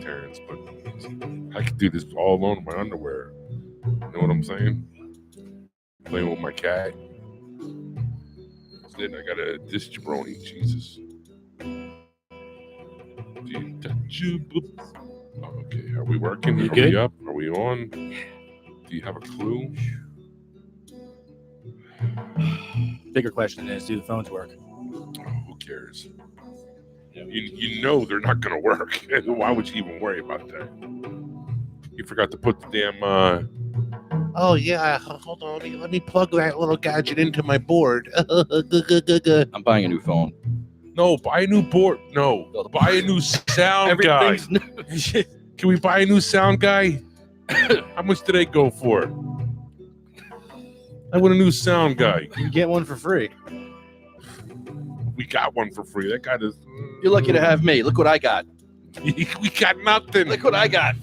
Terrence, but I could do this all alone in my underwear. You know what I'm saying? Playing with my cat. Then I got a disc jabroni. Jesus. Okay, are we working? You are good? we up? Are we on? Do you have a clue? Bigger question is, do the phones work? Oh, who cares? You know they're not going to work. Why would you even worry about that? You forgot to put the damn... Oh, yeah. Hold on. Let me plug that little gadget into my board. I'm buying a new phone. No, buy a new board. No, buy a new sound guy. Everything's new. Can we buy a new sound guy? How much did they go for? I want a new sound guy. You get one for free. We got one for free. That guy does. You're lucky to have me. Look what I got. We got nothing. Look what I got.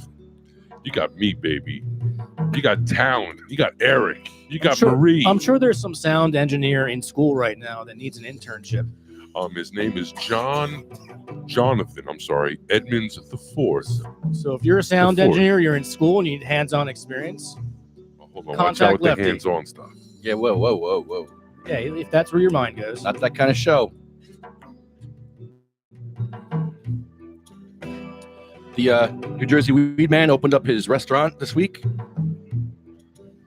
You got me, baby. You got Town. You got Eric. You got I'm Marie. I'm sure there's some sound engineer in school right now that needs an internship. His name is Jonathan. I'm sorry, Edmonds the Fourth. So if you're a sound The fourth. engineer, you're in school and you need hands-on experience. Hold on, watch Contact out with Lefty. the hands-on stuff. Yeah, whoa. Yeah, if that's where your mind goes. Not that kind of show. The New Jersey Weed Man opened up his restaurant this week.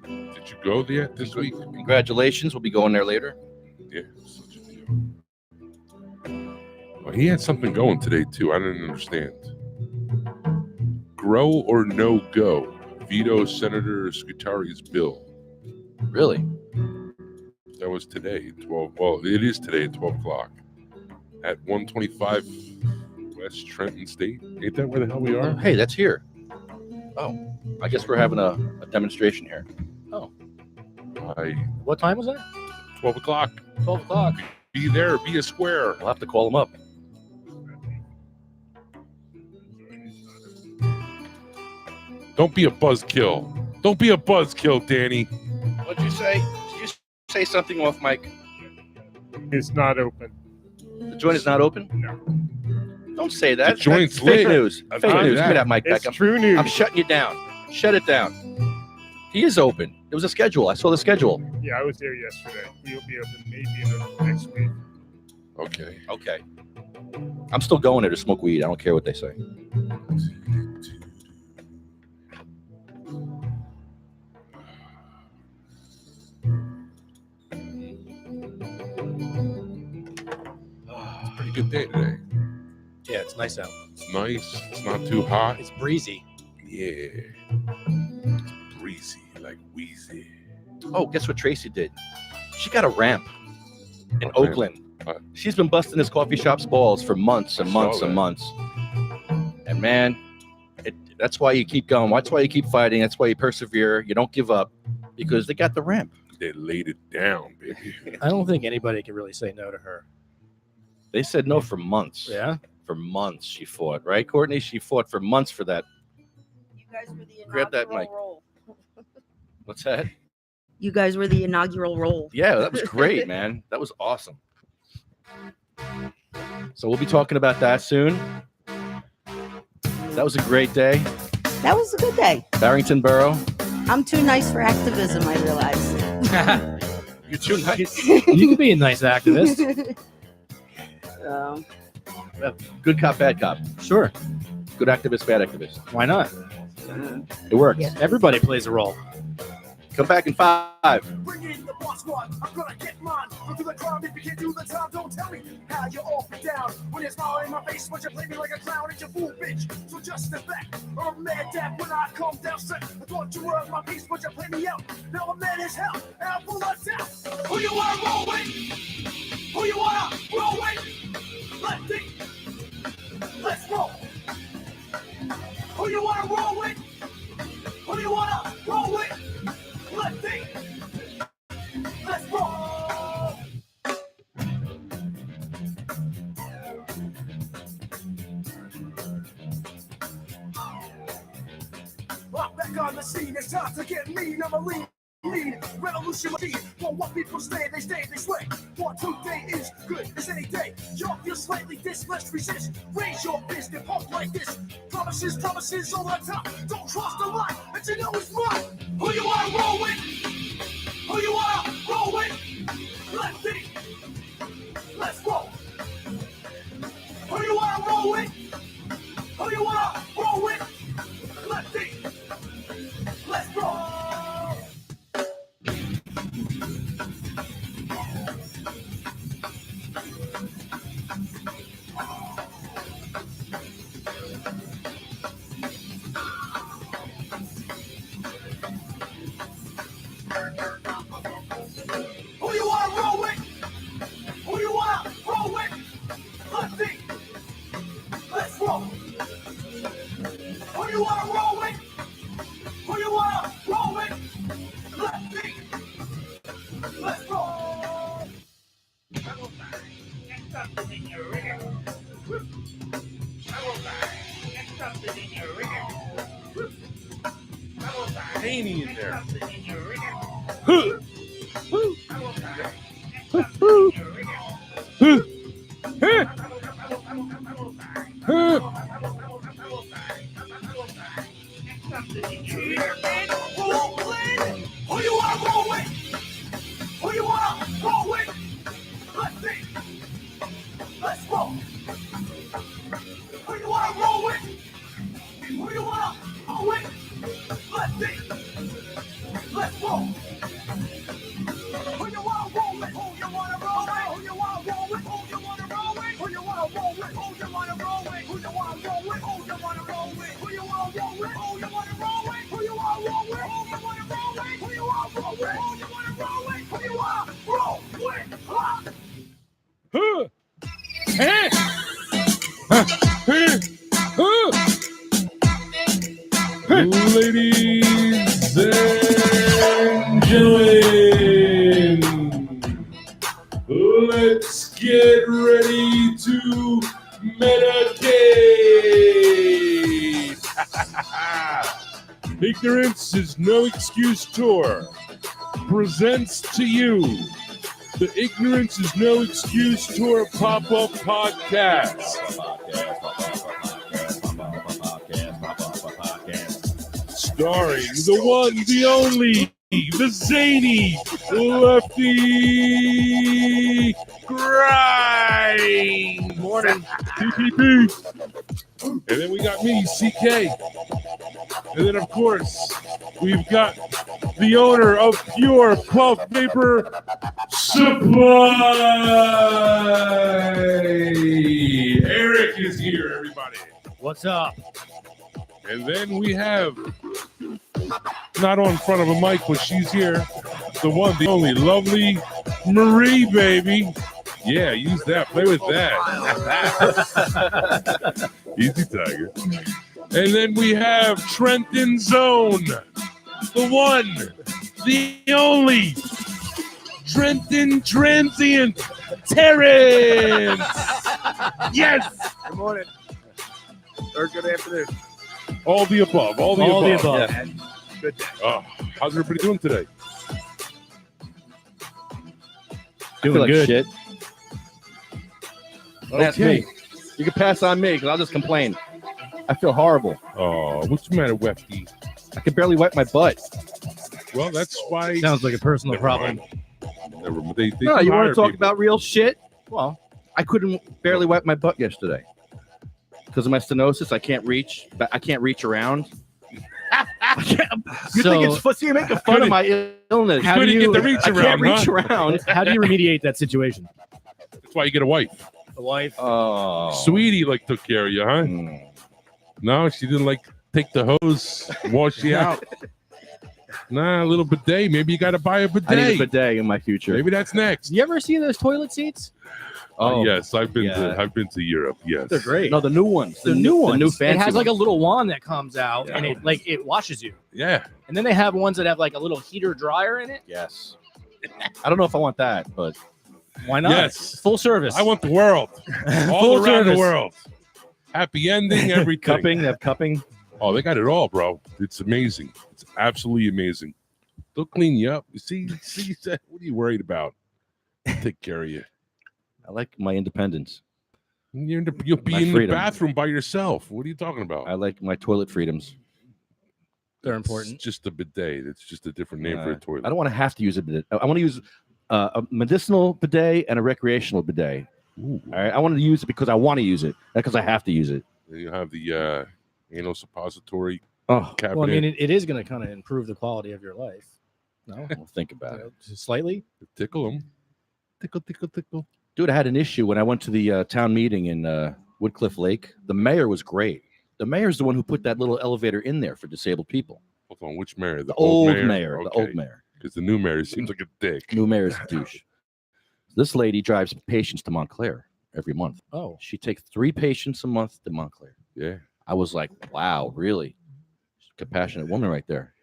Did you go there this week? Congratulations. We'll be going there later. Yeah, such a deal. Well, he had something going today too. I didn't understand. Grow or no go? Veto Senator Scutari's bill. Really? That was today, 12. Well, it is today at 12 o'clock at 125 West Trenton State. Ain't that where the hell we are? Hey, that's here. Oh, I guess we're having a demonstration here. What time was that? 12 o'clock. 12 o'clock. Be there. Be a square. We'll have to call him up. Don't be a buzzkill. Don't be a buzzkill, Danny. What'd you say? Did you say something off mic? It's not open. The joint is not open? No. Don't say that. The joint's That's fake lit. news. I'll Fake tell you news. Give me that mic back. It's true news. I'm shutting you down. Shut it down. He is open. There was a schedule. I saw the schedule. Yeah, I was there yesterday. We'll be open maybe in the next week. Okay. Okay. I'm still going there to smoke weed. I don't care what they say. Pretty good day today. Yeah, it's nice out. It's nice. It's not too hot. It's breezy. Yeah. It's breezy like Wheezy. Oh, guess what Tracy did? She got a ramp in What ramp? Oakland. What? She's been busting this coffee shop's balls for months and I months saw and that. months. And man, that's why you keep going. That's why you keep fighting. That's why you persevere. You don't give up because they got the ramp. They laid it down, baby. I don't think anybody can really say no to her. They said no for months. Yeah? For months she fought, right, Courtney? She fought for months for that. You guys were the Grab that inaugural mic. role. What's that? You guys were the inaugural role. Yeah, that was great, man. That was awesome. So we'll be talking about that soon. That was a great day. That was a good day. Barrington Borough. I'm too nice for activism, I realize. You're too nice. You can be a nice activist. Um, Good cop, bad cop. Sure. Good activist, bad activist. Why not? It works. Yeah. Everybody plays a role. Come back in 5. Bring in the boss squad. I'm gonna get mine. Go through the crime. If you can't do the time, don't tell me how you're off and down. When you smile in my face, when you play me like a clown, it's your fool, bitch. So just step back. I'm mad that when I come down set, I thought you were my piece, but you play me out. Now I'm mad as hell, and I'm full of doubt. Who you wanna roll with? Who you wanna roll with? Lefty. Let's roll. Who you wanna roll with? Who you wanna roll with? Lefty. Let's roll. I'm back on the scene. It's time to get mean. I'm a lean. Revolution key. For what people say, they sway. For today is good as any day. Y'all feel slightly this, let's resist. Raise your fist and pump like this. Promises all the time. Don't cross the line, but you know it's mine. Who you wanna roll with? Who you wanna roll with? Lefty. Let's roll. Who you wanna roll with? Who you wanna roll with? Lefty. Let's roll. Who you wanna roll with? Who you wanna roll with? Lefty. Let's roll. Who you wanna roll with? Who you wanna roll with? Lefty. Let's roll. Haney in there. Who you wanna roll with? Who you wanna roll with? Lefty. Let's roll. Who you wanna roll with? Who you wanna roll with? Lefty. Let's roll. Who you wanna roll with? Who you wanna roll with? Who you wanna roll with? Who you wanna roll with? Who you wanna roll with? Who you wanna roll with? Who you wanna roll with? Who you wanna roll with? Who you wanna roll with? Who you wanna roll with? Who you wanna roll with? Who you wanna roll with? Who you wanna roll with? Who you wanna roll with? Who you wanna roll with? Ladies and gentlemen, let's get ready to meditate. Ignorance is no excuse tour presents to you the Ignorance is no excuse tour pop-up podcast. Starring the one, the only, the zany Lefty Grind. Morning. PPP. And then we got me, CK. And then, of course, we've got the owner of Pure Puff Vapor Supply. Eric is here, everybody. What's up? And then we have, not on front of a mic, but she's here, the one, the only, lovely Marie, baby. Yeah, use that. Play with that. Easy, Tiger. And then we have Trenton Zone, the one, the only, Trenton Transient Terrence. Yes. Good morning. Or good afternoon. All the above. All the All above. the above. Yeah. Good day. Oh, how's everybody doing today? Doing like good. shit. That's me. You can pass on me because I'll just complain. I feel horrible. Oh, what's the matter, Wefty? I can barely wipe my butt. Well, that's why. Sounds like a personal problem. Never mind. They No, you want hire to talk people. about real shit? Well, I couldn't barely wipe my butt yesterday because of my stenosis. I can't reach. I can't reach around. You think it's funny? You're making fun of my illness. How do couldn't you get the reach I can't around, reach huh? around. How do you remediate that situation? That's why you get a wife. The wife. Oh, Sweetie, like, took care of you, huh? Mm. No, she didn't, like, take the hose, wash you out. Nah, a little bidet. Maybe you got to buy a bidet. I need a bidet in my future. Maybe that's next. You ever see those toilet seats? Yes, I've been yeah. to Europe. Yes, They're great. No, the new ones. The new ones. The new fancy it has like a ones. little wand that comes out Yeah. and it washes you. Yeah, And then they have ones that have like a little heater dryer in it. Yes. I don't know if I want that, but Why not? Yes. Full service. I want the world, all Full around service. the world. Happy ending, everything. cupping. They have cupping. Oh, they got it all, bro. It's amazing. It's absolutely amazing. They'll clean you up. See, what are you worried about? They'll take care of you. I like my independence. You'll be My in freedom. the bathroom by yourself. What are you talking about? I like my toilet freedoms. They're It's important. just a bidet. It's just a different name for a toilet. I don't want to have to use a bidet. I want to use a medicinal bidet and a recreational bidet. Ooh. All right, I want to use it because I want to use it, not because I have to use it. Then you have the anal suppository Oh, cabinet. Well, I mean, it is going to kind of improve the quality of your life. No, well, think about it, slightly. Tickle them. Tickle. dude. I had an issue when I went to the town meeting in Woodcliff Lake. The mayor was great. The mayor's the one who put that little elevator in there for disabled people. Hold on, which mayor? The old mayor. The old mayor. Because the new mayor seems like a dick. New mayor's a douche. This lady drives patients to Montclair every month. Oh, She takes 3 patients a month to Montclair. Yeah. I was like, wow, really? Compassionate woman right there.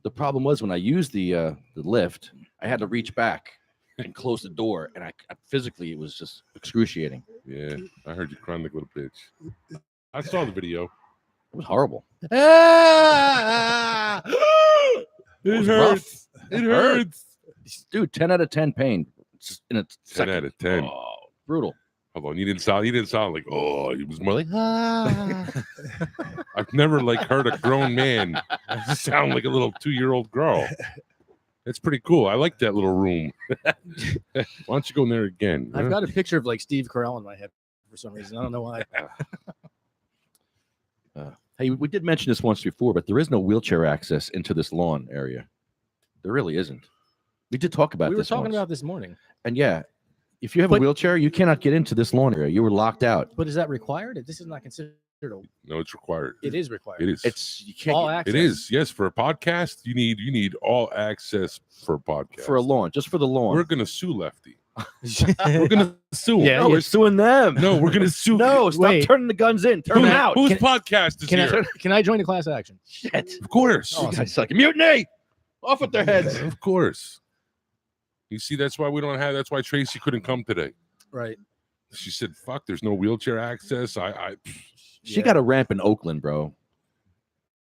The problem was when I used the lift, I had to reach back and close the door, and I physically, it was just excruciating. Yeah. I heard you crying like a little bitch. I saw the video. It was horrible. It was hurts. rough. It hurts. Dude, 10 out of 10 pain. It's just in a 10 second. out of 10. Oh, brutal. Hold on. You didn't sound like, oh, he was more like, I've never like heard a grown man sound like a little 2-year-old girl. That's pretty cool. I like that little room. Why don't you go in there again? I've huh? got a picture of like Steve Carell in my head for some reason. I don't know why. Hey, we did mention this once before, but there is no wheelchair access into this lawn area. There really isn't. We did talk about We were this talking once. about this morning. And yeah, if you have a But- wheelchair, you cannot get into this lawn area. You were locked out. But is that required? This is not considered. No, it's required. It is required. It is. It's you can't all get access. It is. Yes, for a podcast, you need all access for a podcast. for a lawn, just for the lawn. We're gonna sue Lefty. We're gonna sue him. Yeah, no, we're suing them. No, we're gonna sue. No, stop Wait. turning the guns in. Turn them out. Whose Can- podcast is Can here? can I join the class action? Shit. Of course. You guys suck. Mutiny. Off with their heads. Of course. You see, that's why we don't have. That's why Tracy couldn't come today. Right. She said, "Fuck, there's no wheelchair access." She got a ramp in Oakland, bro.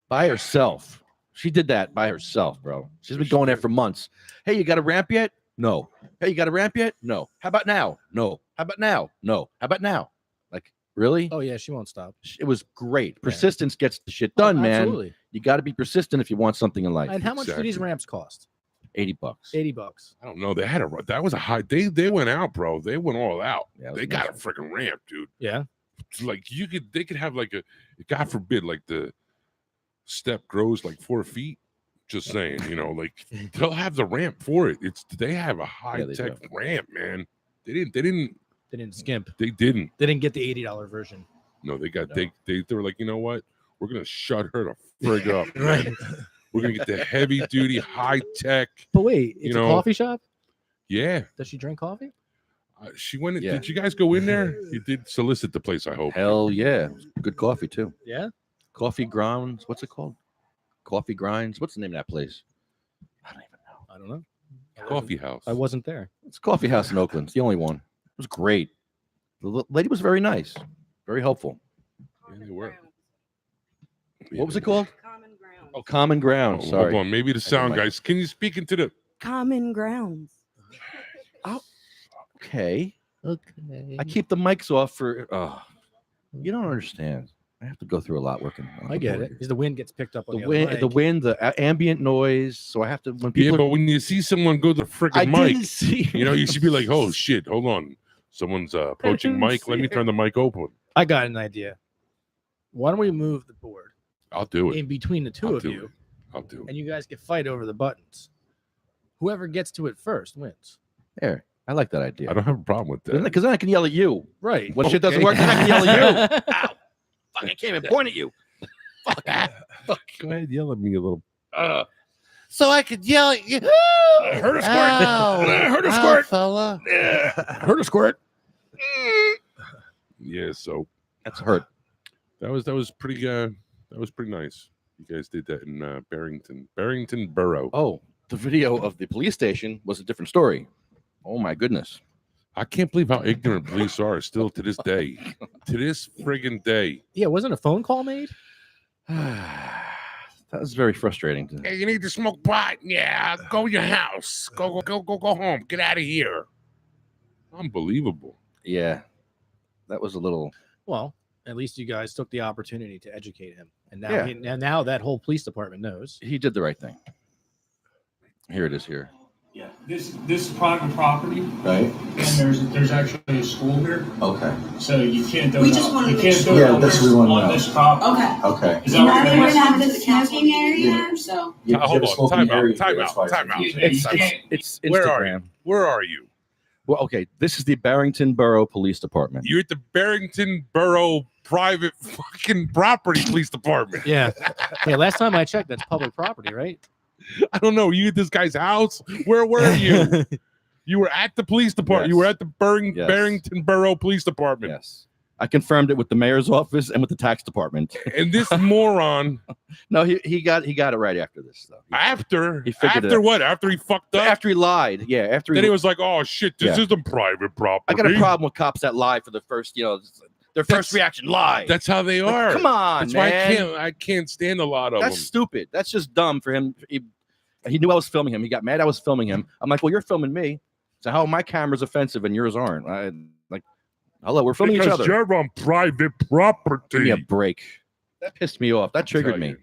By herself. She did that by herself, bro. She's been going there for months. Hey, you got a ramp yet? No. Hey, you got a ramp yet? No. How about now? No. How about now? No. How about now? Like, really? Oh yeah, she won't stop. It was great. Persistence gets the shit done, Oh, man. Absolutely. You got to be persistent if you want something in life. And how much do these Exactly. ramps cost? $80. $80. I don't know. They had that was a high. They went out, bro. They went all out. Yeah, it was They got a nice. freaking ramp, dude. Yeah. It's like they could have like God forbid, like the step grows like 4 feet. Just saying, like they'll have the ramp for it. They have a high they tech ramp, man. They didn't They didn't skimp. They didn't. They didn't get the $80 version. No, they got No. they were like, you know what? We're gonna shut her the frig up. Right. We're gonna get the heavy duty, high tech. But wait, it's You know- a coffee shop? Yeah, Does she drink coffee? she went. Yeah. Did you guys go in there? You did solicit the place, I hope. Hell yeah. Good coffee, too. Yeah. Coffee Grounds. What's it called? Coffee Grinds. What's the name of that place? I don't even know. I don't know. Coffee house. I wasn't there. It's a coffee house in Oakland. It's the only one. It was great. The lady was very nice, very helpful. Yeah, they were. What was it called? Common ground. Oh, Common Ground. Oh, Sorry. hold on. Maybe the sound mic. guys. Can you speak into the? Common grounds. Okay. Okay. I keep the mics off for. Oh, you don't understand. I have to go through a lot working. on I the get board it. here. Because the wind gets picked up on The the wind, other the mic. wind, the ambient noise. So I have to when Yeah, people. but when you see someone go to the freaking I mic, didn't see. you should be like, "Oh shit, hold on, someone's approaching didn't Mike. Let see me it. turn the mic open." I got an idea. Why don't we move the board I'll do it. in between the two I'll of do you, it. I'll do it. and you guys can fight over the buttons. Whoever gets to it first wins. There. I like that idea. I don't have a problem with that. Because then I can yell at you. Right. When shit doesn't Okay. work, then I can yell at you. Ow. Fuck, I can't even point at you. Fuck. Fuck. Go ahead, yell at me a little. So I could yell at you. I heard a squirt. Ow. I heard a Ow, squirt. fella. Heard a squirt. Yeah, so That's hurt. that was pretty nice. You guys did that in Barrington Borough. Oh, the video of the police station was a different story. Oh my goodness. I can't believe how ignorant police are still to this day. To this friggin' day. Yeah, wasn't a phone call made? That was very frustrating. Hey, you need to smoke pot? Yeah, go to your house. Go home. Get out of here. Unbelievable. Yeah, that was a little. Well, at least you guys took the opportunity to educate him, and now Yeah. and now that whole police department knows. He did the right thing. Here it is. Here. Yeah, this is private property, Right. and there's actually a school here, Okay. so you can't do We it. just wanna You make can't sure. do it Yeah, on that's this, what we wanna on know. this property. Okay. Okay. Is And that now what they're you're gonna saying? have the smoking area, so. Yeah, Hold you have a on. smoking Time area out. Time here, that's out. why Time out. You It's can't- it's Where are Instagram. you? Where are you? Well, okay. This is the Barrington Borough Police Department. You're at the Barrington Borough Private fucking Property Police Department. Yeah, yeah. Last time I checked, that's public property, right? I don't know. You at this guy's house? Where were you? You were at the police department. You were Yes. at the Yes. Barrington Borough Police Department. Yes, I confirmed it with the mayor's office and with the tax department. And this moron, No, he got it right after this though. after He figured it after out. what? After he fucked up? After he lied, yeah. After Then he was like, "Oh shit, this Yeah. isn't private property." I got a problem with cops that lie for the first, their first That's- reaction, lie. That's how they Like, are. come on, That's man. why I can't stand a lot of That's them. stupid. That's just dumb for him. He knew I was filming him. He got mad I was filming him. I'm like, well, you're filming me. So how my camera's offensive and yours aren't? Hello, we're filming Because each other. you're on private property. Give me a break. That pissed me off. That triggered Tell me. you.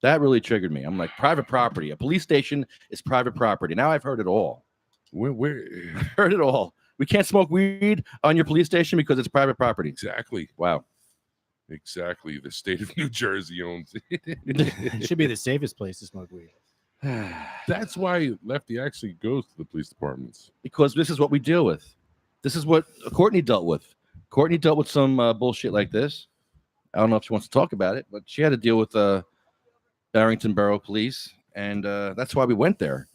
That really triggered me. I'm like, private property. A police station is private property. Now I've heard it all. Where Heard it all. We can't smoke weed on your police station because it's private property. exactly? Wow. Exactly. The state of New Jersey owns it. It should be the safest place to smoke weed. That's why Lefty actually goes to the police departments. Because this is what we deal with. This is what Courtney dealt with. Courtney dealt with some bullshit like this. I don't know if she wants to talk about it, but she had to deal with Barrington Borough Police, and that's why we went there.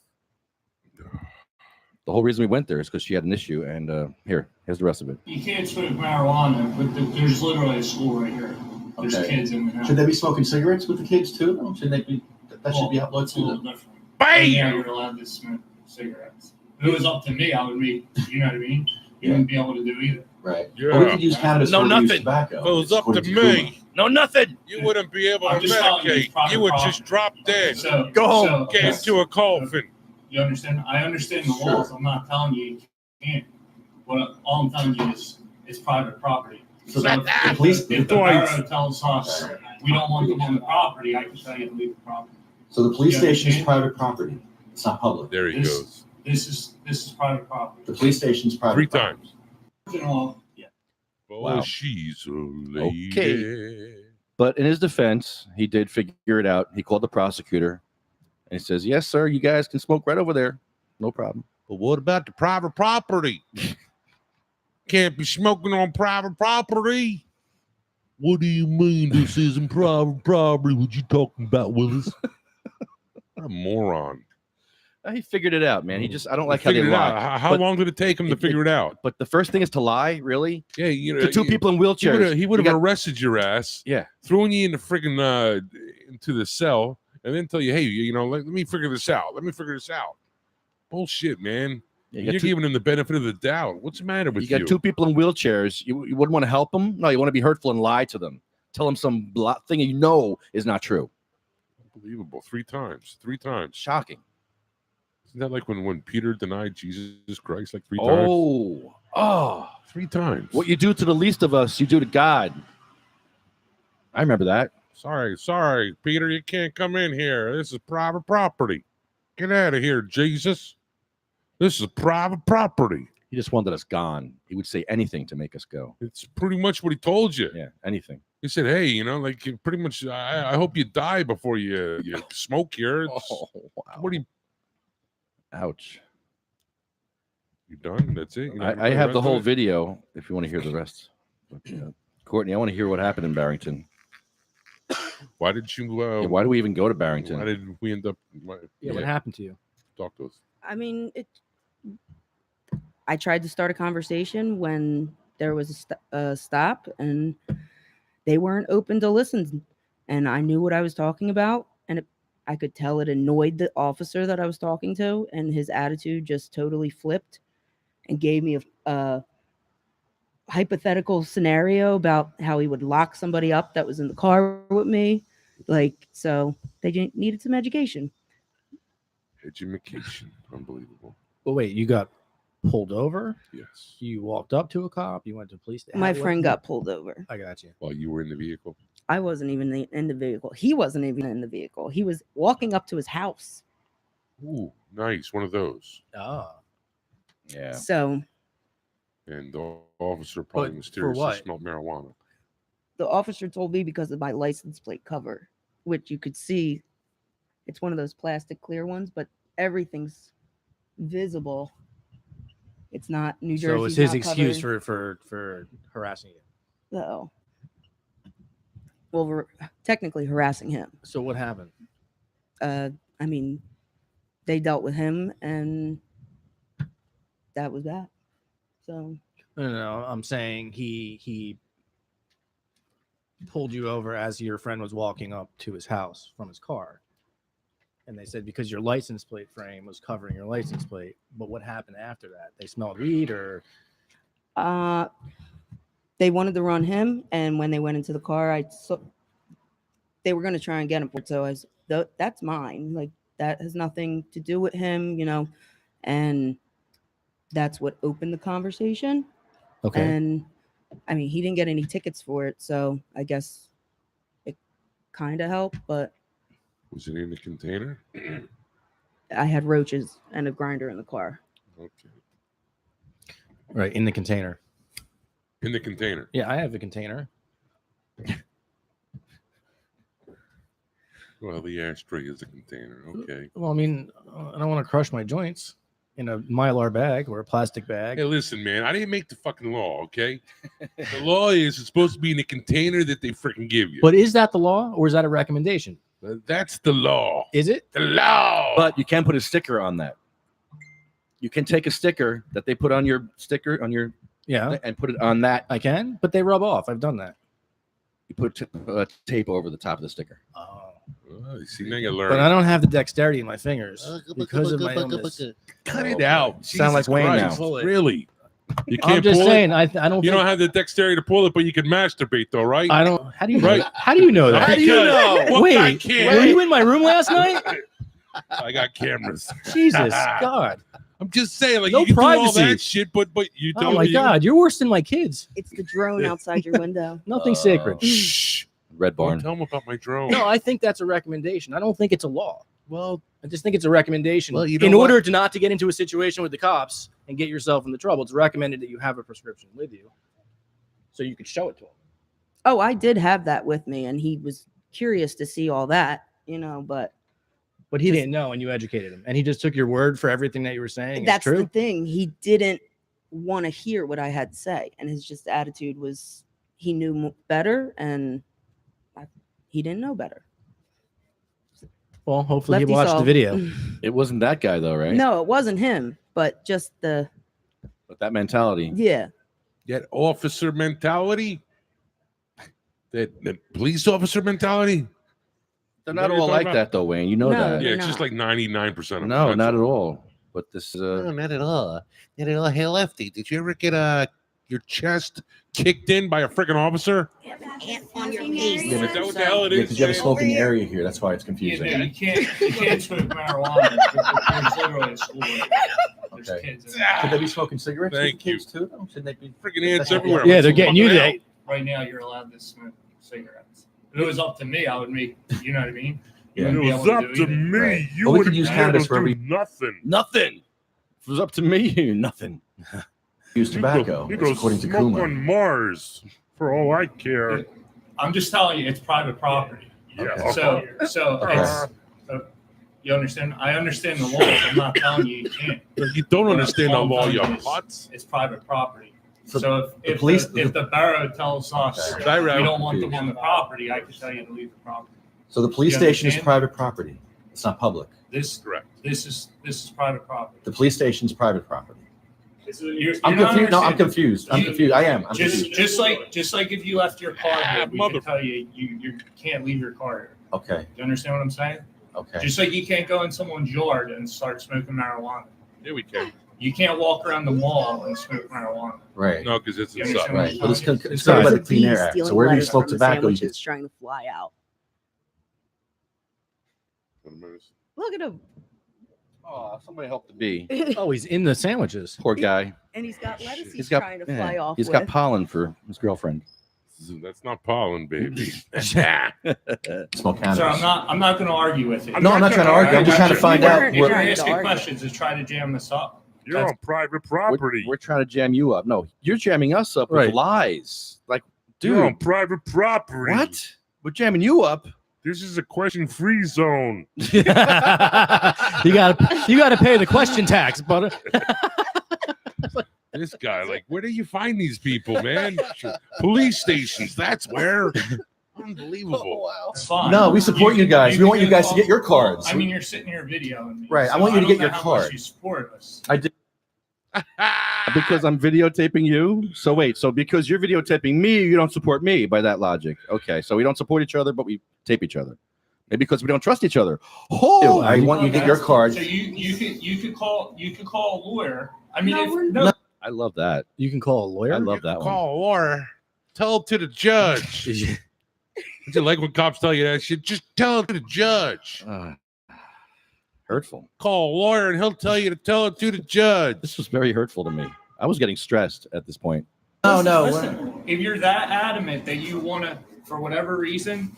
The whole reason we went there is because she had an issue, and here's the rest of it. You can't smoke marijuana, but there's literally a school right here. There's Okay. kids in there. Should they be smoking cigarettes with the kids too? Though? Shouldn't they be? That should be outlawed It's a too. little Then. different. Bam! Yeah, you're allowed to smoke cigarettes. If it was up to me, I would make, you know what I mean? You wouldn't be able to do either. Right. Yeah. Well, we could use cannabis No, for we use nothing. tobacco. If it was up to according Kuma. me, No, nothing. you wouldn't be able to I'm just telling you, it's medicate. private You would property. just drop dead. So Go home. Get into a coffin. You understand? I understand the Sure. laws. I'm not telling you can't. What all I'm telling you is it's private property. So So the police. if the Twice. borough tells us we don't want them on the property, I can tell you to leave the property. So the police Yeah, station is yeah. private property. It's not public. There he This- goes. This is private property. The police station is private. 3 property. times. You know, yeah. Oh, Wow. she's a lady. Okay. But in his defense, he did figure it out. He called the prosecutor, and he says, "Yes, sir, you guys can smoke right over there, no problem." But what about the private property? Can't be smoking on private property. What do you mean this isn't private property? What you talking about, Willis? What a moron. He figured it out, man. He just—I don't like how they Figured it out. lie. How But long did it take him to it- figure it out? But the first thing is to lie, really. Yeah, you know, To two people in He wheelchairs. would You have got- arrested your ass. Yeah. Throwing you in the friggin' into the cell, and then tell you, hey, let me figure this out. Let me figure this out. Bullshit, man. You You're got two- giving him the benefit of the doubt. What's the matter with you got two people in wheelchairs. You wouldn't want to help them. No, you want to be hurtful and lie to them. Tell them some thing you know is not true. Unbelievable. 3 times. 3 times. Shocking. Isn't that like when Peter denied Jesus Christ like 3 times? Oh, 3 times. what you do to the least of us, you do to God. I remember that. Sorry, Peter, you can't come in here. This is private property. Get out of here, Jesus. This is private property. He just wanted us gone. He would say anything to make us go. It's pretty much what he told you. Yeah, anything. He said, hey, like you pretty much, I hope you die before you smoke here. Oh, wow. What do you, Ouch. you done? That's it? I have the whole video if you want to hear the rest. But, Courtney, I want to hear what happened in Barrington. Why did you, Yeah, why do we even go to why Barrington? did we end up, Yeah, what happened to you? talk to us? I mean, I tried to start a conversation when there was a stop, and they weren't open to listen. And I knew what I was talking about, and I could tell it annoyed the officer that I was talking to, and his attitude just totally flipped and gave me a hypothetical scenario about how he would lock somebody up that was in the car with me Like, so they needed some education. Education. Unbelievable. Well, wait, you got pulled over? Yes. You walked up to a cop? You went to police station? My friend got pulled over. I got you. While you were in the vehicle. I wasn't even in the vehicle. He wasn't even in the vehicle. He was walking up to his house. Ooh, nice. One of those. Oh. Yeah. So And the officer probably But for mysteriously what? smelled marijuana. the officer told me because of my license plate cover, which you could see, it's one of those plastic clear ones, but everything's visible. It's not New Jersey. So it's his excuse for harassing you. So, well, we're technically harassing him. So what happened? I mean, they dealt with him, and that was that. So No, I'm saying he pulled you over as your friend was walking up to his house from his car. And they said because your license plate frame was covering your license plate. But what happened after that? They smelled weed or they wanted to run him, and when they went into the car, they were going to try and get him. So I was, that's mine. Like, that has nothing to do with him, you know. And that's what opened the conversation. okay. And I mean, he didn't get any tickets for it, so I guess it kind of helped. But Was it in the container? I had roaches and a grinder in the car. Okay. Right, in the container. In the container. Yeah, I have a container. Well, the ashtray is a container. Okay. Well, I mean, I don't want to crush my joints in a Mylar bag or a plastic bag. Hey, listen, man. I didn't make the fucking law, okay? The law is it's supposed to be in a container that they freaking give you. But is that the law or is that a recommendation? That's the law. Is it? The law. But you can put a sticker on that. You can take a sticker that they put on your sticker on your Yeah, and put it on that. I can, but they rub off. I've done that. You put tape over the top of the sticker. Oh. Oh, you see, now you learn. But I don't have the dexterity in my fingers because of my illness. Cut it out. Sound like Jesus Wayne Christ. now. Really? You can't I'm just pull saying. it? I don't. You think, don't have the dexterity to pull it, but you can masturbate, though, right? I don't. How do you know? Right. That? How do you know that? How do you know? What Wait, guy can't? were you in my room last night? I got cameras. Jesus God! I'm just saying, like, No you can do all privacy. that shit, but you Oh don't. my God! You're worse than my kids. It's the drone outside your window. Nothing sacred. Shh. Red Don't Barn. tell them about my drone. No, I think that's a recommendation. I don't think it's a law. Well, I just think it's a recommendation. Well, you know in what? order to not to get into a situation with the cops and get yourself into trouble, it's recommended that you have a prescription with you, so you can show it to him. Oh, I did have that with me, and he was curious to see all that, you know. But But he didn't know, and you educated him, and he just took your word for everything that you were saying. that's it's true. the thing. He didn't want to hear what I had to say, and his just attitude was he knew better, and he didn't know better. Well, hopefully Lefty he watched saw- the video. It wasn't that guy though, right? No, it wasn't him, but just the But that mentality. yeah. that officer mentality, that police officer mentality. They're Is not that what you're all talking like about? that though, Wayne. You know No, that. Yeah, They're it's just not. like 99% of them. No, That's not at all. all. But this No, not at all. Not at all. Hey, Lefty, did you ever get Your chest kicked in by a freaking officer. On your face. Is that what the hell it Yeah, is? because you have a Jay? smoking area here. That's why it's Yeah, confusing. no, you can't smoke marijuana. It's literally a school. There's Okay. kids. Should they be smoking cigarettes Thank with the kids too? Though? Shouldn't they be? Freaking ants That's- everywhere. Yeah, What's they're the getting you fucking today. Right now, you're allowed to smoke cigarettes. If it was up to me, I would make. You know what I mean? You Yeah. If wouldn't it be was able up do to either. me, Right. you Well, we would could use have cannabis for do every- nothing. nothing. If it was up to me, nothing. Use tobacco, You go according to smoke Kuma. on Mars, for all I care. I'm just telling you, it's private property. Yeah. Okay. So Okay. it's. You understand? I understand the laws. I'm not telling you you can't. You don't understand the All I'm law, telling you you is putz. It's private property. So So if police- if the borough tells us Okay. Borough. we don't want them on the property, I can tell you to leave the property. So the police You station is understand? private property. It's not public. This Correct. this is private property. The police station is private property. You're I'm not confused. No, I'm understanding. confused. I'm You- confused. I am. I'm Just confused. just like if you left your car here, we mother- can tell you you can't leave your car here. Okay. Do you understand what I'm saying? Okay. Just like you can't go in someone's yard and start smoking marijuana. Yeah, we can. You can't walk around the mall and smoke marijuana. Right. No, because it's You inside. understand Right. Well, it's Sorry. covered by the There's Clean bees Air Act. stealing So wherever you lettuce smoke from the tobacco, you sandwiches get. trying to fly out. Look at him. Oh, somebody help the bee. Oh, he's in the sandwiches. Poor guy. And he's got lettuce he's got trying to fly off He's with. got pollen for his girlfriend. That's not pollen, baby. Smoke cannabis. So I'm not going to argue with you. No, I'm not trying to argue. I'm just trying to find out. If you're trying to asking argue. questions, is try to jam this up. You're on private property. We're trying to jam you up. No, you're jamming us up Right. with lies. Like, dude, You're on private property. what? We're jamming you up. This is a question-free zone. you gotta pay the question tax, brother. This guy, like, where do you find these people, man? Police stations. That's where. Unbelievable. It's fine. No, we support you guys. We want you guys to get your cards. I mean, you're sitting here videoing me. Right, I so want you to don't get your know how much card. You support us. I did. Because I'm videotaping you. So wait, so because you're videotaping me, you don't support me by that logic. Okay, so we don't support each other, but we tape each other. Maybe because we don't trust each other. Oh, I want you to get your card. So you could call a lawyer. I mean, No, I love that. You can call a lawyer. I love that one. Call a lawyer. Tell it to the judge. Don't you like when cops tell you that shit? Just tell it to the judge. Hurtful. Call a lawyer and he'll tell you to tell it to the judge. This was very hurtful to me. I was getting stressed at this point. No, Listen, if you're that adamant that you want to, for whatever reason,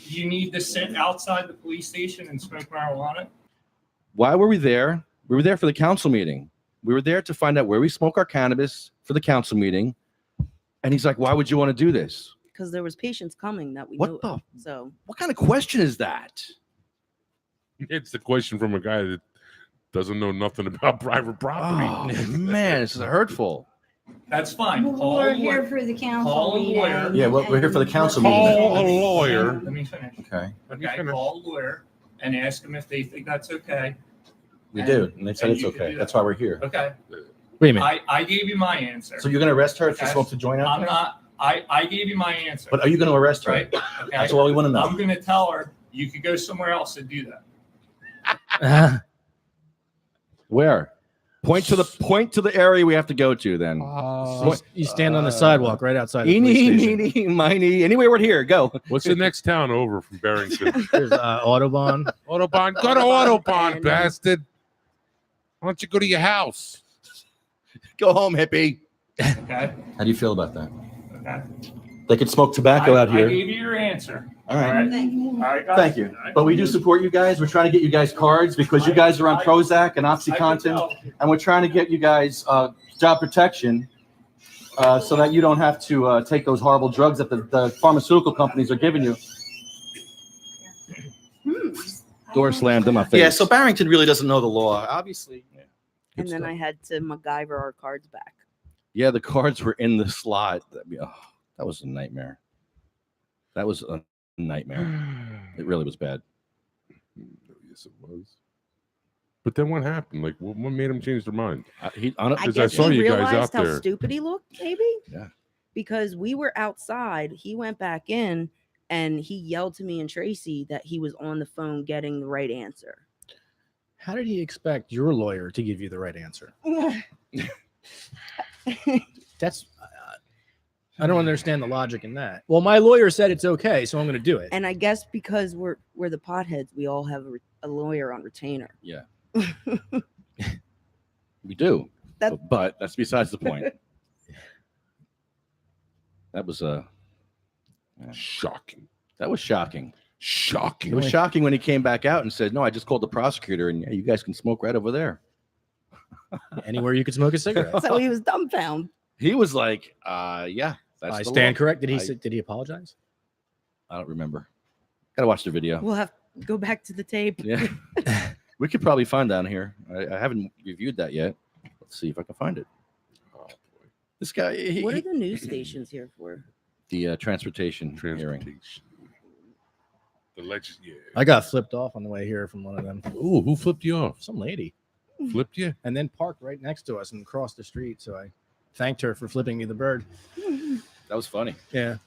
you need to sit outside the police station and smoke marijuana. Why were we there? We were there for the council meeting. We were there to find out where we smoke our cannabis for the council meeting. And he's like, why would you want to do this? because there was patients coming that we What knew the? of. So What kind of question is that? It's the question from a guy that doesn't know nothing about private property. Oh, man, this is hurtful. That's fine. Call We're a here lawyer. for the council Call a meeting. lawyer. Yeah, we're here for the council Call meeting. a lawyer. Let me finish. Okay, Okay, call a lawyer and ask them if they think that's okay. we do, and they said and it's you can okay. do That's that. why we're here. Okay. Wait a minute. I gave you my answer. So you're going to arrest her if she Okay. smokes a joint out I'm there? not. I gave you my answer. But are you going to arrest her? Right. Okay. That's all we want to know. I'm going to tell her you could go somewhere else and do that. Where? Point to the area we have to go to then. You stand on the sidewalk right outside the police Eeny, station. meeny, miny. Anywhere we're here, go. What's the next town over from Barrington? There's Autobahn. Autobahn. Go to Autobahn, bastard. Why don't you go to your house? Go home, hippie. Okay. How do you feel about that? Okay. They could smoke tobacco out I here. gave you your answer. All right. Thank you. All right, guys. Thank you. But we do support you guys. We're trying to get you guys cards because you guys are on Prozac and I can OxyContin, tell. and we're trying to get you guys job protection so that you don't have to take those horrible drugs that the pharmaceutical companies are giving you. Door slammed in my face. Yeah, so Barrington really doesn't know the law, obviously. Yeah. and then I had to MacGyver our cards back. Yeah, the cards were in the slot. That was a nightmare. That was a nightmare. It really was bad. Yes, it was. But then what happened? Like, what made him change their mind? I Because guess saw he you guys realized out how there. stupid he looked, maybe. Yeah. Because we were outside, he went back in, and he yelled to me and Tracy that he was on the phone getting the right answer. How did he expect your lawyer to give you the right answer? That's I don't understand the logic in that. Well, my lawyer said it's okay, so I'm going to do it. And I guess because we're the potheads, we all have a lawyer on retainer. Yeah. We do. That- But that's besides the point. That was Shocking. that was shocking. Shocking. It was shocking when he came back out and said, "No, I just called the prosecutor, and yeah, you guys can smoke right over there." Anywhere you could smoke a cigarette. So he was dumbfounded. He was like, "Yeah, that's I the stand law." correct. Did he apologize? I don't remember. Gotta watch the video. We'll have to go back to the tape. Yeah, we could probably find down here. I haven't reviewed that yet. Let's see if I can find it. Oh, boy. This guy, What are the news stations here for? the transportation hearing. Transportation. The legend. Yeah. I got flipped off on the way here from one of them. Ooh, who flipped you off? Some lady. Flipped you? And then parked right next to us and crossed the street. So I thanked her for flipping me the bird. That was funny. Yeah.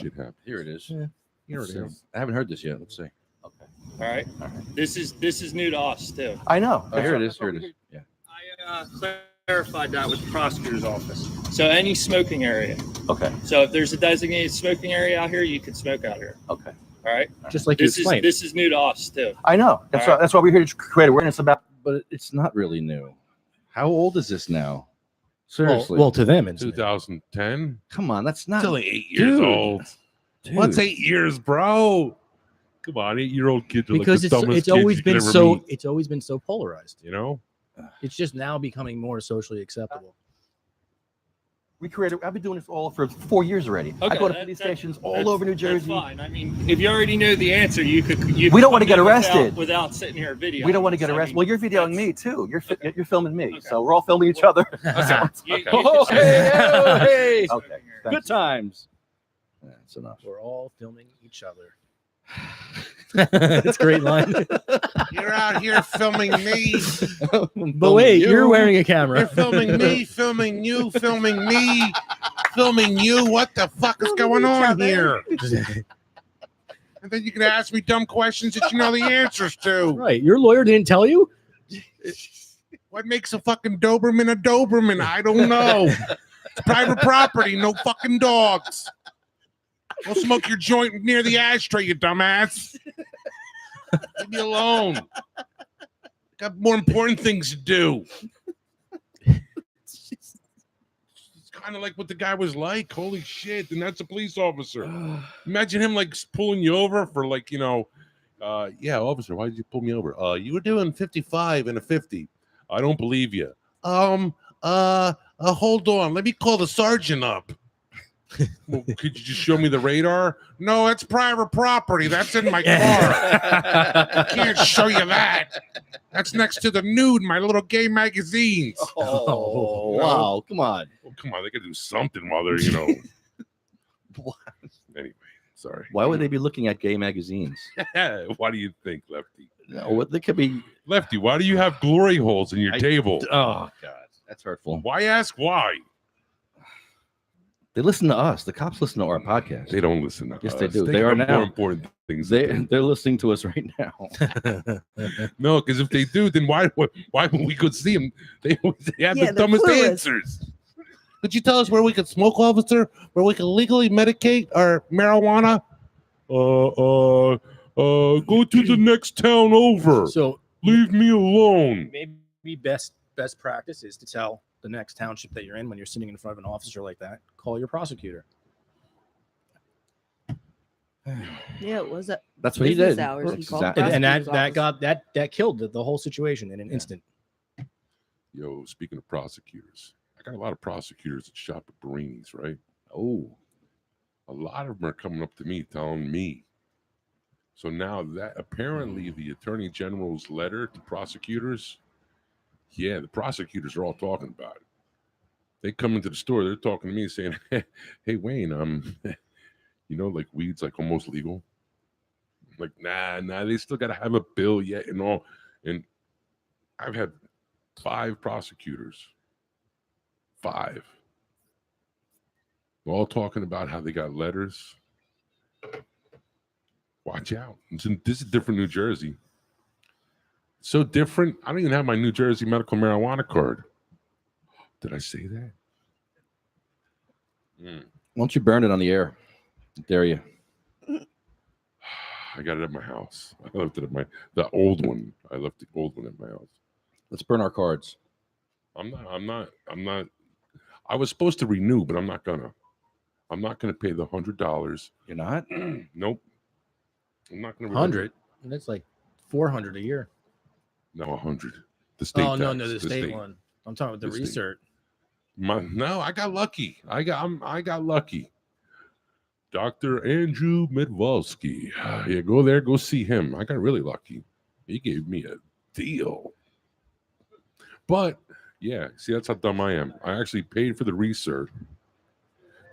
Shit happened. Here it is. Yeah. Here Let's it see. is. I haven't heard this yet. Let's see. Okay. All right. This is new to us too. I know. Oh, here it is. Here it is. Yeah. I clarified that with the prosecutor's office. So any smoking area. Okay. So if there's a designated smoking area out here, you can smoke out here. Okay. All right. Just like you This explained. is new to us too. I know. That's All right. why we're here to create awareness about. But it's not really new. How old is this now? Seriously. Well, to them, it's 2010. Come on, that's not It's only 8 years Dude. old. Dude. What's 8 years, bro? Come on, 8-year-old kids are because like the dumbest it's always kids you been could ever so meet, it's always been so polarized. you know? It's just now becoming more socially acceptable. We created. I've been doing this all for 4 years already. I go to police stations all over New Jersey. That's fine. I mean, if you already know the answer, you could. We don't want to get arrested without sitting here videoing. We don't want to get arrested. Well, you're videoing me too. You're filming me, so we're all filming each other. Oh, hey. Okay. Good Thanks. times. That's enough. We're all filming each other. That's a great line. You're out here filming me. But wait, you're wearing a camera. You're filming me, filming you, filming me, filming you. What the fuck is going on here? And then you can ask me dumb questions that you know the answers to. Right. Your lawyer didn't tell you? What makes a fucking Doberman a Doberman? I don't know. It's private property, no fucking dogs. Don't smoke your joint near the ashtray, you dumbass. Leave me alone. Got more important things to do. It's kind of like what the guy was like. Holy shit. And that's a police officer. Imagine him like pulling you over for like, yeah, officer, why did you pull me over? You were doing 55 and a 50. I don't believe you. Hold on. Let me call the sergeant up. Well, could you just show me the radar? No, it's private property. That's in my car. I can't show you that. That's next to the nude in my little gay magazines. Oh, wow. Come on. Well, come on, they gotta do something while they're, Anyway, sorry. Why would they be looking at gay magazines? Why do you think, Lefty? No, they could be. Lefty, why do you have glory holes in your table? Oh, God. That's hurtful. Why ask why? They listen to us. The cops listen to our podcast. They don't listen to Yes, us. they do. They got are more now. important things. to do. They're listening to us right now. No, because if they do, then why would we go see them? They have Yeah, the they're dumbest clueless. answers. Could you tell us where we could smoke, officer? Where we can legally medicate our marijuana? Go to the next town over. So Leave me alone. maybe best practice is to tell the next township that you're in when you're sitting in front of an officer like that, call your prosecutor. Yeah, it was that. That's what he business did. Hours. He That's called exactly- And that prosecutor's that killed the whole situation in an instant. Yo, speaking of prosecutors, I got a lot of prosecutors that shop at Barini's, right? Oh, A lot of them are coming up to me telling me. So now that apparently the attorney general's letter to prosecutors, yeah, the prosecutors are all talking about it. They come into the store, they're talking to me saying, "Hey Wayne, like weed's like almost legal." I'm like, nah, they still gotta have a bill yet and all. And I've had 5 prosecutors. 5. All talking about how they got letters. Watch out. This is different New Jersey. So different. I don't even have my New Jersey medical marijuana card. Did I say that? why don't you burn it on the air? Dare you? I got it at my house. I left it at the old one. I left the old one at my house. Let's burn our cards. I'm not. I was supposed to renew, but I'm not gonna. I'm not gonna pay the $100. You're not? Nope. I'm not gonna. 100. That's like 400 a year. No, 100. The state. Oh no, tax, the state one. I'm talking about the The state. research. No, I got lucky. I got lucky. Dr. Andrew Midwalski. Yeah, go there, go see him. I got really lucky. He gave me a deal. But yeah, see, that's how dumb I am. I actually paid for the research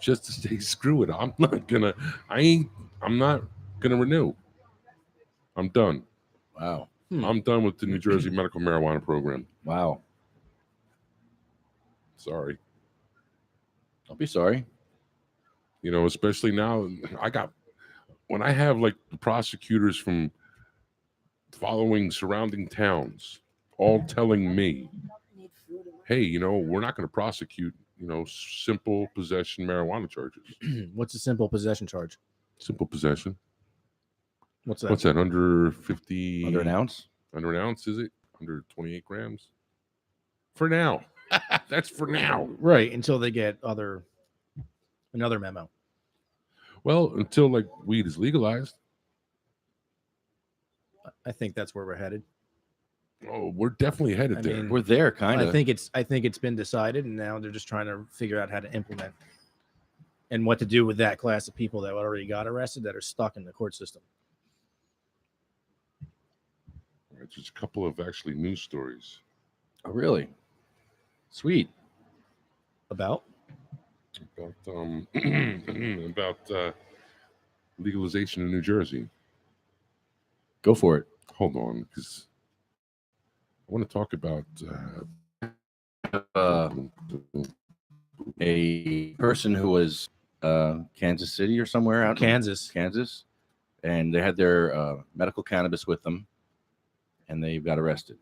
just to say, screw it. I'm not gonna renew. I'm done. Wow. I'm done with the New Jersey medical marijuana program. Wow. Sorry. Don't be sorry. Especially now, when I have like the prosecutors from following surrounding towns all telling me, hey, we're not going to prosecute, simple possession marijuana charges. What's a simple possession charge? Simple possession. What's that? What's that? Under 50? Under an ounce? Under an ounce, is it? 128 grams? For now. That's for now. Right, until they get another memo. Well, until like weed is legalized. I think that's where we're headed. Oh, we're definitely headed I there. mean, We're there, kind I of. think it's been decided, and now they're just trying to figure out how to implement and what to do with that class of people that already got arrested that are stuck in the court system. All right, just a couple of actually news stories. Oh, really? Sweet. About about legalization in New Jersey. Go for it. Hold on, because I want to talk about A person who was Kansas City or somewhere out in Kansas. And they had their medical cannabis with them, and they got arrested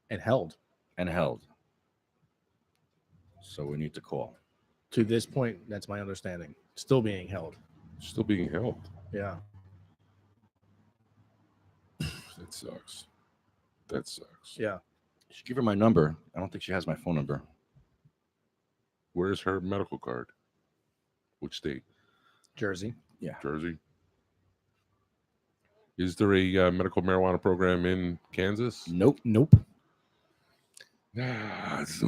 and held. So we need to call. To this point, that's my understanding. Still being held. Still being held. Yeah. That sucks. That sucks. Yeah. You should give her my number. I don't think she has my phone number. Where's her medical card? Which state? Jersey. Yeah. Jersey. Is there a medical marijuana program in Kansas? Nope. Ah, So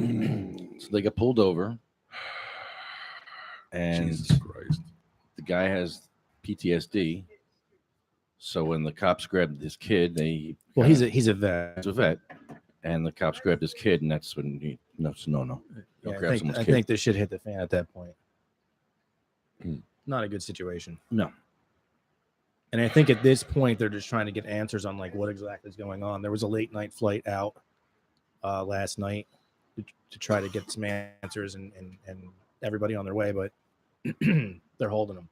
they got pulled over, and Jesus Christ. the guy has PTSD. So when the cops grabbed his kid, he's a vet. He's a vet, and the cops grabbed his kid, and that's when no. Don't Yeah, grab someone's I kid. think this shit hit the fan at that point. Hmm. Not a good situation. No. And I think at this point they're just trying to get answers on like what exactly is going on. There was a late night flight out last night to try to get some answers and everybody on their way, but they're holding them.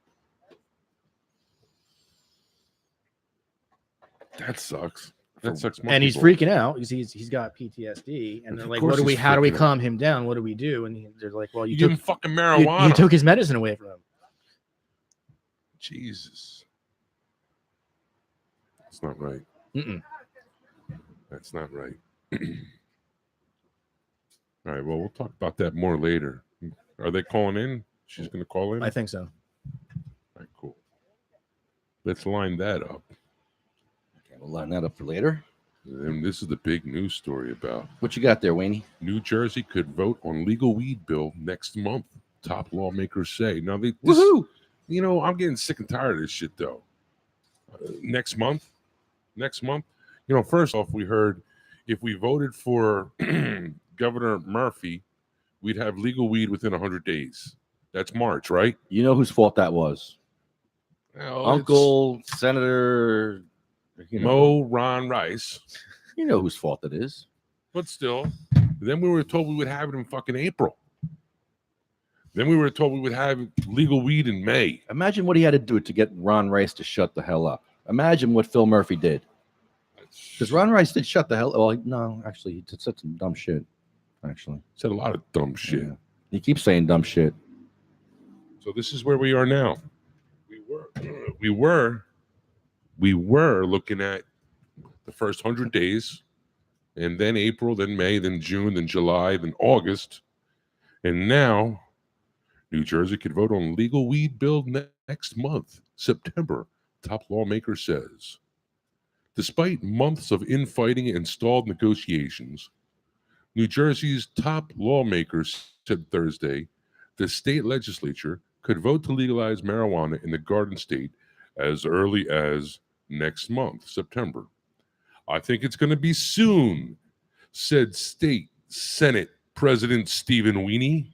That sucks. That sucks. And he's freaking out because he's got PTSD, and they're like, course he's how do we freaking calm him down? What do we do? And they're like, well, You give him fucking marijuana. you took his medicine away from him. Jesus. That's not right. Mm-mm. That's not right. All right. Well, we'll talk about that more later. Are they calling in? She's going to call in? I think so. All right, cool. Let's line that up. Okay, we'll line that up for later. And this is the big news story about What you got there, Wayne? New Jersey could vote on legal weed bill next month. Top lawmakers say. Now, Woohoo! I'm getting sick and tired of this shit, though. Next month. First off, we heard if we voted for Governor Murphy, we'd have legal weed within 100 days. That's March, right? You know whose fault that was? Well, Uncle Senator Mo Ron Rice. You know whose fault it is. But still, then we were told we would have it in fucking April. Then we were told we would have legal weed in May. Imagine what he had to do to get Ron Rice to shut the hell up. Imagine what Phil Murphy did. Because Ron Rice did shut the hell. Well, no, actually, he said some dumb shit. Actually, said a lot of dumb shit. Yeah. He keeps saying dumb shit. So this is where we are now. We were looking at the first 100 days, and then April, then May, then June, then July, then August, and now New Jersey could vote on legal weed bill next month, September. Top lawmaker says. Despite months of infighting and stalled negotiations, New Jersey's top lawmakers said Thursday the state legislature could vote to legalize marijuana in the Garden State as early as next month, September. I think it's going to be soon, said State Senate President Stephen Sweeney,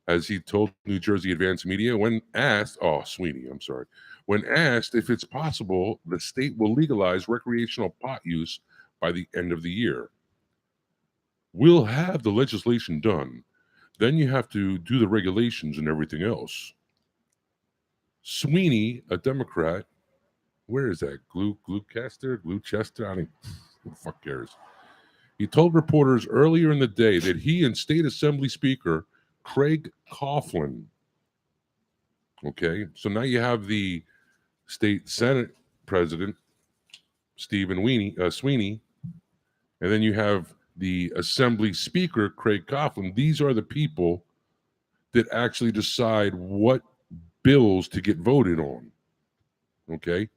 as he told New Jersey Advance Media when asked, when asked if it's possible the state will legalize recreational pot use by the end of the year. We'll have the legislation done. Then you have to do the regulations and everything else. Sweeney, a Democrat, where is that? Gloucester? I don't who the fuck cares. He told reporters earlier in the day that he and State Assembly Speaker Craig Coughlin, okay, so now you have the State Senate President Stephen Sweeney, and then you have the Assembly Speaker Craig Coughlin. These are the people that actually decide what bills to get voted on. Okay,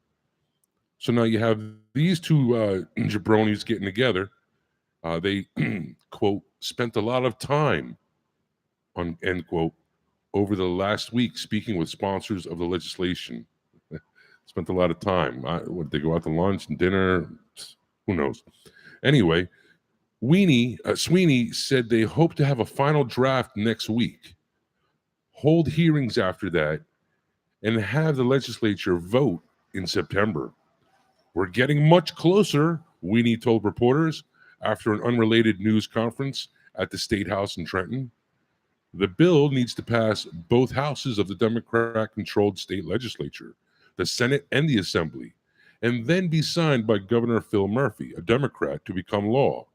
so now you have these two jabronis getting together. They quote spent a lot of time on end quote over the last week speaking with sponsors of the legislation. Spent a lot of time. Would they go out to lunch and dinner? Who knows? Anyway, Sweeney said they hope to have a final draft next week, hold hearings after that, and have the legislature vote in September. We're getting much closer, Weenie told reporters after an unrelated news conference at the State House in Trenton. The bill needs to pass both houses of the Democrat-controlled state legislature, the Senate and the Assembly, and then be signed by Governor Phil Murphy, a Democrat, to become law.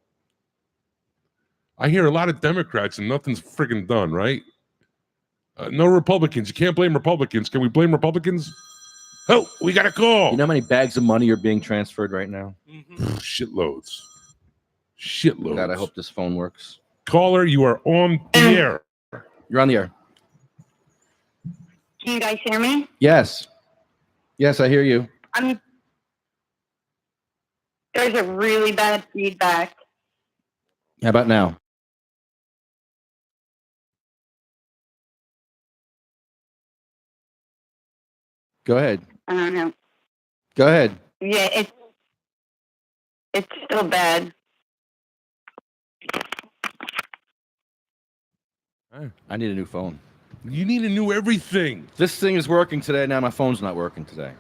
I hear a lot of Democrats and nothing's friggin' done, right? No Republicans. You can't blame Republicans. Can we blame Republicans? Oh, we got a call. You know how many bags of money are being transferred right now? Shitloads. God, I hope this phone works. Caller, you are on the air. You're on the air. Can you guys hear me? Yes. Yes, I hear you. There's a really bad feedback. How about now? Go ahead. I don't know. Go ahead. Yeah, it's still bad. I need a new phone. You need a new everything. This thing is working today. Now my phone's not working today.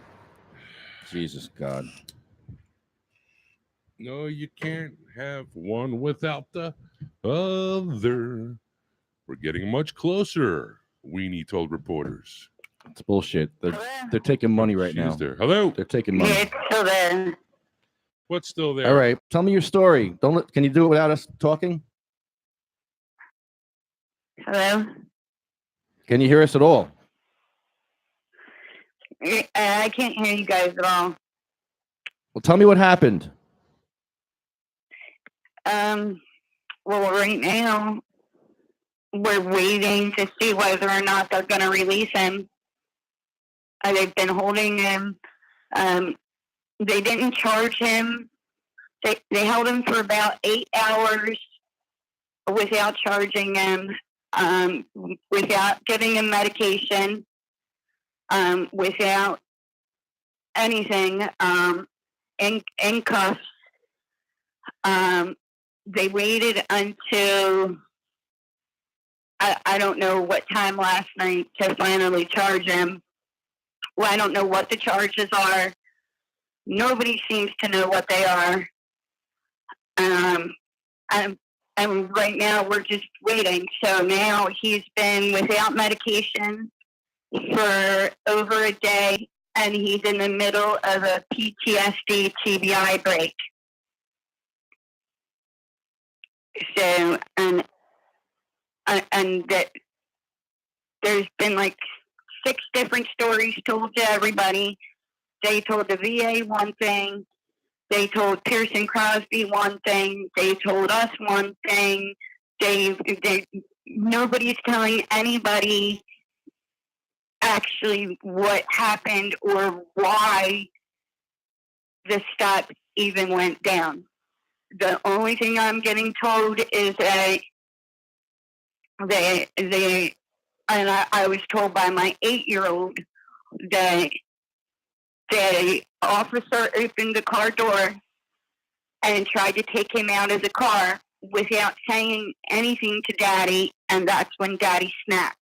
Jesus God. No, you can't have one without the other. We're getting much closer, Weenie told reporters. It's bullshit. They're taking money right now. There. Hello? They're taking money. Yeah, it's still there. What's still there? All right. Tell me your story. Can you do it without us talking? Hello? Can you hear us at all? I can't hear you guys at all. Well, tell me what happened. Well, right now, we're waiting to see whether or not they're going to release him. They've been holding him. They didn't charge him. They held him for about 8 hours without charging him, without giving him medication, without anything, in cuffs. They waited until I don't know what time last night to finally charge him. Well, I don't know what the charges are. Nobody seems to know what they are. And right now we're just waiting. So now he's been without medication for over a day, and he's in the middle of a PTSD TBI break. So, and that there's been like 6 different stories told to everybody. They told the VA one thing. They told Pearson Crosby one thing. They told us one thing. Nobody's telling anybody actually what happened or why the stop even went down. The only thing I'm getting told is that and I was told by my 8-year-old that the officer opened the car door and tried to take him out of the car without saying anything to Daddy, and that's when Daddy snapped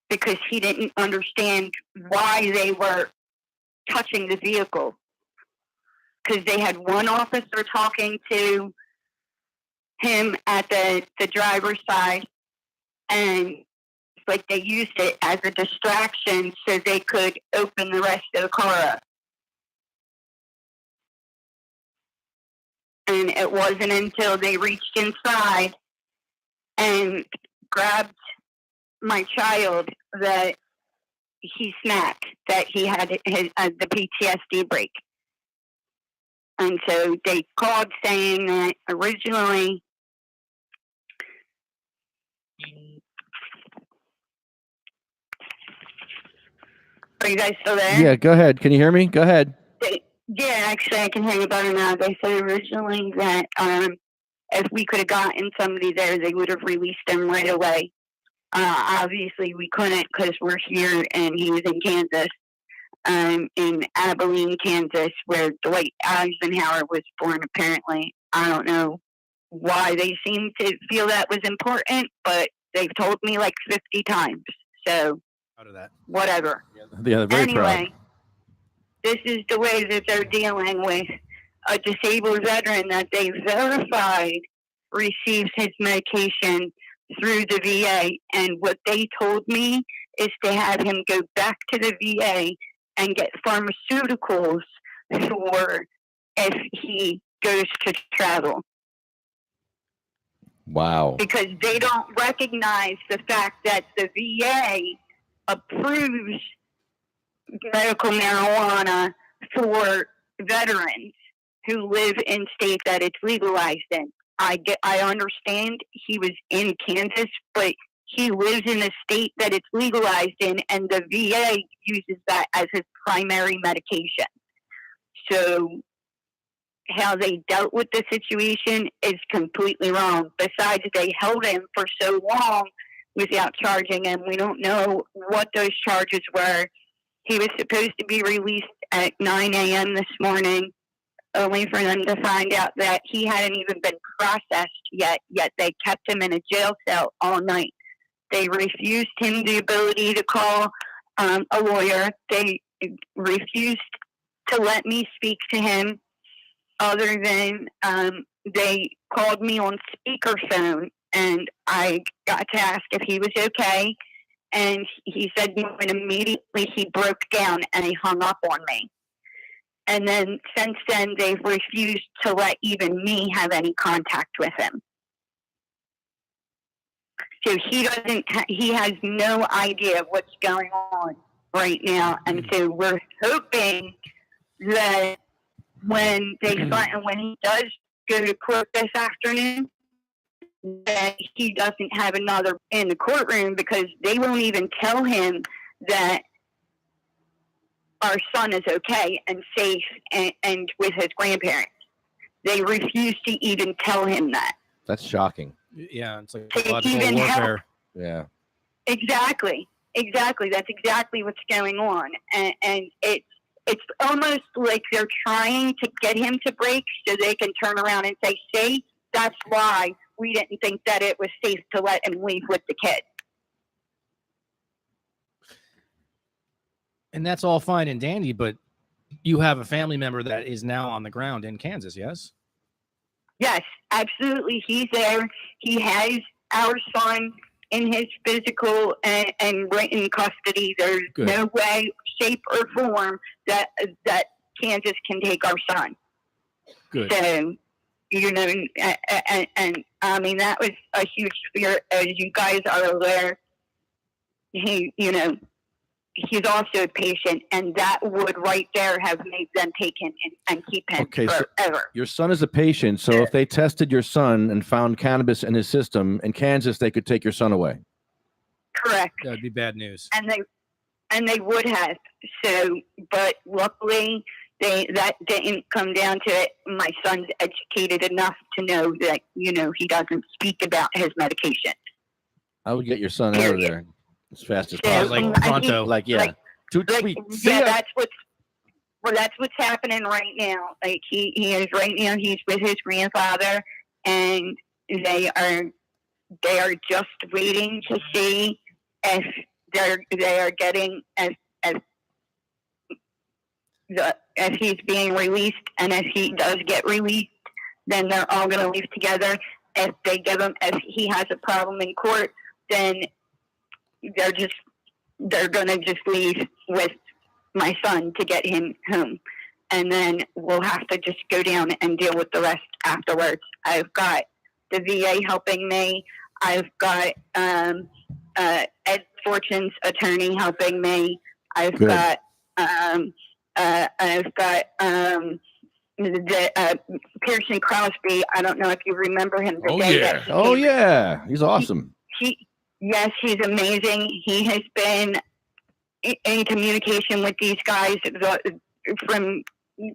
because he didn't understand why they were touching the vehicle. Because they had one officer talking to him at the driver's side, and like they used it as a distraction so they could open the rest of the car up. And it wasn't until they reached inside and grabbed my child that he snapped, that he had the PTSD break. And so they called saying that originally are you guys still there? Yeah, go ahead. Can you hear me? Go ahead. Yeah, actually, I can hear you better now. They said originally that if we could have gotten somebody there, they would have released him right away. Obviously, we couldn't because we're here and he was in Kansas, in Abilene, Kansas, where Dwight Eisenhower was born, apparently. I don't know why they seem to feel that was important, but they've told me like 50 times. So, Out of that. whatever. Yeah, they're very Anyway, this is the way that they're dealing with a disabled veteran that they verified receives his medication through the VA. And what they told me is to have him go back to the VA and get pharmaceuticals for if he goes to travel. Wow. Because they don't recognize the fact that the VA approves medical marijuana for veterans who live in states that it's legalized in. I understand he was in Kansas, but he lives in a state that it's legalized in, and the VA uses that as his primary medication. So how they dealt with the situation is completely wrong. Besides, they held him for so long without charging him. We don't know what those charges were. He was supposed to be released at 9 a.m. this morning, only for them to find out that he hadn't even been processed yet they kept him in a jail cell all night. They refused him the ability to call a lawyer. They refused to let me speak to him, other than they called me on speakerphone, and I got to ask if he was okay. And he said no, and immediately he broke down and he hung up on me. And then since then, they've refused to let even me have any contact with him. So he has no idea what's going on right now. And so we're hoping that when he does go to court this afternoon, that he doesn't have another in the courtroom, because they won't even tell him that our son is okay and safe and with his grandparents. They refuse to even tell him that. That's shocking. Yeah, it's like To biological even warfare. Yeah. Exactly. That's exactly what's going on. And it's almost like they're trying to get him to break so they can turn around and say, see, that's why we didn't think that it was safe to let him leave with the kid. And that's all fine and dandy, but you have a family member that is now on the ground in Kansas, yes? Yes, absolutely. He's there. He has our son in his physical and written custody. There's Good. no way, shape, or form that Kansas can take our son. Good. So, and I mean, that was a huge fear, as you guys are aware. He's also a patient, and that would right there have made them take him and keep him forever. So your son is a patient, so if they tested your son and found cannabis in his system in Kansas, they could take your son away. Correct. That would be bad news. And they would have. So, but luckily, that didn't come down to it. My son's educated enough to know that he doesn't speak about his medication. I would get your son out of there as fast as Yeah, possible. Like pronto. That's what's happening right now. Like he is right now. He's with his grandfather, and they are just waiting to see if they are getting if he's being released, and if he does get released, then they're all going to leave together. If if he has a problem in court, then they're going to just leave with my son to get him home. And then we'll have to just go down and deal with the rest afterwards. I've got the VA helping me. I've got Ed Fortune's attorney helping me. I've Good. got the Pearson Crosby. I don't know if you remember him. The Oh, day yeah. that he Oh came- yeah, he's awesome. Yes, he's amazing. He has been in communication with these guys from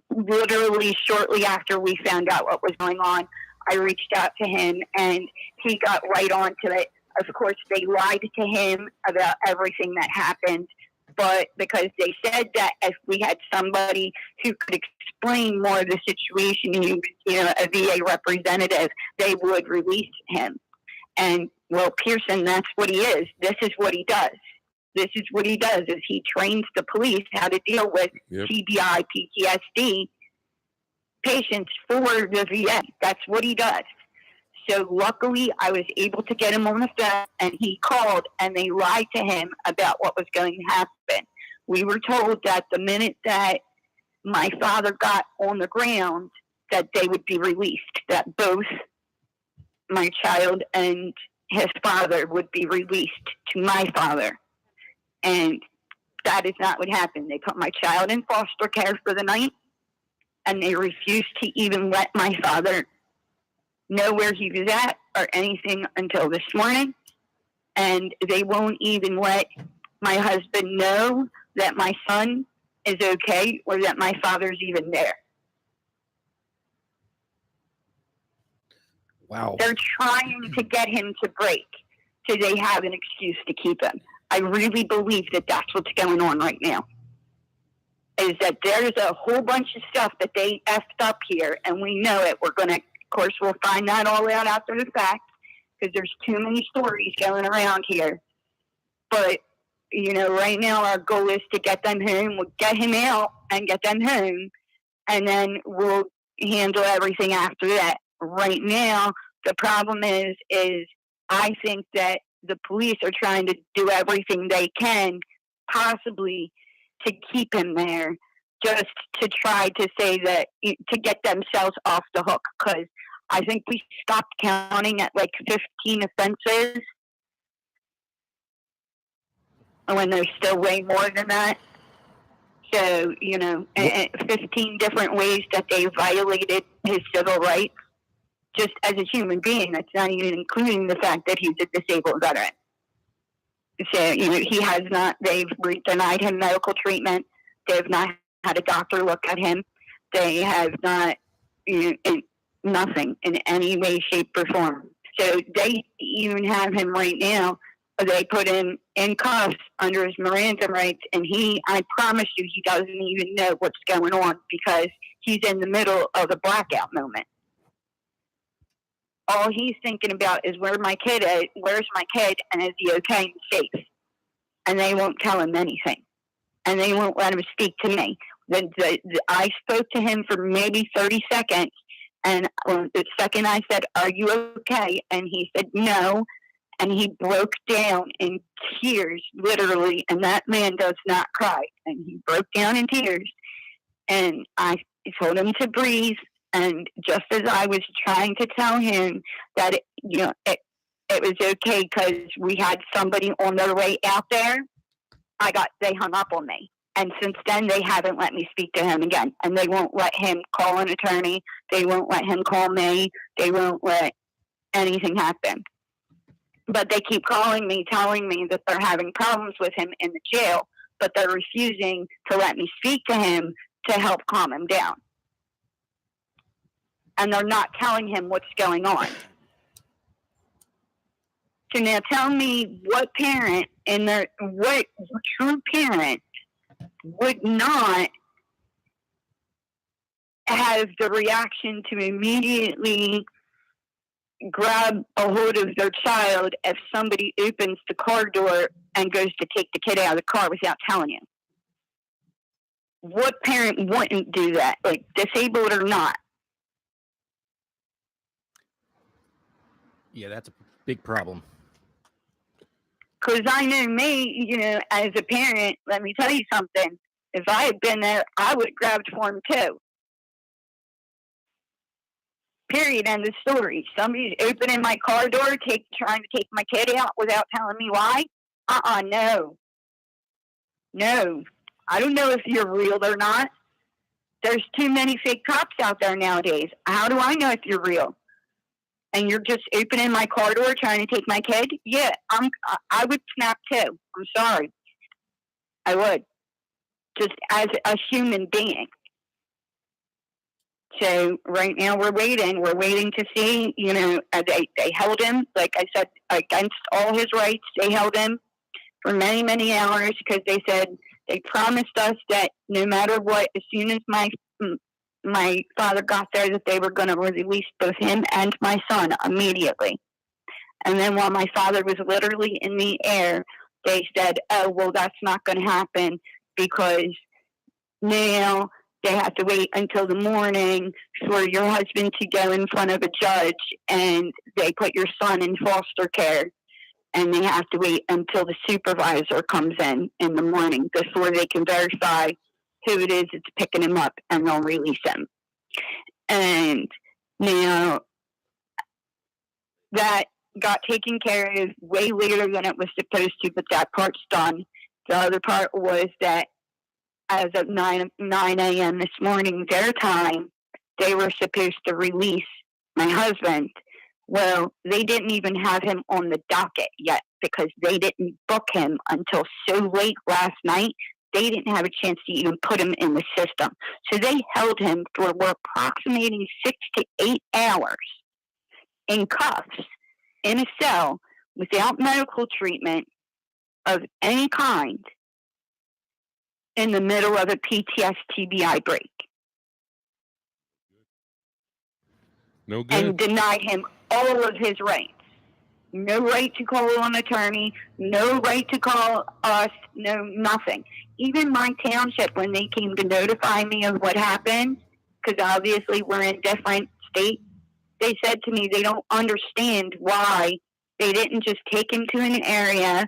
literally shortly after we found out what was going on. I reached out to him and he got right on to it. Of course, they lied to him about everything that happened, but because they said that if we had somebody who could explain more of the situation, he was, a VA representative, they would release him. And well, Pearson, that's what he is. This is what he does. This is what he does is he trains the police how to deal with TBI, PTSD patients for the VA. That's what he does. So luckily I was able to get him on the phone and he called and they lied to him about what was going to happen. We were told that the minute that my father got on the ground that they would be released, that both my child and his father would be released to my father. And that is not what happened. They put my child in foster care for the night, and they refused to even let my father know where he was at or anything until this morning. And they won't even let my husband know that my son is okay or that my father's even there. Wow. They're trying to get him to break so they have an excuse to keep him. I really believe that that's what's going on right now. Is that there's a whole bunch of stuff that they effed up here, and we know it. We're going to, of course, we'll find that all out after the fact, because there's too many stories going around here. But, right now our goal is to get them home. We'll get him out and get them home, and then we'll handle everything after that. Right now, the problem is I think that the police are trying to do everything they can possibly to keep him there, just to try to say that, to get themselves off the hook. Because I think we stopped counting at like 15 offenses when there's still way more than that. So, 15 different ways that they violated his civil rights just as a human being. That's not even including the fact that he's a disabled veteran. So, he has not, they've denied him medical treatment. They've not had a doctor look at him. They have not, nothing in any way, shape, or form. So they even have him right now. They put him in cuffs under his Miranda rights, and I promise you, he doesn't even know what's going on because he's in the middle of a blackout moment. All he's thinking about is where's my kid, and is he okay and safe? And they won't tell him anything, and they won't let him speak to me. I spoke to him for maybe 30 seconds, and the second I said, "Are you okay?" and he said, "No," and he broke down in tears, literally, and that man does not cry, and he broke down in tears, and I told him to breathe. And just as I was trying to tell him that, it was okay because we had somebody on their way out there, they hung up on me. And since then, they haven't let me speak to him again. And they won't let him call an attorney. They won't let him call me. They won't let anything happen. But they keep calling me, telling me that they're having problems with him in the jail, but they're refusing to let me speak to him to help calm him down. And they're not telling him what's going on. So now tell me what parent what true parent would not have the reaction to immediately grab a hold of their child if somebody opens the car door and goes to take the kid out of the car without telling you? What parent wouldn't do that, like disabled or not? Yeah, that's a big problem. Because I know me, as a parent, let me tell you something. If I had been there, I would have grabbed for him too. Period. End of story. Somebody's opening my car door, trying to take my kid out without telling me why. No. No. I don't know if you're real or not. There's too many fake cops out there nowadays. How do I know if you're real? And you're just opening my car door trying to take my kid? Yeah, I would snap too. I'm sorry. I would. Just as a human being. So right now we're waiting. We're waiting to see, they held him, like I said, against all his rights. They held him for many, many hours because they said they promised us that no matter what, as soon as my father got there, that they were going to release both him and my son immediately. And then while my father was literally in the air, they said, oh, well, that's not going to happen because now they have to wait until the morning for your husband to go in front of a judge, and they put your son in foster care, and they have to wait until the supervisor comes in the morning before they can verify who it is that's picking him up, and they'll release him. And now that got taken care of way later than it was supposed to, but that part's done. The other part was that as of 9 a.m. this morning, their time, they were supposed to release my husband. Well, they didn't even have him on the docket yet because they didn't book him until so late last night. They didn't have a chance to even put him in the system. So they held him for approximating 6 to 8 hours in cuffs in a cell without medical treatment of any kind in the middle of a PTS TBI break. No good. And denied him all of his rights. No right to call an attorney, no right to call us, no nothing. Even my township, when they came to notify me of what happened, because obviously we're in different states, they said to me they don't understand why they didn't just take him to an area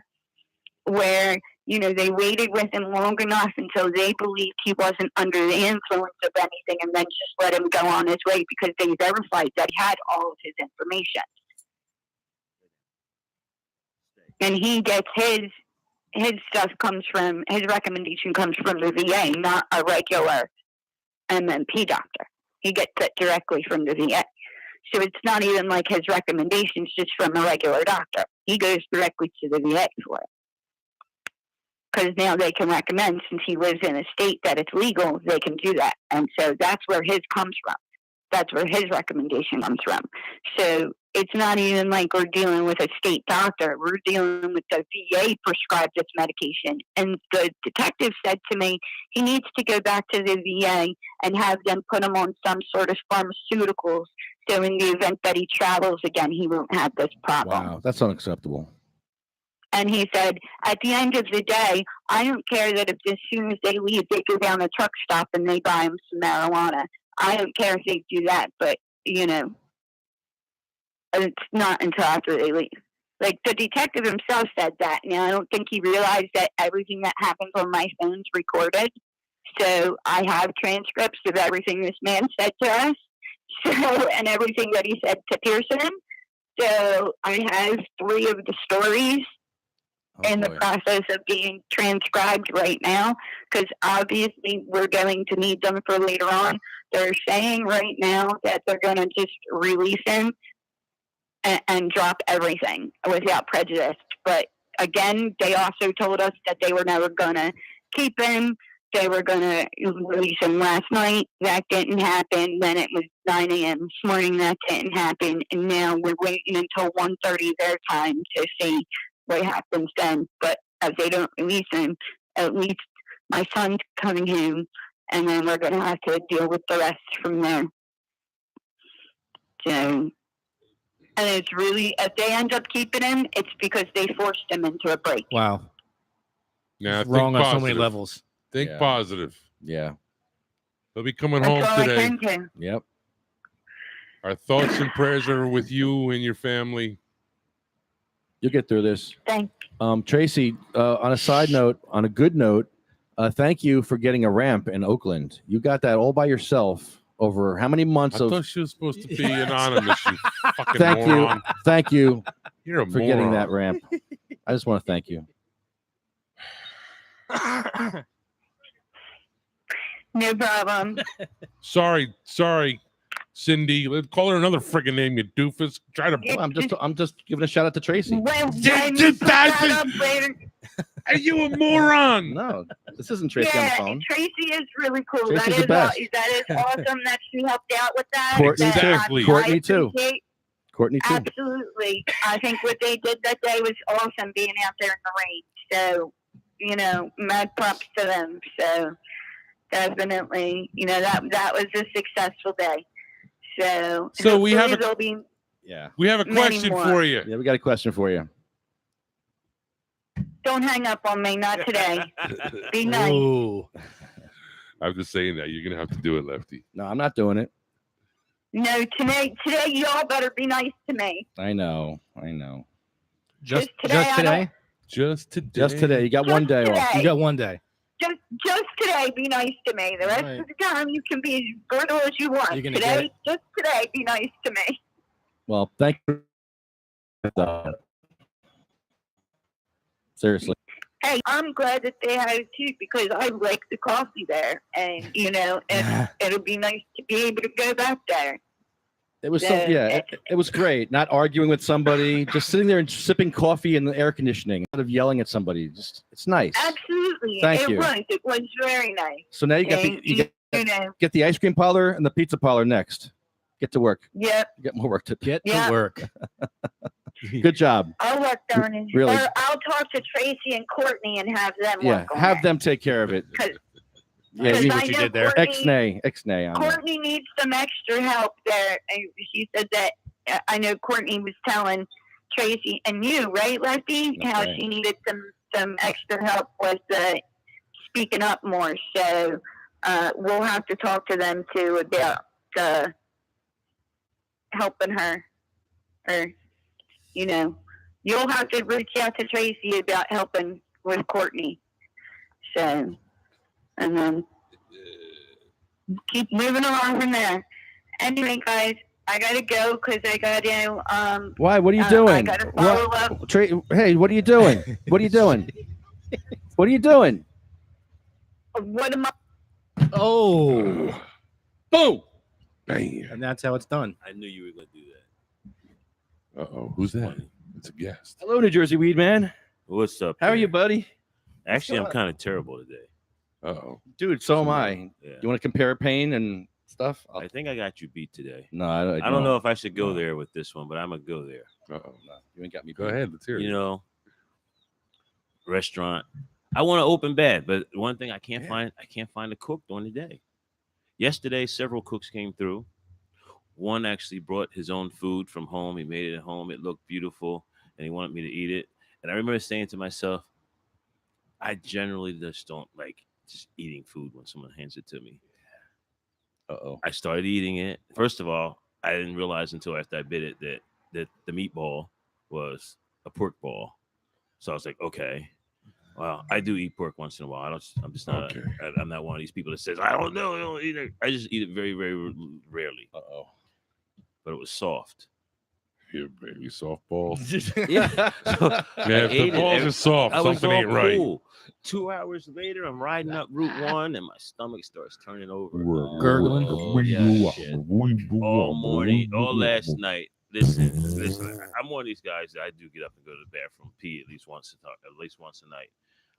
where, they waited with him long enough until they believed he wasn't under the influence of anything and then just let him go on his way because they verified that he had all of his information. And he gets his stuff his recommendation comes from the VA, not a regular MMP doctor. He gets it directly from the VA. So it's not even like his recommendations just from a regular doctor. He goes directly to the VA for it. Because now they can recommend, since he lives in a state that it's legal, they can do that. And so that's where his comes from. That's where his recommendation comes from. So it's not even like we're dealing with a state doctor. We're dealing with the VA prescribed this medication. And the detective said to me, he needs to go back to the VA and have them put him on some sort of pharmaceuticals. So in the event that he travels again, he won't have this problem. Wow, that's unacceptable. And he said, at the end of the day, I don't care that if as soon as they leave, they go down the truck stop and they buy him some marijuana. I don't care if they do that, but, it's not until after they leave. Like, the detective himself said that. Now, I don't think he realized that everything that happens on my phone's recorded. So I have transcripts of everything this man said to us. So, and everything that he said to Pearson. So I have 3 of the stories in the process of being transcribed right now, because obviously we're going to need them for later on. They're saying right now that they're going to just release him and drop everything without prejudice. But again, they also told us that they were never going to keep him. They were going to release him last night. That didn't happen. Then it was 9 a.m. this morning. That didn't happen. And now we're waiting until 1:30 their time to see what happens then. But if they don't release him, at least my son's coming home, and then we're going to have to deal with the rest from there. So, and it's really, if they end up keeping him, it's because they forced him into a break. Wow. Now, It's think wrong on so positive. many levels. Think Yeah. positive. Yeah. He'll be coming That's home all I today. can do. Yep. Our thoughts and prayers are with you and your family. You'll get through this. Thanks. Tracy, on a side note, on a good note, thank you for getting a ramp in Oakland. You got that all by yourself over how many months I of... thought she was supposed to be anonymous, you fucking Thank moron. you. Thank you You're a for moron. getting that ramp. I just want to thank you. No problem. Sorry, Cindy. Let's call her another friggin' name, you doofus. Try to. Well, I'm just giving a shout out to Tracy. When you put that up later, Are you a moron? No, this isn't Tracy on the phone. Tracy is really cool. Tracy's the best. That is awesome that she helped out with that. Courtney too. Exactly. Courtney too. appreciate- Courtney too. Absolutely. I think what they did that day was awesome being out there in the rain. So, mad props to them. So definitely, that was a successful day. So we have hopefully there'll be Yeah. We have a Many question more. for you. Yeah, we got a question for you. don't hang up on me, not today. Be nice. Ooh. I'm just saying that you're gonna have to do it, Lefty. No, I'm not doing it. No, today y'all better be nice to me. I know. Just today, I today? Just today. Just today. You got one day off. You got one day. Just today, be nice to me. The rest Right. of the time, you can be as brutal as you want. You're gonna get Today, just today, be nice to me. Well, thank you. Seriously. Hey, I'm glad that they had it too because I like the coffee there, and and it'll be nice to be able to go back there. It was it was great. Not arguing with somebody, just sitting there and sipping coffee in the air conditioning instead of yelling at somebody. It's nice. Absolutely, Thank you. It was very nice. So now you got And, get the ice cream parlor and the pizza parlor next. Get to work. Yep. Get more work to do. Get Yeah. to work. Good job. I'll work on it. Really? Or I'll talk to Tracy and Courtney and have them Yeah, work on have it. them take care of it. Yeah, Because you, I what you know did there. Courtney- Ixnay on it. Courtney needs some extra help there. And she said that I know Courtney was telling Tracy and you, right, Lefty, That's how right. she needed some extra help with speaking up more. So we'll have to talk to them too about helping her. Or, you'll have to reach out to Tracy about helping with Courtney. So, and then keep moving along from there. Anyway, guys, I gotta go because I gotta Why? What are you I doing? gotta follow up. Hey, what are you doing? What are you doing? What are you doing? What am I? Oh. Boom. Bam. And that's how it's done. I knew you were going to do that. Uh-oh. Who's that? It's a guest. Hello, New Jersey Weed Man. What's up? How are there? you, buddy? Actually, I'm going kind of terrible today. Uh-oh. Dude, so am I. Yeah. You want to compare pain and stuff? I think I got you beat today. No, I don't know if I should go there with this one, but I'm going to go there. Uh-oh. No, you ain't got me. Go ahead. Let's hear it. You know, restaurant. I want to open bad, but one thing I can't find a cook during the day. Yesterday, several cooks came through. One actually brought his own food from home. He made it at home. It looked beautiful, and he wanted me to eat it. And I remember saying to myself, I generally just don't like just eating food when someone hands it to me. Uh-oh. I started eating it. First of all, I didn't realize until after I bit it that the meatball was a pork ball. So I was like, okay. Well, I do eat pork once in a while. I'm just not. Okay. I'm not one of these people that says I don't know. I don't eat it. I just eat it very, very rarely. Uh-oh. But it was soft. Here, baby, softball. Yeah. So Man, I if the ate it. balls are soft, I was something ain't all right. cool. 2 hours later, I'm riding up Route 1, and my stomach starts turning over. Gurgling. Oh, yeah, shit. All morning, all last night. Listen. I'm one of these guys that I do get up and go to the bathroom, pee at least once a night.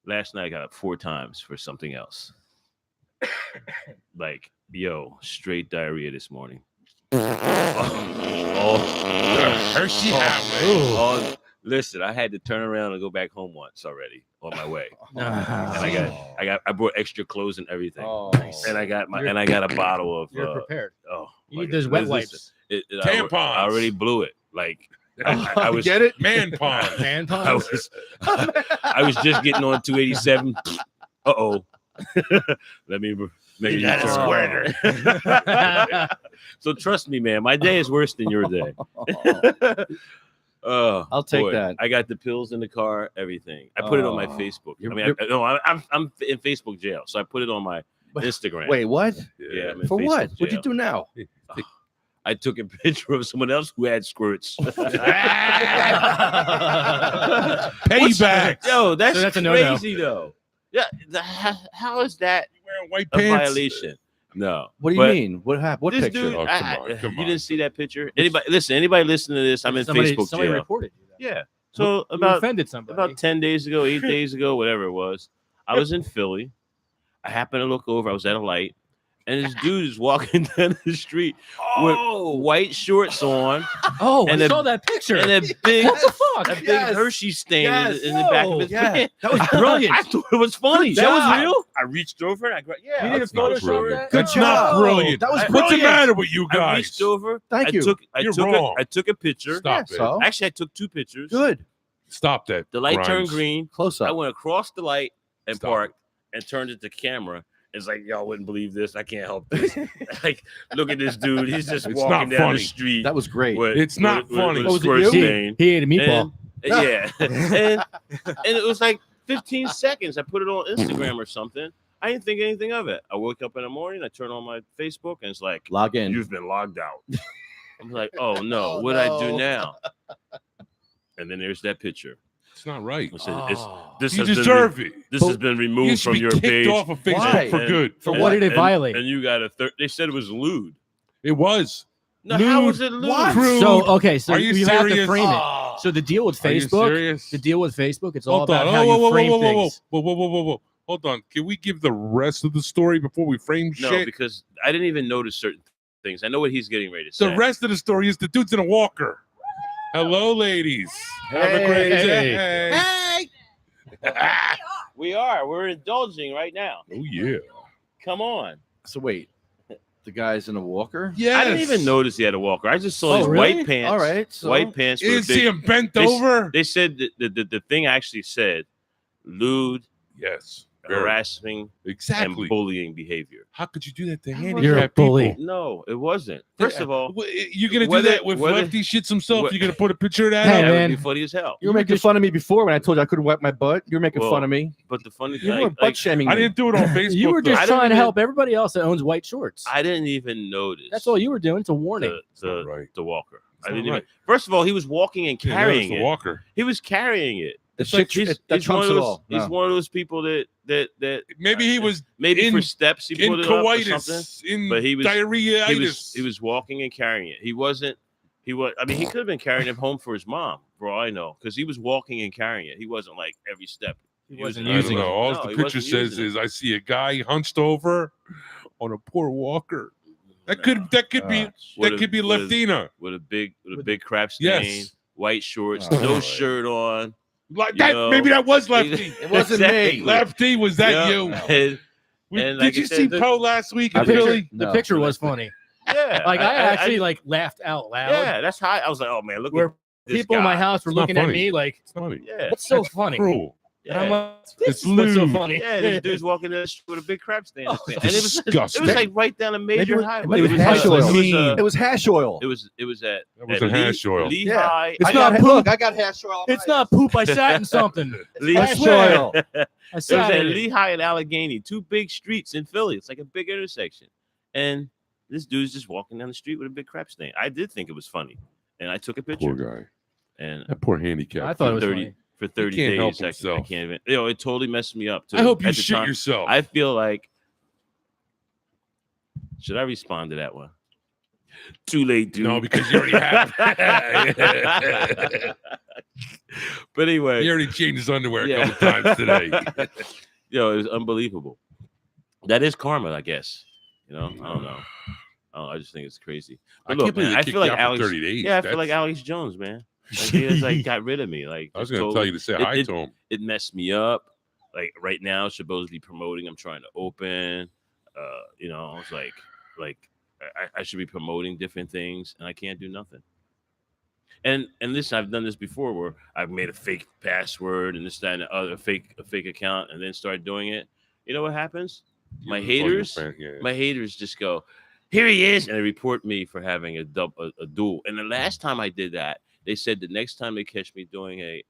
Last night I got up 4 times for something else. Like, straight diarrhea this morning. Hershey Highway. Listen, I had to turn around and go back home once already on my way. And I brought extra clothes and everything. Oh, And I got a bottle of You're prepared. oh, You need those wet wipes. Tampons. I already blew it. Like I was get it? Man pond. Tampons. I was just getting on 287. Uh-oh. Let me make You got a squirter. So trust me, man, my day is worse than your day. I'll take that. I got the pills in the car, everything. I put it on my Facebook. I'm in Facebook jail, so I put it on my Instagram. Wait, what? Yeah, I'm in For Facebook what? What'd you jail. do now? I took a picture of someone else who had squirts. Payback. Yo, that's So that's a no-no. crazy though. Yeah, how is that You wearing white a pants? violation? No. What do you But mean? What happened? What this picture? dude, Oh, come you on. didn't see that picture? Anybody listening to this? I'm in Facebook Somebody jail. reported you. Yeah. So You about offended somebody. about 10 days ago, 8 days ago, whatever it was, I was in Philly. I happened to look over. I was at a light, and this dude is walking down the street with white shorts on Oh, and I a- saw that picture. and a big, What the fuck? a big Yes. Hershey stain Yes. in the back of his Yeah. pants. That was brilliant. I thought it was funny. That was real? I reached over and I grabbed. Yeah, You didn't that's not Photoshop brilliant. that? That's not No. brilliant. That was I- What's the brilliant. matter with you I guys? reached over. Thank you. You're wrong. I took a picture. Stop it. So Actually, I took 2 pictures. good. Stop that. The light turned Grimes. green. Close I up. went across the light and Stop parked and turned it to camera. It's like, y'all wouldn't believe this. I can't help this. Like, look at this dude. He's just It's walking not down funny. the street. That was great. It's not funny. With What a was it, squirt you? stain. He ate a meatball. And, yeah. and it was like 15 seconds. I put it on Instagram or something. I didn't think anything of it. I woke up in the morning. I turn on my Facebook, and it's like, Log in. you've been logged out. I'm like, oh, no. What do I do now? And then there's that picture. It's not right. I said, this You has been deserve it. This has been You removed should from be your kicked page. off of Facebook Why? for good. For what did it violate? And you got a they said it was lewd. It was. No, how was it lewd? What? Crude. So okay, so Are you have to serious? frame Oh. it. So the deal with Are you Facebook, serious? the deal with Facebook, it's all Hold about on. how you frame things. Whoa. Hold on. Can we give the rest of the story before we frame No, shit? because I didn't even notice certain things. I know what he's getting ready to say. The rest of the story is the dude's in a walker. Hello, ladies. Have a great day. Hey. We are. We're indulging right now. Oh, yeah. Come on. So wait, the guy's in a walker. Yes. I didn't even notice he had a walker. I just saw Oh, his really? white pants. All right. So White pants. You with a didn't see big- him bent they s- over? They said the thing actually said lewd, Yes. harassing, Exactly. and bullying behavior. How could you do that to You're a handicapped bully. people? No, it wasn't. First of all, You're going to do whether- that with whether- Lefty shits himself? what- You're going to put a picture of that Hey, up? that man. would be funny as hell. you were making fun of me before when I told you I couldn't wipe my butt. You were making Well, fun of me. But the funny You thing, were butt shaming me. I didn't do it on Facebook. You were though. just I didn't trying to even- help everybody else that owns white shorts. I didn't even notice. That's all you were doing. It's a warning. The not right. the walker. I not didn't right. even. First of all, he was walking and Yeah, that was carrying the it. walker. He was carrying it. It's Like, that he's trumps one of it those. all. He's No. one of those people that Maybe he was maybe in- for steps he in put it up or something. coitus, in But he was- diarrhea-itis. He was walking and carrying it. He wasn't. He was. I mean, he could have been carrying it home for his mom, for all I know, because he was walking and carrying it. He wasn't like every step. He wasn't I don't using know. it. All No, the he picture wasn't says using it. is I see a guy hunched over on a poor walker. That could be With that a- could be with a- Leftina. with a big crap stain, Yes. white shorts, Oh, no right. shirt on. Like You that, know, maybe that was Lefty. It wasn't me. Lefty, was that Yeah. you? And- And Did like I you said, see the- Poe last week The in picture, Philly? the No. picture was funny. yeah, Like I actually like laughed out loud. yeah, that's how I was like, oh man, look Where at this people in my guy. house were It's not looking at funny. me like, It's funny. Yeah, "What's so That's funny?" Cruel. And I'm yeah. like, "This It's is what's so lewd. funny." Yeah, this dude's walking down the street with a big crap stain. in his Oh, pants. And it was Disgusting. like right down a major it was- highway. it was hash it oil. was, It was hash oil. it was at That was at a hash oil. Lehigh. It's I not got, poop. look, I got hash oil. on It's my not poop. I sat in something. Lehigh- I swear. oil. I It was sat at in it. Lehigh and Allegheny, 2 big streets in Philly. It's like a big intersection. And this dude's just walking down the street with a big crap stain. I did think it was funny. And I took a picture. Poor guy. And That poor handicap. I thought it was 30 funny. for 30 can't help days, I himself. can't even. You know, it totally messed me up too. I hope you At the shit time, yourself. I feel like. Should I respond to that one? Too late, dude. No, because you already have. But anyway, He already changed his underwear Yeah. a couple times today. yo, it was unbelievable. That is karma, I guess. You know, I don't know. I just think it's crazy. I But can't look, believe man, they I kicked feel like you out for Alex. 30 days. Yeah, I feel That's- like Alex Jones, man. Like, he just like got rid of me. Like I was just going to tell you to say it- hi it- to him. It messed me up. Like right now, supposedly promoting. I'm trying to open. You know, I was like I should be promoting different things, and I can't do nothing. And this, I've done this before, where I've made a fake password and this, that, and the other, a fake account, and then start doing it. You know what happens? My haters, my haters just go, here he is, and they report me for having a duel. And the last time I did that, they said the next time they catch me doing a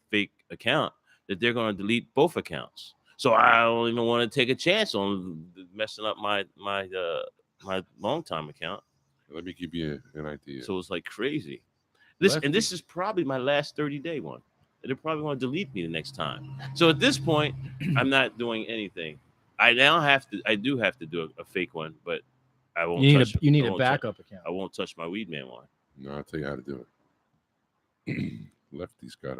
fake account, that they're going to delete both accounts. So I don't even want to take a chance on messing up my long time account. Let me give you an idea. So it's like crazy. Lefty. This is probably my last 30-day one. and they're probably going to delete me the next time. So at this point, I'm not doing anything. I do have to do a fake one, but I won't. You touch, need I a won't backup account. I won't touch my weed man one. No, I'll tell you how to do it. Lefty's got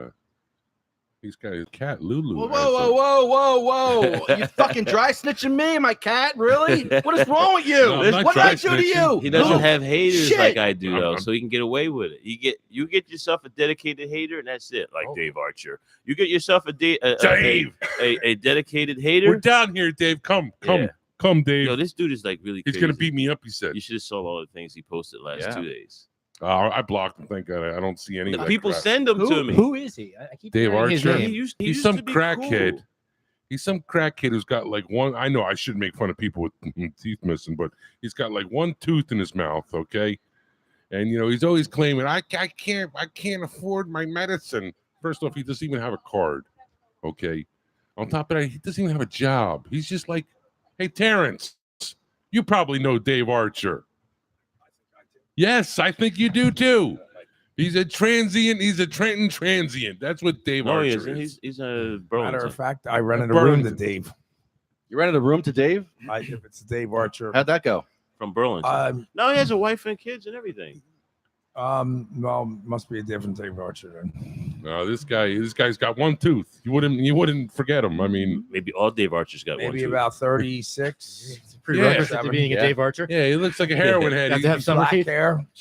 his cat Lulu. Whoa, whoa, whoa, whoa, whoa, whoa! You fucking dry snitching me and my cat? Really? What is wrong with you? No, I'm not what did dry I do to snitching. you? He doesn't No. have haters Shit. like I do, though, I'm- so he can get away with it. You get yourself a dedicated hater, and that's it. Like Dave Archer, you get yourself a Dave. a dedicated hater. We're down here, Dave. Come, Yeah. Dave. Yo, this dude is like really. He's crazy. gonna beat me up. He said. You should have saw all the things he posted last 2 days. I blocked him. Thank God. I don't see any. The of that people crap. send them to me. Who is he? I keep Dave hearing his Archer. name. He He's used some to be crackhead. cool. He's some crackhead who's got like one. I know I shouldn't make fun of people with teeth missing, but he's got like one tooth in his mouth. Okay, and he's always claiming I can't afford my medicine. First off, he doesn't even have a card. Okay, on top of that, he doesn't even have a job. He's just like, hey, Terrence, you probably know Dave Archer. Yes, I think you do too. He's a transient. He's a Trenton transient. That's what Dave No, he Archer isn't. is. He's a Matter Burlington. of fact, I rented a room to Dave. You rented a room to Dave? If it's Dave Archer. How'd that go? From Burlington. No, he has a wife and kids and everything. Well, must be a different Dave Archer then. No, this guy's got one tooth. You wouldn't forget him. I mean, maybe all Dave Archer's got one. Maybe tooth. about 36. It's a prerequisite to being a Dave Archer. Yeah, he looks like a heroin head. You have to have summer Black teeth.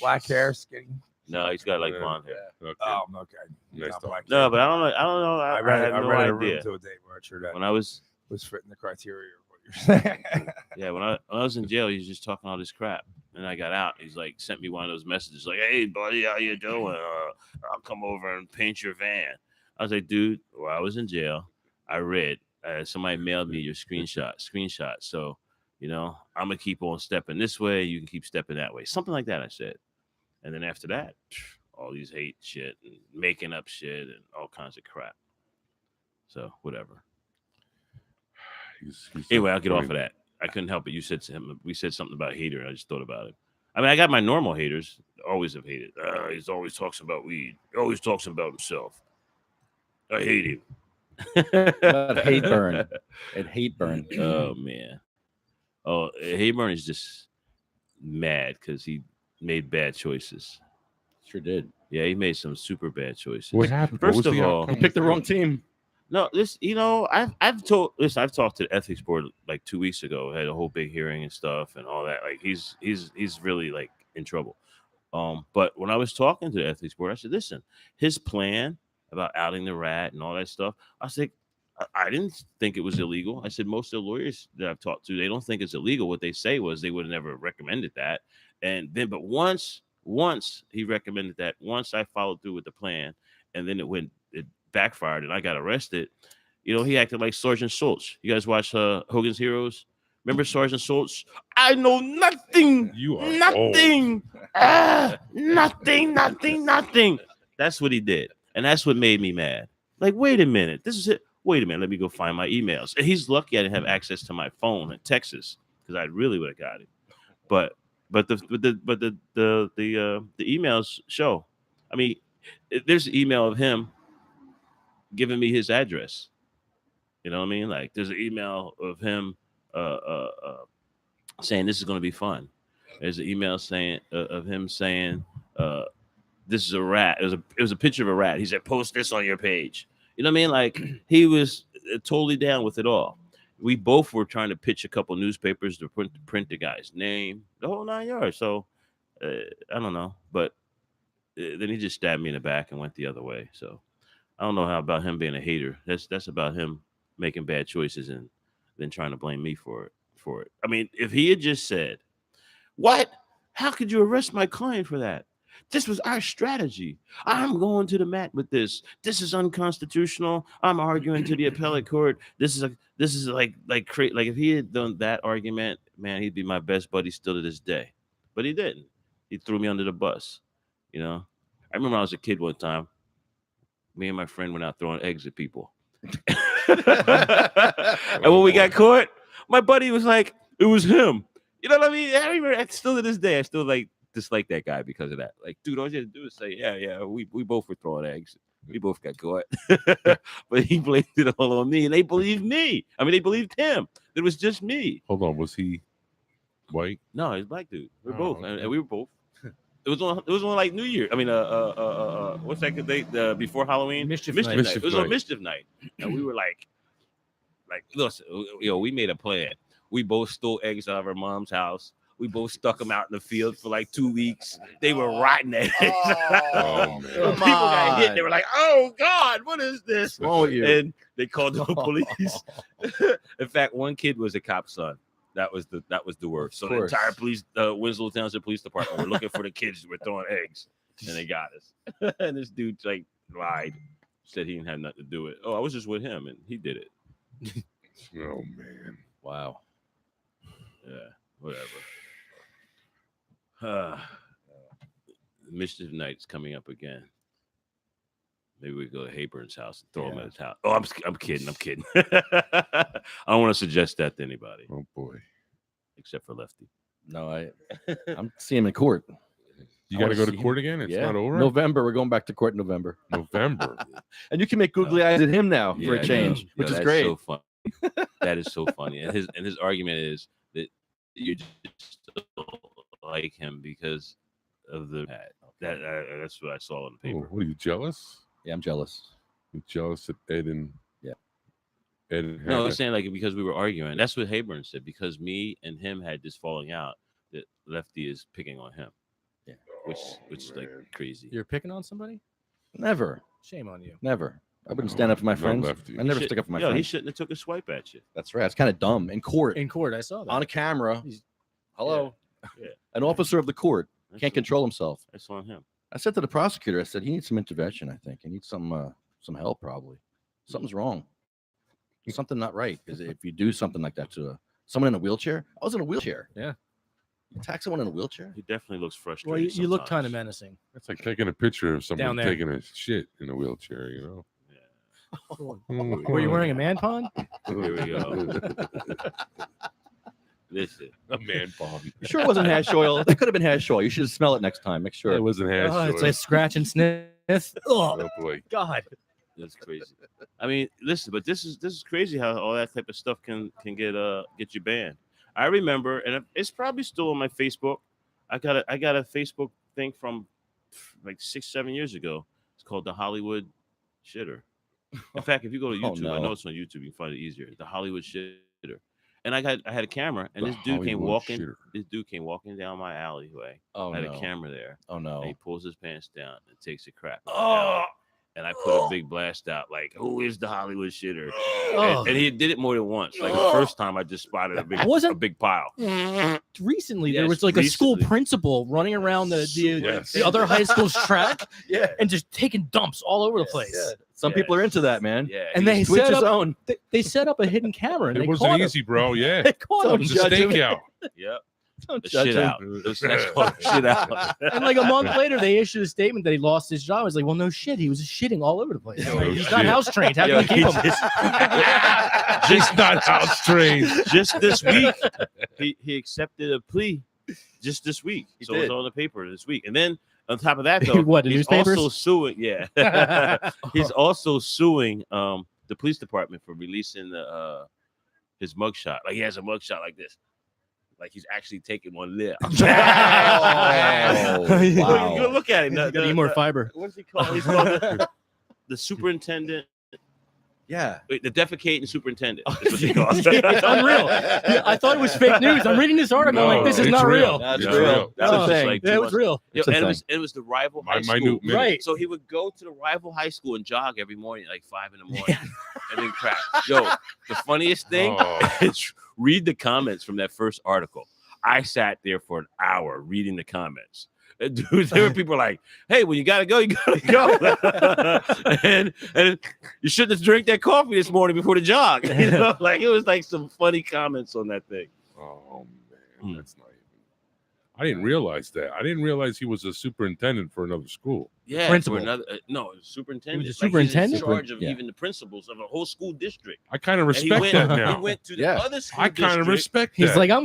black hair, skinny. No, he's got like blonde hair. Okay. Oh, okay. Nice Not talk. black No, hair. but I don't know. I rented have no a room idea. to a Dave Archer that When I was fitting the criteria of what you're saying. Yeah, when I was in jail, he was just talking all this crap, and I got out. He's like, sent me one of those messages, like, "Hey, buddy, how you doing? I'll come over and paint your van." I was like, "Dude, while I was in jail, I read somebody mailed me your screenshot. So, I'm gonna keep on stepping this way. You can keep stepping that way, something like that." I said, and then after that, all these hate shit and making up shit and all kinds of crap. So whatever. Anyway, I'll get off of that. I couldn't help it. You said we said something about hater, and I just thought about it. I mean, I got my normal haters. Always have hated. He's always talks about weed. He always talks about himself. I hate him. Hate burn. It hate burn. Oh man. Oh, hate burn is just mad because he made bad choices. Sure did. Yeah, he made some super bad choices. What happened? First What was of the all, outcome? He picked the wrong team. no, I've talked to the ethics board like 2 weeks ago. Had a whole big hearing and stuff and all that. Like he's really like in trouble. But when I was talking to the ethics board, I said, listen, his plan about outing the rat and all that stuff, I said, I didn't think it was illegal. I said, most of the lawyers that I've talked to, they don't think it's illegal. What they say was they would have never recommended that. And then, but once he recommended that, once I followed through with the plan, and then it backfired and I got arrested, he acted like Sergeant Schultz. You guys watch Hogan's Heroes? Remember Sergeant Schultz? I know nothing. You are nothing. Nothing. That's what he did. And that's what made me mad. Like, wait a minute. This is it. Wait a minute. Let me go find my emails. And he's lucky I didn't have access to my phone in Texas because I really would have got it. But the emails show. I mean, there's an email of him giving me his address. You know what I mean? Like, there's an email of him saying this is going to be fun. There's an email saying of him saying this is a rat. It was a picture of a rat. He said, post this on your page. You know what I mean? Like, he was totally down with it all. We both were trying to pitch a couple newspapers to print the guy's name, the whole 9 yards. So I don't know, but then he just stabbed me in the back and went the other way. So I don't know how about him being a hater. That's about him making bad choices and then trying to blame me for it. I mean, if he had just said, "What? How could you arrest my client for that? This was our strategy. I'm going to the mat with this. This is unconstitutional. I'm arguing to the appellate court. This is like if he had done that argument, man, he'd be my best buddy still to this day. But he didn't. He threw me under the bus. I remember when I was a kid one time, me and my friend went out throwing eggs at people. And when we got caught, my buddy was like, it was him. You know what I mean? I remember still to this day, I still dislike that guy because of that. Like, dude, all you had to do is say, yeah, we both were throwing eggs. We both got caught, but he blamed it all on me, and they believed me. I mean, they believed him. It was just me. Hold on, was he white? No, he's a black dude. We're Oh, both, okay. and we were both. It was on like New Year. I mean, what's that date? Before Halloween? Mischief Night. Night. It was on Mischief Night, and we were like, listen, we made a plan. We both stole eggs out of our mom's house. We both stuck them out in the field for like 2 weeks. They were rotten eggs. Oh, man. When people got hit, they were like, "Oh God, what is this?" What's wrong with you? And they called the police. In fact, one kid was a cop's son. That was the worst. So the entire Winslow Township Police Department were looking for the kids who were throwing eggs, and they got us. And this dude like lied, said he didn't have nothing to do with it. Oh, I was just with him, and he did it. Oh man! Wow. Yeah, whatever. Mischief Night's coming up again. Maybe we go to Hayburn's house and throw him at his house. Oh, I'm kidding. I don't want to suggest that to anybody. Oh boy, except for Lefty. No, I'm seeing him in court. You got to go to court again? It's not over? November. We're going back to court in November. November. And you can make googly eyes at him now for a change, which is great. So funny. That is so funny. And his argument is that you just don't like him because of the that's what I saw in the paper. Oh, what are you jealous? Yeah, I'm jealous. You're jealous of Ed and Ed and No, I'm saying like because we were arguing. That's what Hayburn said. Because me and him had this falling out, that Lefty is picking on him. Yeah, which is like crazy. You're picking on somebody? Never. Shame on you. Never. I wouldn't stand up for my friends. I never stick up for my friends. He shouldn't have took a swipe at you. That's right. It's kind of dumb. In court. In court, I saw that. On a camera. Hello. Yeah. An officer of the court can't control himself. That's on him. I said to the prosecutor, I said, he needs some intervention, I think. He needs some help, probably. Something's wrong. Something not right. Because if you do something like that to someone in a wheelchair, I was in a wheelchair. Yeah. You attack someone in a wheelchair? He definitely looks frustrated. Well, you look kind of menacing. It's like taking a picture of Down someone there. taking a shit in a wheelchair, you know? Were you wearing a man pond? Here we go. Listen, a man bomb. You sure it wasn't hash oil? That could have been hash oil. You should smell it next time. Make sure it wasn't hash oil. It's like scratch and sniff. Oh boy. God. That's crazy. I mean, listen, but this is crazy how all that type of stuff can get you banned. I remember, and it's probably still on my Facebook. I got a Facebook thing from like 6-7 years ago. It's called the Hollywood Shitter. In fact, if you go to YouTube, I know it's on YouTube. You can find it easier. The Hollywood Shitter. And I had a camera, and this dude came walking. This dude came walking down my alleyway. Oh, I had no. a camera there. Oh no! And he pulls his pants down and takes a crap. Oh. And I put a big blast out, like, "Who is the Hollywood Shitter?" And he did it more than once. Like the first time, I just spotted a big pile. Recently, there Yes, was like a school recently. principal running around the Yes. other high school's track, Yeah. and just taking dumps all over the place. Yeah. Some people are into that, man. Yeah, And they Twitch set his up, own. they set up a hidden camera, and It they wasn't caught easy, him. bro. Yeah. They caught him. It was a stakeout. Yep. Don't The judge shit him. out. That's called shit out. And like a month later, they issued a statement that he lost his job. I was like, well, no shit. He was shitting all over the place. No Like, he's shit. not house trained. How Yo, can you keep he him? Just not house trained. Just this week, he accepted a plea. Just this week, so did. it's on the paper this week. And then on top of that, though, What, the he's newspapers? also suing. Yeah, he's also suing the police department for releasing his mugshot. Like he has a mugshot like this. Like he's actually taking one there. Oh, You wow. go look at him. Gotta eat more fiber. What's he called? He's called the superintendent. Yeah. Wait, the defecating superintendent. That's what he calls. It's unreal. Yeah, I thought it was fake news. I'm reading this article. I'm No, like, this is it's not real. That's It's real. That was Oh, just thing. like Yeah, it was real. Yo, It's a and thing. it was the rival My high school. minute minute. Right. So he would go to the rival high school and jog every morning, like 5 in the morning, and then crack. Yo, the funniest thing Oh. is read the comments from that first article. I sat there for an hour reading the comments. And dude, there were people like, "Hey, when you gotta go, you gotta go," and you shouldn't have drank that coffee this morning before the jog. You know, like it was like some funny comments on that thing. Oh man, that's not even. I didn't realize that. I didn't realize he was a superintendent for another school. Yeah, Principal. for another no superintendent. He was a Like, he's superintendent? in charge of Yeah. even the principals of a whole school district. I kind of And he respect went- that He now. went to the Yeah. other school I kind of district. respect He's that. like, I'm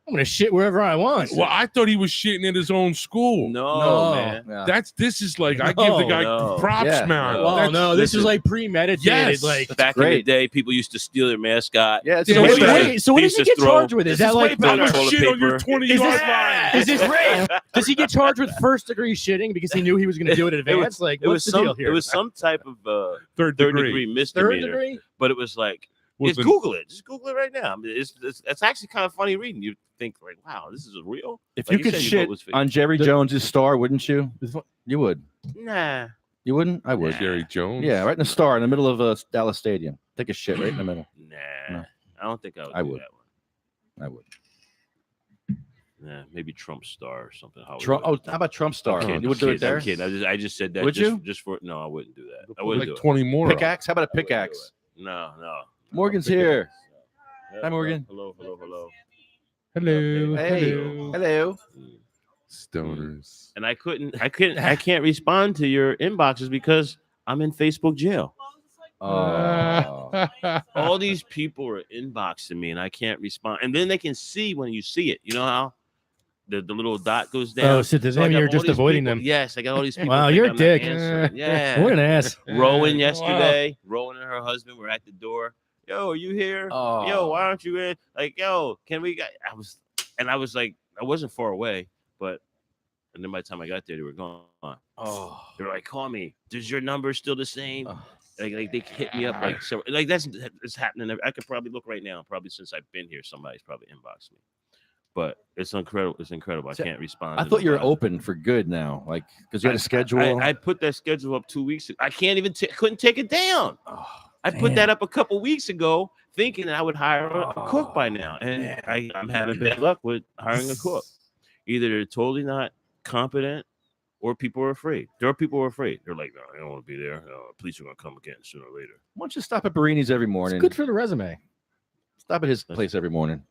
I'm gonna shit wherever I want. Well, I thought he was shitting at his own school. No, man. Yeah. This is like I give the guy No. props, Yeah. man. No. Well, That's- no, this listen. is like premeditated. Yes. Like, Back in the great. day, people used to steal their mascot. Yeah, it's Yeah, so, way wait, better. wait, so what does he get charged with? Is that like I'm gonna toilet shit on your paper. 20-yard line. Is this rape? Does he get charged with first degree shitting because he knew he was going to do it in advance? Like, It was what's the some. deal here? It was some type of Third third degree. degree third misdemeanor. degree. But it was like, Was just it- Google it. Just Google it right now. I mean, it's actually kind of funny reading. You think like, wow, this is real. If Like you could said, your shit vote was fake. on Jerry Jones's star, wouldn't you? You would. Nah. You wouldn't? I would. Jerry Jones. Yeah, right in the star in the middle of Dallas Stadium. Take a shit right in the middle. Nah. No. I don't think I would. I do would. That one. I would. Nah, maybe Trump star or something. Trump. Oh, how about Trump star? I'm kidding, You would I'm do it kidding, there? I'm kidding. I just said that. Would just, you? Just for no, I wouldn't do that. I Put wouldn't like do 20 more. up. Pickaxe? How about a I wouldn't do pickaxe? it. No. Morgan's Pickaxe. here. Yeah, Hi, Morgan. Hello. Hello. Hey. Hello. Hello. Stoners. And I can't respond to your inboxes because I'm in Facebook jail. Oh. All these people are inboxing me and I can't respond. And then they can see when you see it. You know how the little dot goes down? Oh, so does I that mean got you're all just these avoiding people- them? Yes, I got all these people. Wow, think you're a I'm not dick. answering. Yeah. What an ass. Rowan Wow. yesterday. Rowan and her husband were at the door. Yo, are you here? Oh. Yo, why aren't you in? Like, yo, can we? I was like, I wasn't far away, but and then by the time I got there, they were gone. Oh. They were like, call me. Does your number still the same? Oh. Like they hit me up like so. Like that's happening. I could probably look right now. Probably since I've been here, somebody's probably inboxed me. But it's incredible. It's incredible. I See, can't respond. I to thought you were nobody. open for good now, like because you had a schedule. I put that schedule up 2 weeks ago. I can't even couldn't take it down. Oh, I put damn. that up a couple weeks ago, thinking that I would hire a cook by now, and I'm having bad luck with hiring a cook. Either they're totally not competent, or people are afraid. There are people who are afraid. They're like, no, I don't want to be there. Police are gonna come again sooner or later. Why don't you stop at Barini's every morning? It's good for the resume. Stop at his place every morning.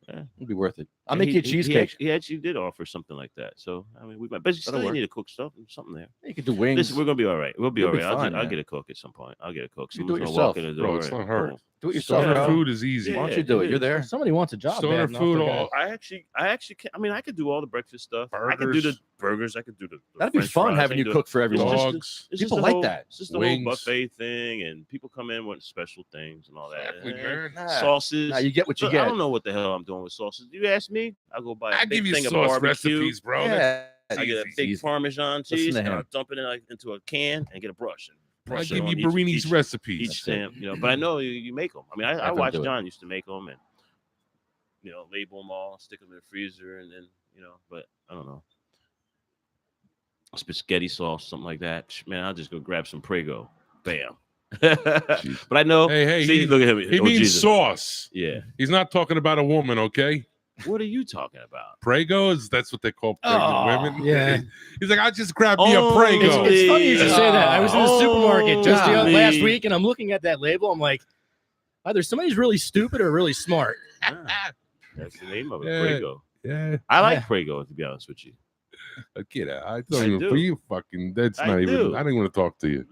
Yeah. It'll be worth it. I'll And make you a cheesecake. He actually did offer something like that. So I mean, we might, but you That'll still work. need to cook stuff. There's something there. You could do wings. Listen, we're gonna be all right. We'll be You'll all be right. fine, I'll man. get a cook at some point. I'll get a cook. You do it Someone's gonna walk yourself. in the Bro, door. it's and not hard. boom. Do it yourself. Stoner bro. food is easy. Yeah. Why don't you do it? You're there. Somebody wants a job. Stoner bad enough, food they're all- gonna- I actually can. I mean, I could do all the breakfast stuff. I could do the Burgers. burgers. I could do the That'd be French fun fries. I having can you do- cook for It's everyone. just- Dogs. it's just People the like whole- that. It's just the Wings. whole buffet thing, and people come in wanting special things and all that. Exactly, Eh, man. Sauces. Nah, you get what you So get. I don't know what the hell I'm doing with sauces. You ask me, I'll go buy a I big give you thing of sauce barbecue. recipes, bro. Yeah. I get a Easy. big Easy. Parmesan Listen cheese to and him. I'll dump it in into a can and get a brush. And I brush it give on you Barini's each recipes. each stamp, you know. But I know you make them. I mean, I Have them watched do it. John used to make them and label them all, stick them in the freezer, and then But I don't know, spaghetti sauce, something like that. Man, I'll just go grab some Prego. Bam. But I know. Hey, see, he- look at him. He Oh, means Jesus. sauce. Yeah. He's not talking about a woman, okay? What are you talking about? Prego that's what they call pregnant Oh, women. yeah. He's like, I just grabbed me a Prego. It's funny you should say that. I was in the supermarket just the golly. last week, and I'm looking at that label. I'm like, either somebody's really stupid or really smart. Ah, that's the name of it. Yeah. Prego. Yeah, I like Yeah. Prego, to be honest with you. get out. I I don't even do. for you fucking. That's I not even. do. I don't even want to talk to you.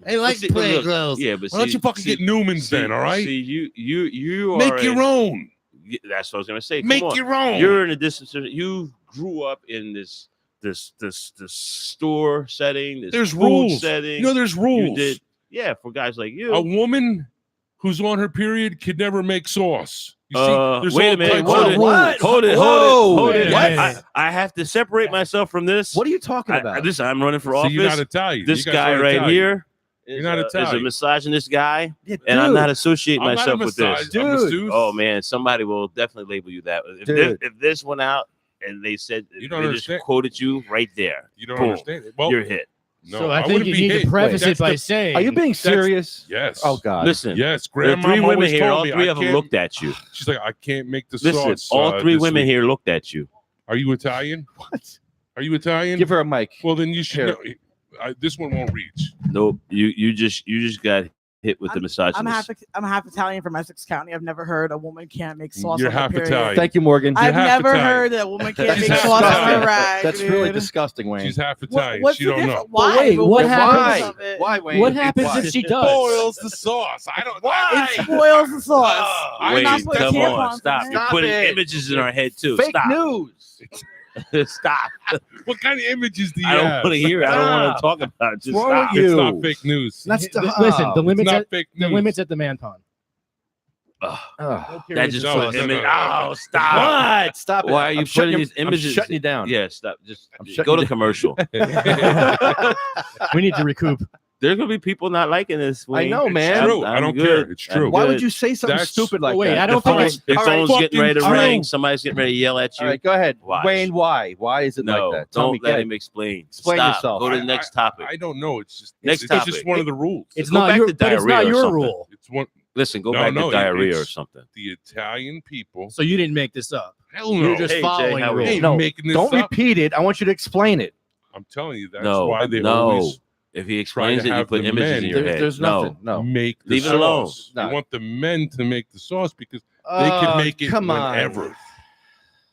I like Prego. Yeah, but Why don't you fucking get Newman's then? All right, See, you are make your own. That's what I was gonna say. Come Make on. your own. You're in a distance. You grew up in this store setting. This There's food rules. setting. You know, there's rules. You did, yeah, for guys like you. A woman who's on her period could never make sauce. You there's wait all a minute. types Hold of it. rules. Hold it. Whoa. Hold it. What? I have to separate myself from this. What are you talking about? Listen, I'm running for So office. you're not Italian. This You guys guy are right Italian. here You're not is a Italian. misogynist guy, Yeah, and I'm dude. not associating I'm not myself a with this. misogynist. I'm a Dude. masseuse. Oh man, somebody will definitely label you that. Dude. If this went out and they said You don't they understand. just quoted you right there, You don't Boom. understand it. Well, you're hit. no, so I think wouldn't you be need hit. to preface That's it by the- saying, Are you being serious? Yes. Oh God. Listen, Yes. there are Grandma three women always here. told All me, three I of them can't- looked at you. She's like, I can't make the Listen, sauce. all three this women week. here looked at you. Are you Italian? What? Are you Italian? Give her a mic. Well, then you should Here. know. This one won't reach. Nope. You just got hit with the misogynist. I'm half Italian from Essex County. I've never heard a woman can't make sauce. You're on her half period. Italian. Thank you, Morgan. I've half never Italian. heard that a woman can't She's make half sauce on Italian. her rag. That's really dude. disgusting, Wayne. She's half Italian. What's She the don't difference? know. Why? Wait, But what what's the happens? difference of it? Why, Wayne? What happens if she does? Spoils the sauce. I don't. Why? It spoils the sauce. Wait, not putting come tampons on, in stop. it. You're Stop putting it. images in our head too. Fake Stop. news. Stop. What kind of images do you I don't have? want to hear it. I don't want to Stop. talk about it. Just What's wrong stop. with you? It's not fake news. That's Listen, the limits not at fake the news. limits at the man pond. That just No, put no, image. no. Oh, stop. What? Stop it. Why are you I'm shutting putting you- these images? I'm shutting you down. Yeah, stop. Just shutting go you to down. commercial. We need to recoup. There's gonna be people not liking this. Wayne. know, man. It's true. I'm I don't good. care. It's I'm true. Why good. would you say something That's- stupid like Wait, that? I don't Your think phone's, your All right. phone's getting ready to Fucking ring. true. Somebody's getting ready to yell at you. All right, go ahead. Watch. Wayne, why? Why is it No, like that? Tell don't me. let get him it. explain. Explain Stop. yourself. Go to the next topic. I don't know. It's just Next it's topic. just one of the rules. It's Go not back your, to but it's diarrhea not or your something. rule. It's one. Listen, go No, back no, to diarrhea or it's something. The Italian people. So you didn't make this up. Hell no. You're just Hey, Jay, following how the are you? rules. Hey, No, making this don't up. repeat it. I want you to explain it. I'm telling you, that's No, why they no. always If he try explains to it, you have put the images men. in your head. There's no. nothing. No. make the Leave it alone. sauce. No. You want the men to make the sauce because they can make it come on. whenever.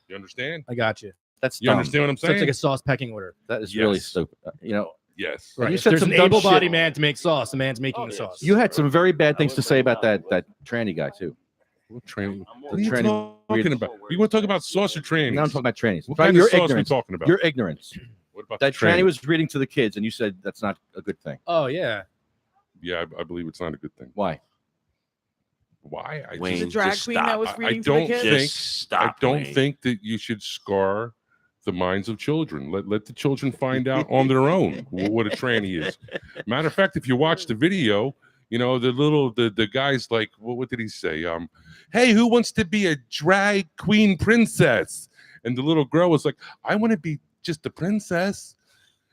You understand? I got you. That's You dumb. understand what I'm So it's saying? like a sauce pecking order. That is really Yes. stupid. You know, Yes. Right. Right. You If said there's some an dumb able-bodied shit. man to make sauce. The man's making the sauce. you had some very bad things to say about that tranny guy too. What training? The What are you tranny- talking about? You want to talk about sauce or training? Now I'm talking about trannies. What Try kind your of sauce ignorance. we talking about? Your ignorance. What about That the tranny? tranny was reading to the kids, and you said that's not a good thing. Oh yeah. Yeah, I believe it's not a good thing. Why? Why? I Wayne, The drag just queen stop. that was I reading to the don't kids. think- Just stop. I don't Wayne. think that you should scar the minds of children. Let the children find out on their own what a tranny is. Matter of fact, if you watch the video, you know the guy's like, what did he say? Hey, who wants to be a drag queen princess? And the little girl was like, I want to be just a princess.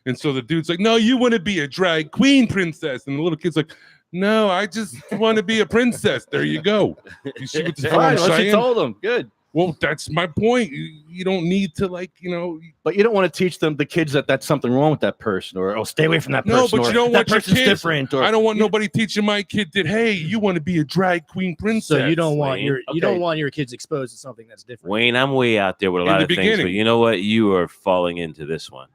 And so the dude's like, no, you want to be a drag queen princess. And the little kid's like, no, I just want to be a princess. There you go. You see what the fuck I'm Fine, what you saying? told them. Good. Well, that's my point. You don't need to But you don't want to teach them the kids that that's something wrong with that person, or oh, stay away from that No, person. but or you don't that want your person's kids. different. Or I don't want nobody teaching my kid that. Hey, you want to be a drag queen princess? So you don't want Wayne. your Okay. you don't want your kids exposed to something that's different. Wayne, I'm way out there with a In lot the of things, but beginning. you know what? You are falling into this one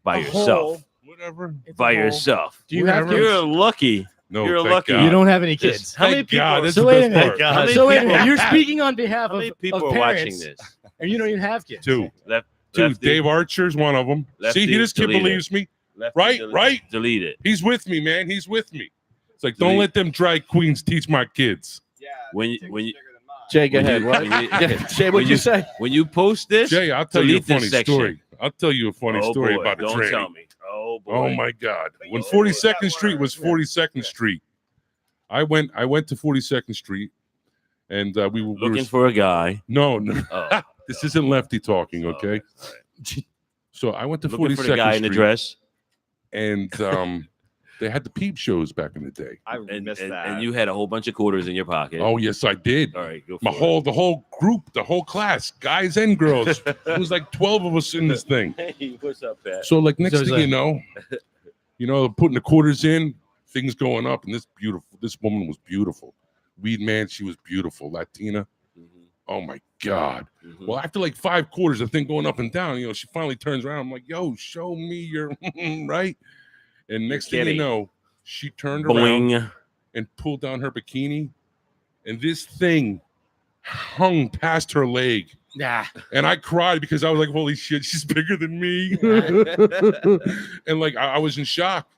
by A yourself. hole. Whatever. It's a By hole. yourself. Do you have Whatever. kids? You're lucky. No, You're thank lucky. God. You don't have any kids. This- How many Thank people? God, that's So the wait a best minute. part. God. So How wait a many minute. You're people- speaking on behalf How many of people are watching parents, this? and you don't even have kids. Two. Lefty, Dave Archer's one of them. Lefty, See, this kid delete it. believes me. Lefty, Right, delete, right. Delete it. He's with me, man. He's with me. It's like, don't Delete. let them drag queens teach my kids. When you Jay, go when ahead. you- What? when you- Yeah, Jay, when what'd you say? when you post this, Jay, I'll tell you a delete this funny section. story. I'll tell you a funny Oh, story boy. about a Don't tranny. tell me. Oh boy. Oh my God! When 42nd Street was 42nd Street, I went to 42nd Street, and we were Looking for a guy. no. Oh. This isn't Lefty talking, Oh, okay? all right. So I went to Looking 42nd for the guy in the Street, dress. and they had the peep shows back in the day. I And, missed and, that. and you had a whole bunch of quarters in your pocket. Oh yes, I did. All right, go for The it. whole group, the whole class, guys and girls. It was like 12 of us in this thing. Hey, what's up, Pat? So like next So it's thing you know, putting the quarters in, things going up, and this woman was beautiful. Weed man, she was beautiful. Latina. Oh my God. Mhm. Well, after like 5 quarters, the thing going up and down, you know, she finally turns around. I'm like, yo, show me your right. And next thing you Kitty. know, she turned around Boing. and pulled down her bikini, and this thing hung past her leg. Nah. And I cried because I was like, holy shit, she's bigger than me. And like I was in shock.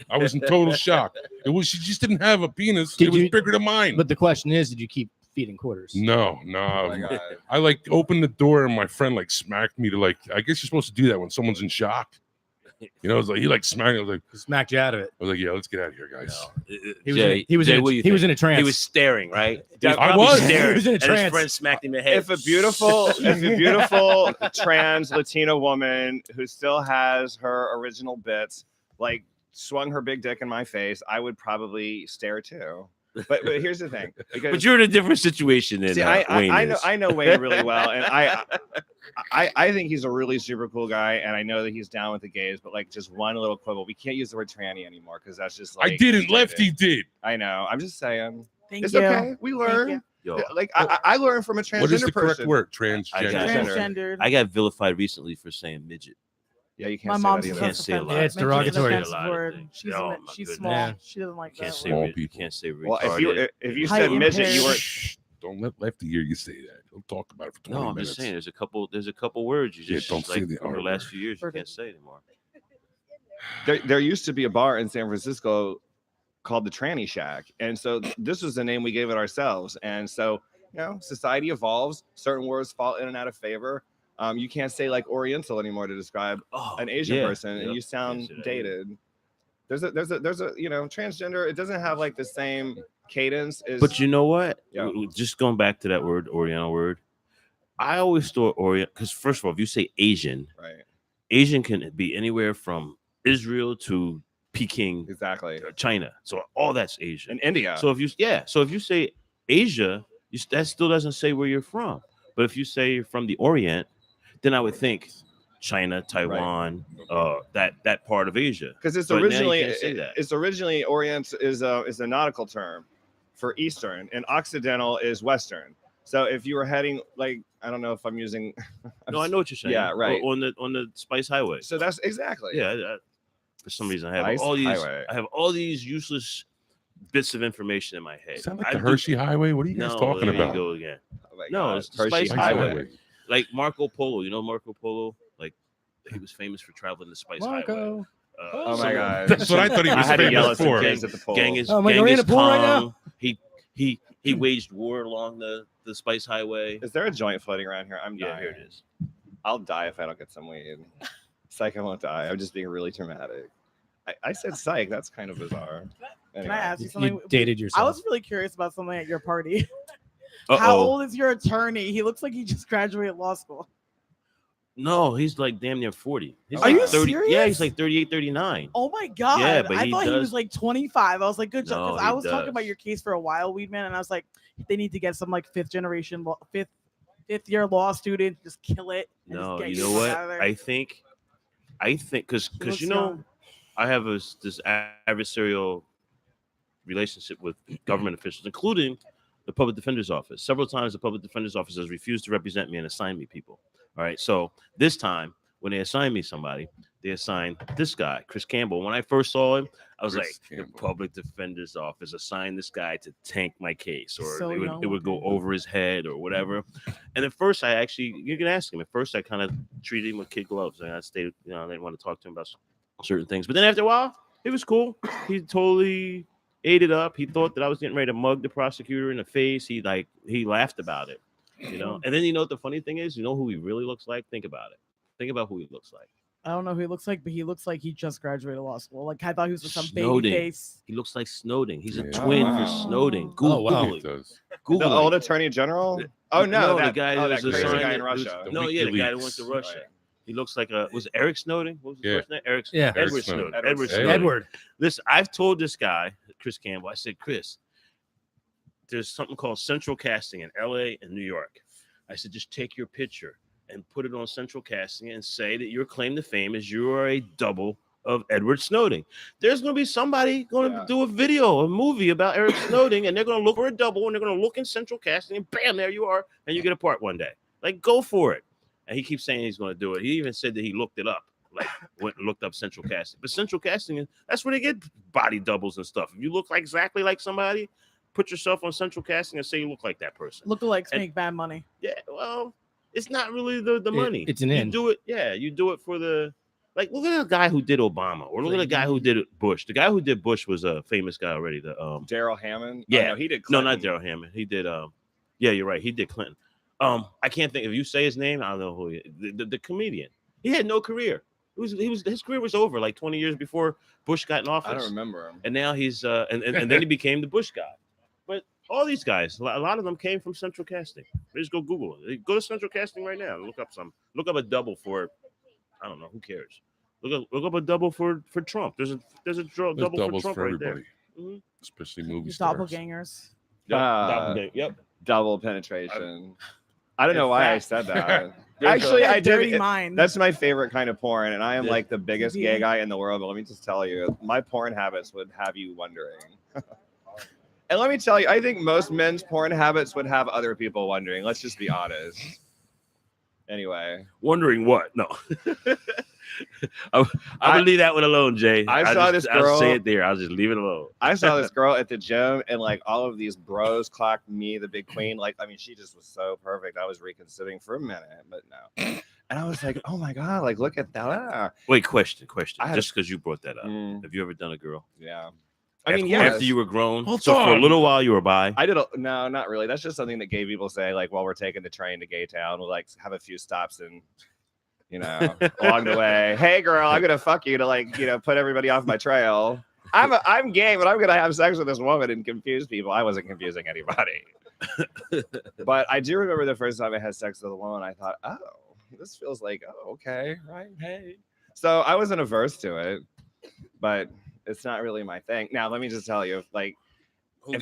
I was in total shock. She just didn't have a penis. Did it was you- bigger than mine. But the question is, did you keep feeding quarters? No. I like opened the door and my friend like smacked me to like, I guess you're supposed to do that when someone's in shock. You know, it's like he like smacked me. I was like, Smacked you out of it. yeah, let's get out of here, guys. He was Jay, in, he was Jay, in, what a, do you he was think? in a trance. He was staring, right? Yeah, I probably was. staring, He was in a and his trance. friend smacked him in the head. If a beautiful trans Latina woman who still has her original bits, like swung her big dick in my face, I would probably stare too. But here's the thing. Because, But you're in a different situation than see, Wayne I is. know Wayne really well, and I think he's a really super cool guy, and I know that he's down with the gays. But like, just one little quibble: we can't use the word tranny anymore because that's just like I didn't. Lefty did. I know. I'm just saying. Thank It's you. okay. We Thank learn. you. Yo, Like I learned from a transgender What is the correct person. word? I Transgender. got, Transgendered. I got vilified recently for saying midget. Yeah, you My can't say mom that says either. Can't that's say a offensive. lot. Yeah, it's Midget's an derogatory. offensive A lot of word. things. She's, Oh, a, my she's goodness. small. Yeah. She doesn't like Can't that. say Small re- people. can't say Well, retarded. if you Height said midget, you were. impaired. Shh. Don't let Lefty hear you say that. He'll talk about it for 20 No, I'm minutes. just saying there's a couple words you Yeah, just don't say like the over the R last word. few years you Perfect. can't say anymore. There used to be a bar in San Francisco called the Tranny Shack, and so this was the name we gave it ourselves. And so, society evolves. Certain words fall in and out of favor. You can't say like Oriental anymore to describe an Asian person, and you sound dated. There's a transgender. It doesn't have like the same cadence as. But you know what? Yeah. Just going back to that word, Oriental word. I always thought Orient because first of all, if you say Asian, Right. Asian can be anywhere from Israel to Peking, Exactly. China. So all that's Asian. And India. So if you say Asia, that still doesn't say where you're from. But if you say you're from the Orient, then I would think China, Taiwan, that part of Asia. Because it's But now you originally can't say that. it's originally Orient is a nautical term for Eastern, and Occidental is Western. So if you were heading like I don't know if I'm using. No, I know what you're saying. Yeah, right. On the Spice Highway. So that's exactly. Yeah. For some reason, I have Spice all these. Highway. I have all these useless bits of information in my head. Sound like the Hershey Highway? What are you guys talking there about? You go again. Oh my No, God. it's the Hershey Spice Highway. Highway. Like Marco Polo. You know Marco Polo? Like he was famous for traveling the Spice Highway. Marco. Oh my God. That's what I thought he was I had to yell at famous some for. kids at the poll. Oh, my God, we're in a pool right now. He waged war along the Spice Highway. Is there a joint floating around here? I'm dying. Here it is. I'll die if I don't get some weed. Psych, I won't die. I'm just being really dramatic. I said psych. That's kind of bizarre. Can Anyway. I ask you something? You dated yourself. I was really curious about something at your party. Uh-oh. How old is your attorney? He looks like he just graduated law school. No, he's like damn near 40. He's Are like you 30. serious? Yeah, he's like 38, 39. Oh my God. Yeah, but I he thought he does- was like 25. I was like, good job. No, Because I he was talking about does. your case for a while, Weedman, and I was like, they need to get some like fifth year law student, just kill it. And No, just get you know the fuck what? out of there. I think because looks you know young. I have this adversarial relationship with government officials, including the public defender's office. Several times the public defender's office has refused to represent me and assign me people. All right, so this time when they assign me somebody, they assigned this guy, Chris Campbell. When I first saw him, I was Chris like, Campbell. the public defender's office assigned this guy to tank my case, or So it young would go looking. over his head or whatever. And at first, you can ask him. At first, I kind of treated him with kid gloves, and I stayed, I didn't want to talk to him about certain things. But then after a while, it was cool. He totally ate it up. He thought that I was getting ready to mug the prosecutor in the face. He laughed about it, And then what the funny thing is? You know who he really looks like? Think about it. Think about who he looks like. I don't know who he looks like, but he looks like he just graduated law school. Like I thought he was some baby Snowden. face. He looks like Snowden. He's a Yeah. twin Wow. for Snowden. Google wow. it. It does. Google The it. old attorney general? Oh no, the that guy oh, that that was crazy assigned guy in it- Russia. the No, yeah, the guy that went WikiLeaks. to Russia. Right. He looks like was it Eric Snowden? What was his Yeah. first name? Eric. Yeah. Edward Eric Snowden. Snowden. Edward Hey. Snowden. Edward. Listen, I've told this guy, Chris Campbell. I said, Chris, there's something called central casting in LA and New York. I said, just take your picture and put it on central casting and say that your claim to fame is you are a double of Edward Snowden. There's going to be somebody going to do a video, a movie about Eric Snowden, and they're going to look for a double, and they're going to look in central casting, and bam, there you are, and you get a part one day. Like, go for it. And he keeps saying he's going to do it. He even said that he looked it up, like went and looked up central casting. But central casting, that's where they get body doubles and stuff. If you look like exactly like somebody, put yourself on central casting and say you look like that person. Lookalikes And- make bad money. Yeah, well, it's not really the money. It's an you in. do it, yeah. You do it for the like. Look at the guy who did Obama, or look at the guy who did Bush. The guy who did Bush was a famous guy already. The Daryl Hammond. yeah, Oh, no, he did. no, Clinton. not Daryl Hammond. He did yeah, you're right. He did Clinton. I can't think if you say his name, I don't know who he is. The comedian. He had no career. His career was over like 20 years before Bush got in office. I don't remember him. And now he's and then he became the Bush guy. But all these guys, a lot of them came from central casting. Just go Google it. Go to central casting right now. Look up a double for, I don't know, who cares? Look up a double for Trump. There's a double for doubles Trump for right everybody. there. especially movie stars. Doppelgangers. Yep. Double penetration. I don't in know why I fact- said that. There's Actually, a I dirty did. mind. That's my favorite kind of porn, and I am This- like the biggest Yeah. gay guy in the world. But let me just tell you, my porn habits would have you wondering. And let me tell you, I think most men's porn habits would have other people wondering. Let's just be honest. Anyway, Wondering what? No. I would leave that one alone, Jay. I saw this girl. I'll say it there. I'll just leave it alone. I saw this girl at the gym, and like all of these bros clocked me, the big queen. Like, I mean, she just was so perfect. I was reconsidering for a minute, but no. And I was like, oh my God, like, look at that. Wait, question. I had- Just because you brought that up, have you ever done a girl? Yeah. I mean, yeah. After you were grown, Hold so for a on. little while you were bi. I did no, not really. That's just something that gay people say, like while we're taking the train to Gay Town, we'll like have a few stops and along the way. Hey girl, I'm gonna fuck you to like, put everybody off my trail. I'm gay, but I'm gonna have sex with this woman and confuse people. I wasn't confusing anybody. But I do remember the first time I had sex with a woman, I thought, oh, this feels like, oh, okay, right, hey. So I wasn't averse to it, but it's not really my thing. Now, let me just tell you, like, if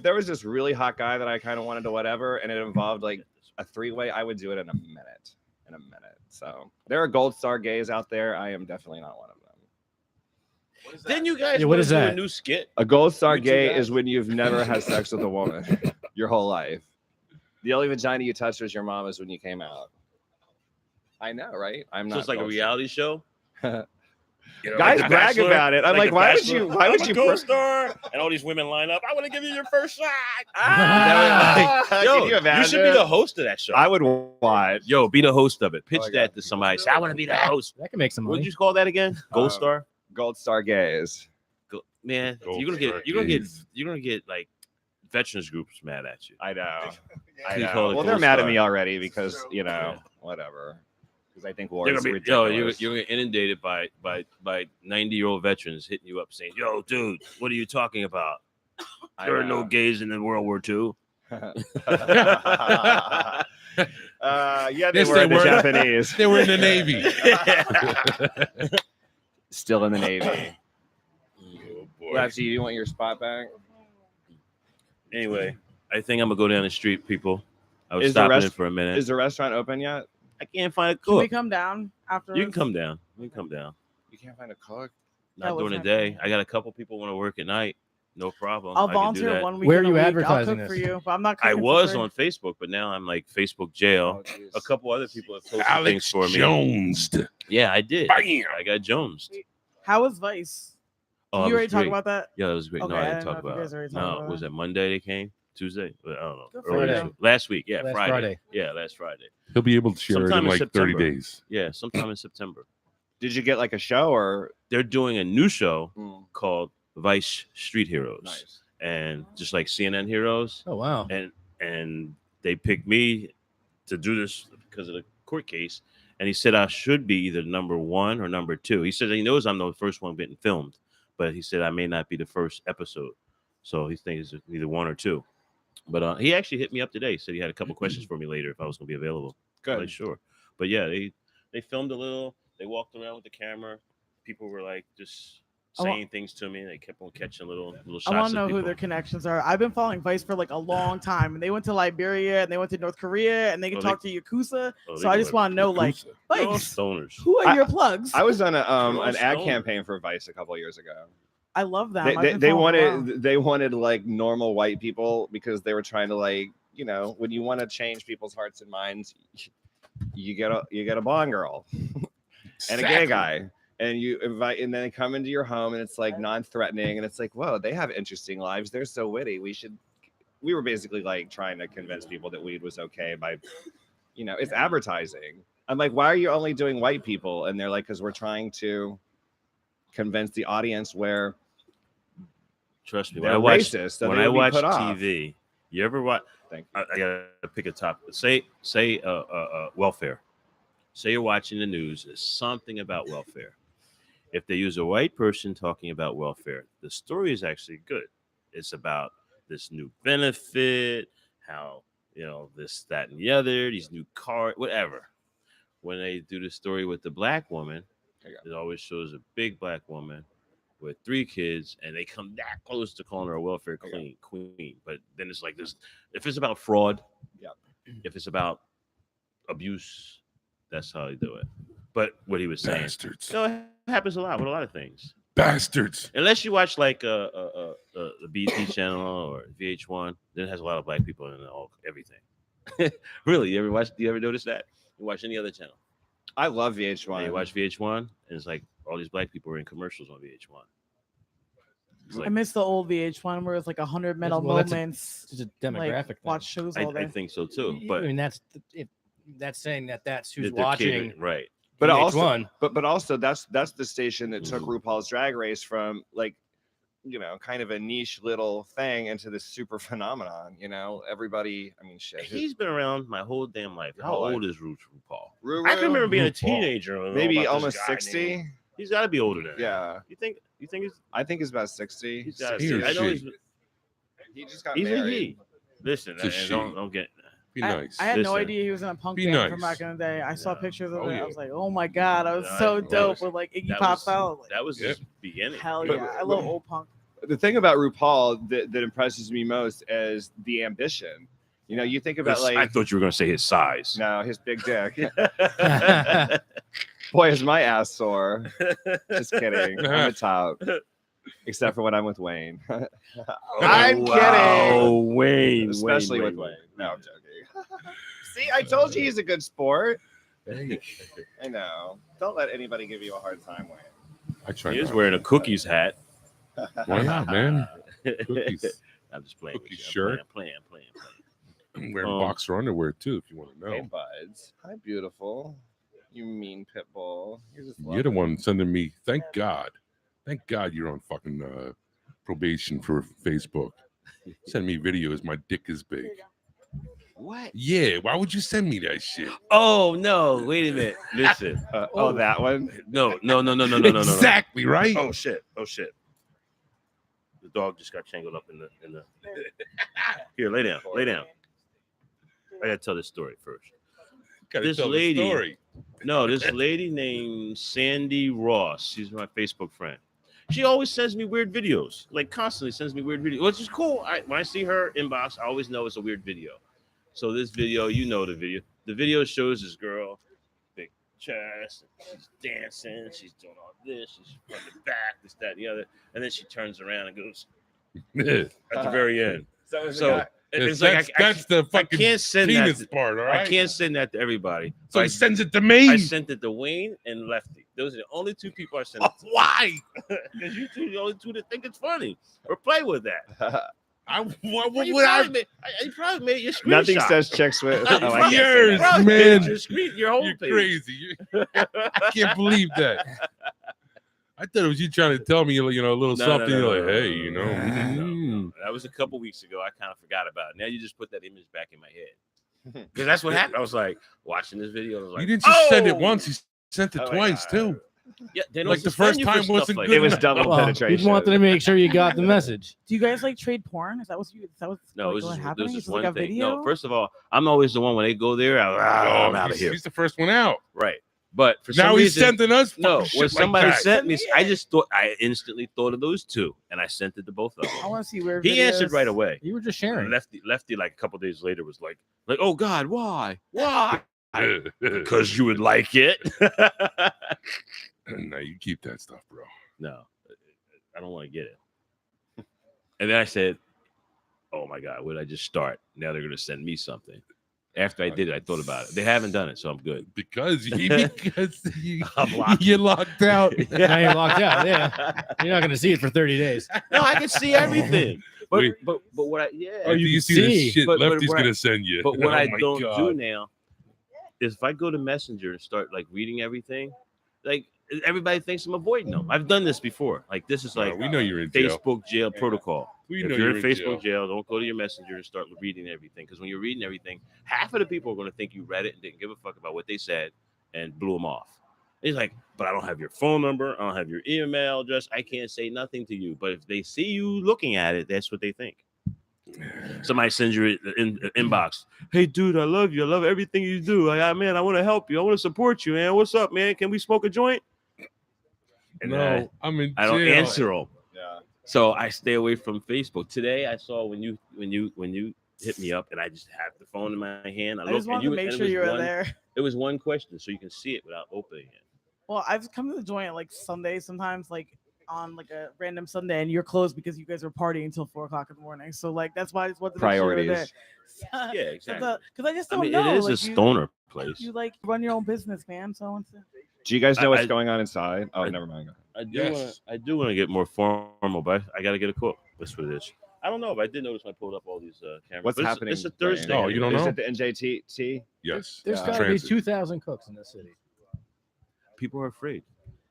there was this really hot guy that I kind of wanted to whatever, and it involved like a three-way, I would do it in a minute. So there are gold star gays out there. I am definitely not one of them. Then you guys what is do that? a new skit. A gold star You two gay guys? is when you've never had sex with a woman your whole life. The only vagina you touched was your mama's when you came out. I know, right? I'm So not. it's like a gold star. reality show. Guys like The brag Bachelor, about it. I'm like, The why would Bachelor, you? Why I'm would a you? co-star? And all these women line up. I want to give you your first shot. Can Yo, you you imagine? should be the host of that show. I would watch. Yo, be the host of it. Pitch Oh my that to somebody. Say, I want to be the host. That can make some money. What'd you call that again? Gold Star. Gold star gays. Man, Gold you're Star gonna get like veterans groups mad at you. I know. You call it Well, they're gold mad at star. me already because whatever. Because I think war They're is gonna be, yo, ridiculous. you're gonna get inundated by 90-year-old veterans hitting you up saying, "Yo, dude, what are you talking about? There are no gays in World War II." Yeah, they Yes, were they the were. Japanese. They were in the Navy. Still in the Navy. Oh, boy. Lapsy, you want your spot back? Anyway, I think I'm gonna go down the street, people. I was Is the stopping rest- in for a minute. Is the restaurant open yet? I can't find a Can we cook. come down after? You can come down. You can come down. You can't find a cook. Yeah, Not what's during the happening? day. I got a couple people want to work at night. No problem. I'll I can do volunteer that. one week. Where are you I'll advertising cook for this? you, but I'm not. I cooking for was free. on Facebook, but now I'm like Facebook jail. Oh, jeez. A couple other people have posted things Alex for me. Jones. Yeah, I did. Bam. I got Jones. How was Vice? Oh, Did it you already was talk great. about that? Yeah, it was great. Okay, No, I I didn't didn't know talk if you about guys it. already talked No, about was it. it Monday they came? Tuesday? I don't know. Good Early for this you. week. Last week. Yeah, Last Friday. Friday. Yeah, last Friday. He'll be able to share it Sometime in in like 30 September. days. Yeah, sometime in September. Did you get like a show or? They're doing a new show Mm. called Vice Street Heroes. Nice. And just like CNN Heroes. Oh wow. And they picked me to do this because of the court case. And he said I should be either number 1 or number 2. He said he knows I'm the first one getting filmed, but he said I may not be the first episode. So he thinks it's either 1 or 2. But he actually hit me up today. Said he had a couple questions for me later if I was going to be available. Good. Like, sure. But yeah, they filmed a little. They walked around with the camera. People were like just saying things to me. They kept on catching little shots. I want to of know who people. their connections are. I've been following Vice for like a long time, and they went to Liberia and they went to North Korea and they can Oh, talk to Yakuza. Oh, they So I go just want to know, like, They're all Vice, stoners. who are your plugs? I was on an all ad stoned. campaign for Vice a couple of years ago. I love them. They, I've they, been they following them a while. wanted like normal white people because they were trying to like, when you want to change people's hearts and minds, you get a blonde girl and a gay guy. And you invite, and then they come into your home, and it's like non-threatening, and it's like, whoa, they have interesting lives. They're so witty. We were basically like trying to convince people that weed was okay by, it's advertising. I'm like, why are you only doing white people? And they're like, because we're trying to convince the audience where Trust me, they're when I watch racist, so when they I would be watch put off. TV, you ever watch? Thank you. I gotta pick a topic. Say welfare. Say you're watching the news. There's something about welfare. If they use a white person talking about welfare, the story is actually good. It's about this new benefit, how this, that, and the other, these new cars, whatever. When they do the story with the black woman, it always shows a big black woman with 3 kids, and they come that close to calling her a welfare queen. But then it's like this: if it's about fraud, if it's about abuse, that's how you do it. But what he was saying, Bastards. it happens a lot with a lot of things. Bastards. Unless you watch like the BT channel or VH1, then it has a lot of black people in everything. Really, you ever notice that? You watch any other channel? I love VH1. You watch VH1, and it's like all these black people are in commercials on VH1. I miss the old VH1 where it's like 100 minute moments. It's a demographic thing. Watch shows all day. I think so too. But I mean, that's saying that's who's that they're watching, catering, right? But VH1. also, but also that's the station that took RuPaul's Drag Race from like, kind of a niche little thing into this super phenomenon. Everybody. I mean, shit. He's been around my whole damn life. How Whole old is RuPaul? Ruru? I can remember being a RuPaul. teenager. and know Maybe about this almost guy 60. named- He's got to be older than that. Yeah. You think he's? I think he's about 60. He's got. 60. I know he's. He just got He's a married. he. Listen, It's a she. don't get. Be nice. I had no Listen. idea he was in a punk Be band from nice. back in the day. I saw pictures of Oh, it. yeah. I was like, oh my god, I was Yeah, so that dope was- when like Iggy that pops was- out. Like, That was his beginning. hell But- yeah, I love old punk. The thing about RuPaul that impresses me most is the ambition. You think about like I thought you were going to say his size. no, his big dick. Boy, is my ass sore. Just kidding. I'm the top. Except for when I'm with Wayne. I'm kidding. Oh, Wayne, Especially Wayne, with Wayne. Wayne. No, I'm joking. See, I told you he's a good sport. I know. Don't let anybody give you a hard time, Wayne. I try. He is not. wearing a cookies hat. Why not, man? Cookies. I'm just playing. Cookie with you. I'm shirt. Playing. I'm wearing boxer underwear too, if you want to Hey, know. buds. Hi, beautiful. You mean pit bull. You're just You're the lovely. one sending me. Thank God you're on fucking probation for Facebook. Send me videos. My dick is big. What? Yeah. Why would you send me that shit? Oh no! Wait a minute. Listen. Oh, that one? No. Exactly right. Oh shit! The dog just got tangled up in the. Here, lay down. I gotta tell this story first. Gotta This tell the lady. story. No, this lady named Sandy Ross. She's my Facebook friend. She always sends me weird videos, like constantly sends me weird videos, which is cool. When I see her inbox, I always know it's a weird video. So this video, the video. The video shows this girl, big chest, and she's dancing, she's doing all this, she's from the back, this, that, and the other, and then she turns around and goes at the very end. So it's like that's the fucking I can't send penis that. part, all right? I can't send that to everybody. So I he sends it to me. I sent it to Wayne and Lefty. Those are the only 2 people I sent it to. Why? Because you 2 are the only 2 that think it's funny or play with that. What You would I? probably made your screenshot. Nothing says chicks with. Oh, I can't say Yours, that. man. Your whole You're page. crazy. I can't believe that. I thought it was you trying to tell me, a little something. You're like, hey, No. That was a couple weeks ago. I kind of forgot about it. Now you just put that image back in my head. Because that's what happened. I was like watching this video. I was like, you didn't just send it once. You sent it twice too. Yeah, they don't Like the suspend first you for time stuff wasn't like good It was enough. double Well, penetration. you wanted to make sure you got the message. Do you guys like trade porn? Is that what's No, it was like, just, happening? this Is is it like one a thing. video? No, first of all, I'm always the one when they go there. I'm out of here. He's the first one out. Right. But for Now some he's reason, sending us no. fucking When shit like somebody that. sent me, I instantly thought of those 2, and I sent it to both of them. I want to see weird He answered videos. right away. You were just sharing. Lefty, like a couple days later, was like, oh God, why? Because you would like it. No, you keep that stuff, bro. No, I don't want to get it. And then I said, oh my God, what did I just start? Now they're going to send me something. After I did it, I thought about it. They haven't done it, so I'm good. Because I'm locked. you're locked out. Now you're locked out. Yeah, you're not going to see it for 30 days. No, I can see everything. But Wait. but what I Oh, you see the shit But Lefty's what I- gonna send you. But what Oh I my don't God. do now is if I go to Messenger and start like reading everything, like everybody thinks I'm avoiding them. I've done this before. Like this is No, like we know you're in jail. Facebook jail protocol. We If know you're you're in in Facebook jail, don't go to your Messenger and start reading everything. Because when you're reading everything, half of the people are going to think you read it and didn't give a fuck about what they said and blew them off. He's like, but I don't have your phone number. I don't have your email address. I can't say nothing to you. But if they see you looking at it, that's what they think. Somebody sends you in inbox. Hey, dude, I love you. I love everything you do. Man, I want to help you. I want to support you, man. What's up, man? Can we smoke a joint? And then No, I'm in I don't jail. answer them. Yeah. So I stay away from Facebook. Today I saw when you hit me up, and I just have the phone in my hand. I just wanted to make sure you were there. It was one question, so you can see it without opening it. Well, I've come to the joint like Sunday sometimes, like on like a random Sunday, and you're closed because you guys were partying until 4:00 in the morning. So like that's why I just wanted to make sure you were there. Priorities. Yeah, exactly. Because I just don't I mean, know. it is like, a stoner place. You like run your own business, man. So I want to. Do you guys know what's I- going on inside? Oh, never mind. I do want to get more formal, but I got to get a quote. That's what it is. I don't know, but I did notice when I pulled up all these cameras. What's But happening? It's a Thursday. Oh, you don't Is know? it the NJT? Yes. There's Yeah. got to be Transit. 2,000 cooks in this city. People are afraid.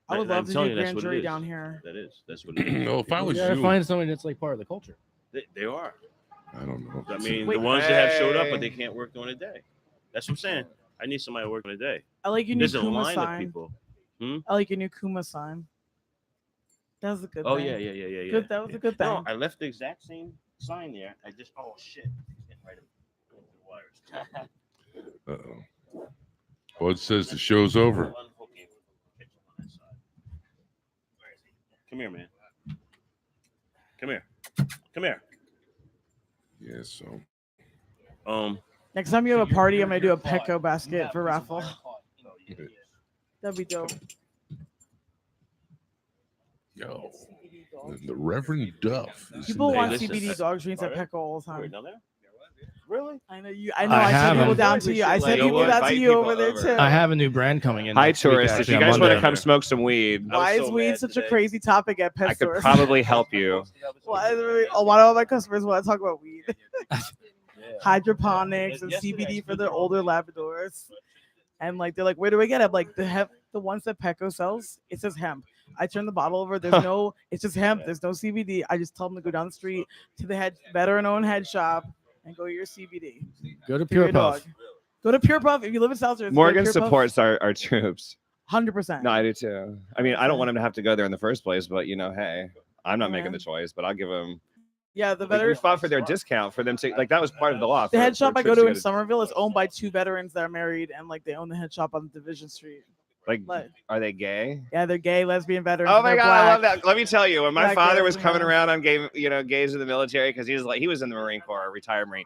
I would And love I'm to telling do you, that's grand what it jury is. down here. That's what it is. No, if I You was got to you, find something that's like part of the culture. They are. I don't know. I mean, Wait, the ones that have showed up, but hey. they can't work during the day. That's what I'm saying. I need somebody to work during the day. I like your new There's a Kuma line of sign. people. I like your new Kuma sign. That was a good Oh thing. yeah. Good. That was a good thing. No, I left the exact same sign there. I just shit. Getting right into the wires. Uh-oh. Bud says the show's over. Come here, man. Come here. Come here. Yeah, so. Next time you have a party, I'm gonna do a Petco basket for raffle. That'd be dope. Yo, the Reverend Duff. Is People in the want house. CBD dog treats at Petco all the Right time. down there? Really? I know you. I know. I sent people down to you. I sent people down to you over there too. I have a new brand coming in. Hi, next week, tourists. If actually, you on guys want to Monday. come smoke some weed, Why is weed such a crazy topic at pet I could stores? probably help you. Why do all my customers want to talk about weed? Hydroponics and CBD for their older Labradors. And like they're like, where do I get it? I'm like the ones that Petco sells, it says hemp. I turn the bottle over, there's no, it's just hemp, there's no CBD. I just tell them to go down the street to the veteran-owned head shop and go get your CBD. Go to for your Pure Puff. dog. Go to Pure Puff if you live in South Jersey. Morgan supports our troops. 100%. No, I do too. I mean, I don't want him to have to go there in the first place, but hey, I'm not making Yeah. the choice, but I'll give him. Yeah, the Like, we veteran. fought for their discount for them to that was part of the law. The for- head shop for I go troops to in go Somerville is owned by two veterans that are married, and like they own the head shop on Division Street. Like, Like- are they gay? Yeah, they're gay, lesbian veterans. Oh and my they're god, I love black. that. Let me tell you, when my Black father was veterans, coming yeah. around on gays in the military, because he was in the Marine Corps, a retired Marine.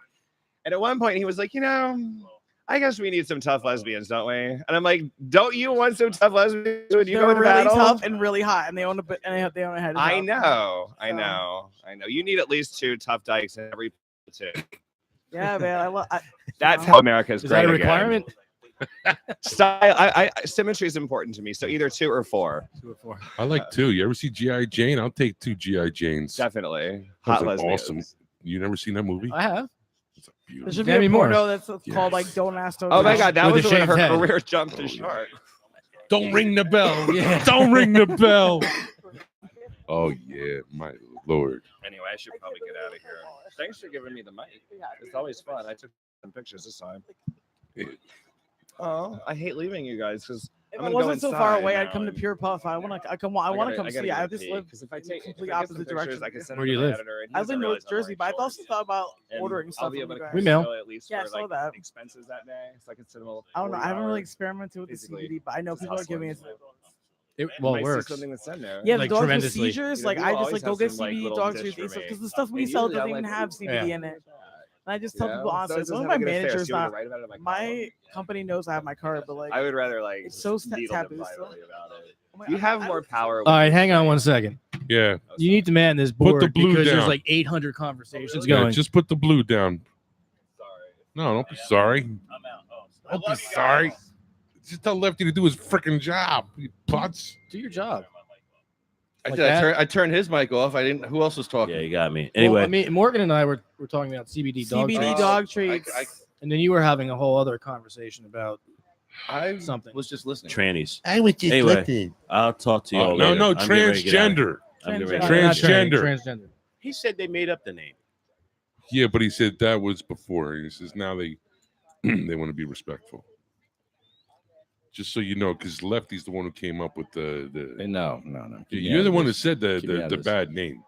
And at one point he was like, I guess we need some tough lesbians, don't we? And I'm like, don't you want some tough lesbians when you They're go to really battle? tough and really hot, and they own they own a head shop. I know. You need at least 2 tough dykes in every platoon. Yeah, man. That's how America is Is great that a again. requirement? Style, symmetry is important to me. So either 2 or 4. 2 or 4. I like 2. You ever see G.I. Jane? I'll take 2 G.I. Janes. Definitely. That's Hot an lesbians. awesome. You never seen that movie? I have. There should be Demi a Moore. porno that's called like "Don't Ask, Don't Oh my Tell." god, that With was a when shaved her head. career jumped to short. Don't ring the bell. Yeah. Don't ring the bell. Oh yeah, my lord. Anyway, I should probably get out of here. Thanks for giving me the mic. It's always fun. I took some pictures this time. Oh, I hate leaving you guys because If I wasn't so far away, I'd come to Pure Puff. I want to come see. I just live because if I complete take if I get some opposite pictures, direction. I can send Where it do to you my live? editor, and I he live in doesn't North realize I'm Jersey, but I also thought about and ordering stuff I'll be from able you to guys. We mail. at least Yeah, I for saw like that. expenses that day, so I can send them. I don't know. I haven't really experimented with the basically CBD, but I know just people are giving it. Well, might it see works. something that's in there. Yeah, Like, the dogs with tremendously. seizures. You know, Like we I will just like always go have get some, like, CBD little dog dish treats for me. because the stuff we And sell usually doesn't I'm even like, have CBD Yeah. in it. And I just tell Yeah, people so it honestly, doesn't some of have my a good affair. managers So you want not to write about it in my my company knows I have my card, but like I would rather like it's so needle them taboo still. privately about it. I'm like, You I- have I more don't- power. All right, hang on 1 second. Yeah. You need to man this Put board the blue because down. there's like 800 conversations Yeah, going. just put the blue down. No, don't be sorry. Don't be sorry. Just tell Lefty to do his freaking job. You putz. Do your job. I Like did. that? I turned his mic off. I didn't. Who else was talking? Yeah, you got me. Well, Anyway, I mean, Morgan and I were talking about CBD dog CBD treats, dog treats. and then you were having a whole other conversation about I something. was just listening. trannies. I was just Anyway, looking. I'll talk to you all no, later. no, I'm getting ready to get out of here. transgender. I'm getting ready to Not get out. Transgender. Transgender. He said they made up the name. Yeah, but he said that was before. He says now they they want to be respectful. Just so you know, because Lefty's the one who came up with the. No. You're the one that said Keep me out the of this. bad name.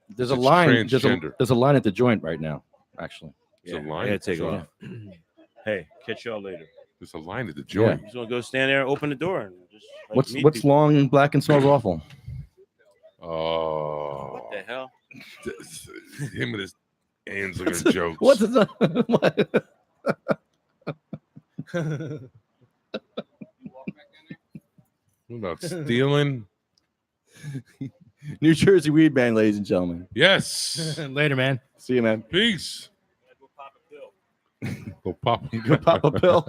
There's a It's line. There's transgender. a line at the joint right now. Actually, There's a I line. gotta take So, off. Hey, catch y'all later. There's a line at the Yeah. joint. You just want to go stand there and open the door and Just like What's meat what's people. long and black and smells awful? Oh, What the hell? him and his Anslinger What's jokes. What's it? What about stealing? New Jersey Weed Man, ladies and gentlemen. Yes. Later, man. See you, man. Peace. Go pop. Go pop a pill.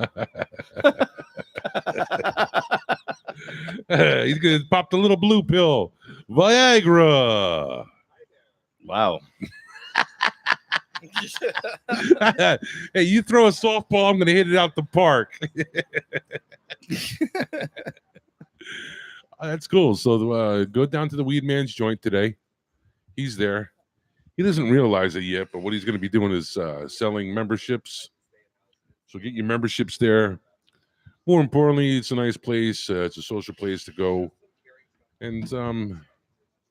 He's gonna pop the little blue pill, Viagra. Wow. Hey, you throw a softball, I'm gonna hit it out the park. That's cool. So go down to the Weed Man's joint today. He's there. He doesn't realize it yet, but what he's going to be doing is selling memberships. So get your memberships there. More importantly, it's a nice place. It's a social place to go and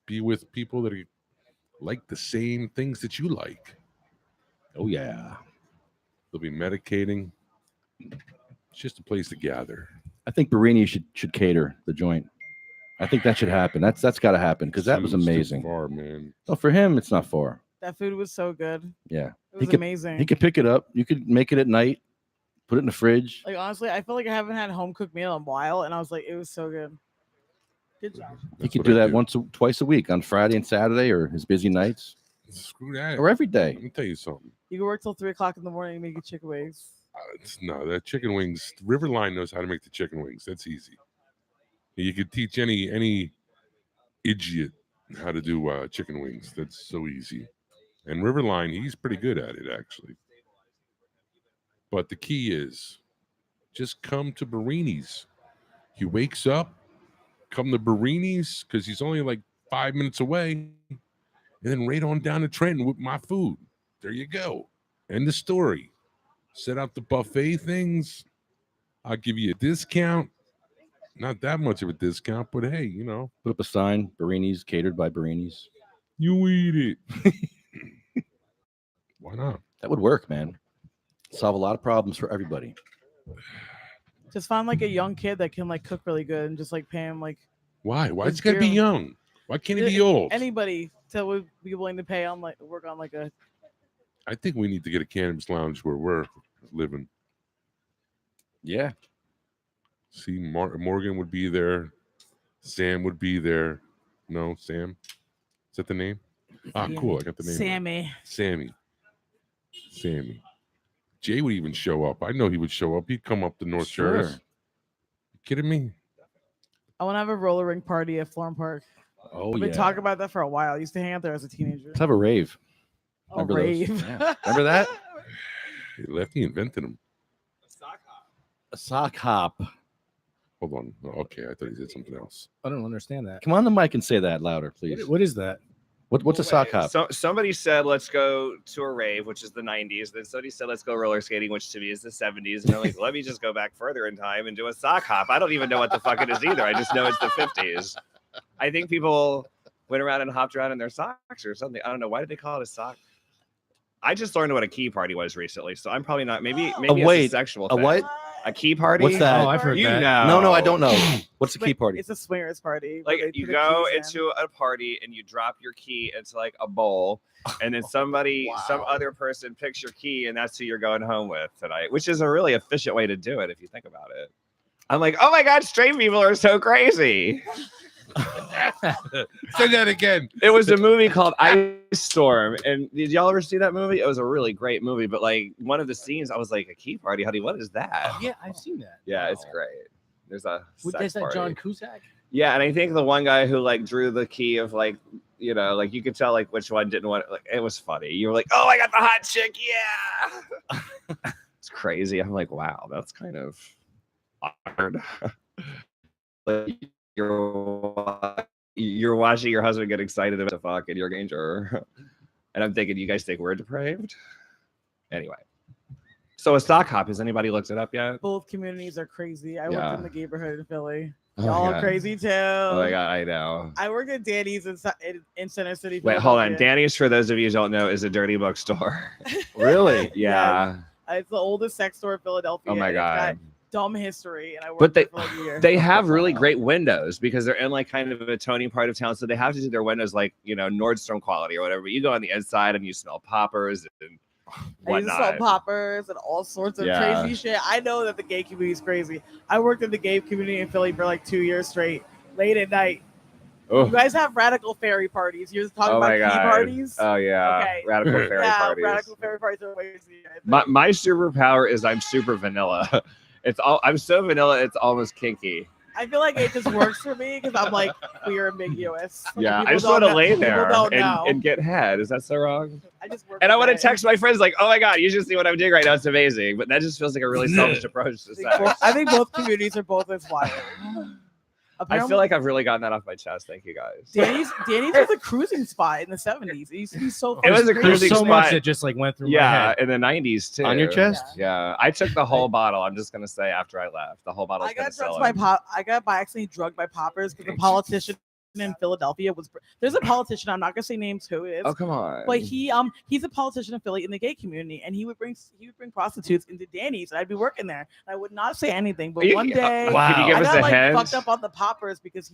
be with people that like the same things that you like. Oh yeah. They'll be medicating. It's just a place to gather. I think Barini should cater the joint. I think that should happen. That's got to happen because that was It's too amazing. far, man. Oh, for him, it's not far. That food was so good. Yeah, It was could, amazing. He could pick it up. You could make it at night, put it in the fridge. Like honestly, I feel like I haven't had a home cooked meal in a while, and I was like, it was so good. Good job. He could do that twice a week on Friday and Saturday, or his busy nights, Screw that. or every day. Let me tell you something. You can work till 3 o'clock in the morning and make your chicken wings. No, that chicken wings. Riverline knows how to make the chicken wings. That's easy. You could teach any idiot how to do chicken wings. That's so easy. And Riverline, he's pretty good at it actually. But the key is just come to Barini's. He wakes up, come to Barini's because he's only like 5 minutes away, and then right on down to Trenton with my food. There you go. End the story. Set out the buffet things. I'll give you a discount. Not that much of a discount, but hey, Put up a sign: Barini's catered by Barini's. you eat it. Why not? That would work, man. Solve a lot of problems for everybody. Just find like a young kid that can like cook really good and just like pay him like. Why? Why his it's gotta be beer- young? Why can't he be old? Anybody that would be willing to pay on like work on like a. I think we need to get a cannabis lounge where we're living. Yeah. See, Morgan would be there. Sam would be there. No, Sam? Is that the name? Ah, cool. I got the name. Sammy. Sammy. Jay would even show up. I know he would show up. He'd come up to North Sure. Jersey. You kidding me? I want to have a roller rink party at Florham Park. Oh I've yeah. been talking about that for a while. I used to hang out there as a teenager. Let's have a rave. A Remember those? rave. Yeah. Remember that? Lefty invented him. A sock hop. Hold on. Okay, I thought he said something else. I don't understand that. Come on the mic and say that louder, please. What is that? What's a sock hop? So somebody said, let's go to a rave, which is the 90s. Then somebody said, let's go roller skating, which to me is the 70s. And they're like, let me just go back further in time and do a sock hop. I don't even know what the fuck it is either. I just know it's the 50s. I think people went around and hopped around in their socks or something. I don't know. Why did they call it a sock? I just learned what a key party was recently. So I'm probably not. Maybe wait, it's a sexual a thing. what? A key party? What's that? Oh, I've heard You that. know. No, I don't know. What's the key party? It's a swingers party. where Like they you put the go keys in. into a party and you drop your key into like a bowl, and then some other person picks your key, and that's who you're going home with tonight, which is a really efficient way to do it if you think about it. I'm like, oh my god, straight people are so crazy. Say that again. It was a movie called Ice Storm, and did y'all ever see that movie? It was a really great movie, but like one of the scenes, I was like, a key party, honey, what is that? Yeah, I've seen that. Yeah, it's great. There's a sex Is that party. John Cusack? Yeah, and I think the one guy who like drew the key of like, like you could tell like which one didn't want it. Like it was funny. You were like, oh, I got the hot chick, yeah. It's crazy. I'm like, wow, that's kind of awkward. Like you're watching your husband get excited about the fuck and you're danger. And I'm thinking, you guys think we're depraved? Anyway. So a sock hop, has anybody looked it up yet? Both communities are crazy. I Yeah. worked in the neighborhood in Philly. Oh my Y'all are God. crazy too. Oh my god, I know. I work at Danny's in Center City. Wait, hold on. Philadelphia. Danny's, for those of you who don't know, is a dirty bookstore. Really? Yeah. It's the oldest sex store in Philadelphia. Oh my and it's got god. dumb history, and I worked But there for like a year. they have really great windows because they're in like kind of a Tony part of town, so they have to do their windows like Nordstrom quality or whatever. But you go on the inside and you smell poppers and I used to sell whatnot. poppers and all sorts of Yeah. crazy shit. I know that the gay community is crazy. I worked in the gay community in Philly for like 2 years straight, late at night. Oh. You guys have radical fairy parties. You're talking Oh about my key God. parties. Oh yeah, Okay. radical fairy Yeah, parties. radical fairy parties are way easier, I think. My superpower is I'm super vanilla. I'm so vanilla it's almost kinky. I feel like it just works for me because I'm like queer ambiguous. Yeah, I People just don't want to know- lay people there don't know. and get head. Is that so wrong? I just work And I with want to it. text my friends like, "Oh my God, you should see what I'm doing right now. It's amazing." But that just feels like a really selfish approach to sex. I think both communities are both as wild. I feel like I've really gotten that off my chest. Thank you guys. Danny's was a cruising spot in the 70s. He's so It was a crazy. cruising so spot. much that just like went through my Yeah, head. in the 90s too. On your chest? Yeah, I took the whole bottle. I'm just gonna say after I left, the whole bottle. I got by accidentally drugged by poppers because the politician in Philadelphia was. There's a politician. I'm not gonna say names who it is. Oh come on. But he's a politician in Philly in the gay community, and he would bring prostitutes into Danny's, and I'd be working there. And I would not say anything, but one day, Can you give I us got a like hint? fucked up on the poppers because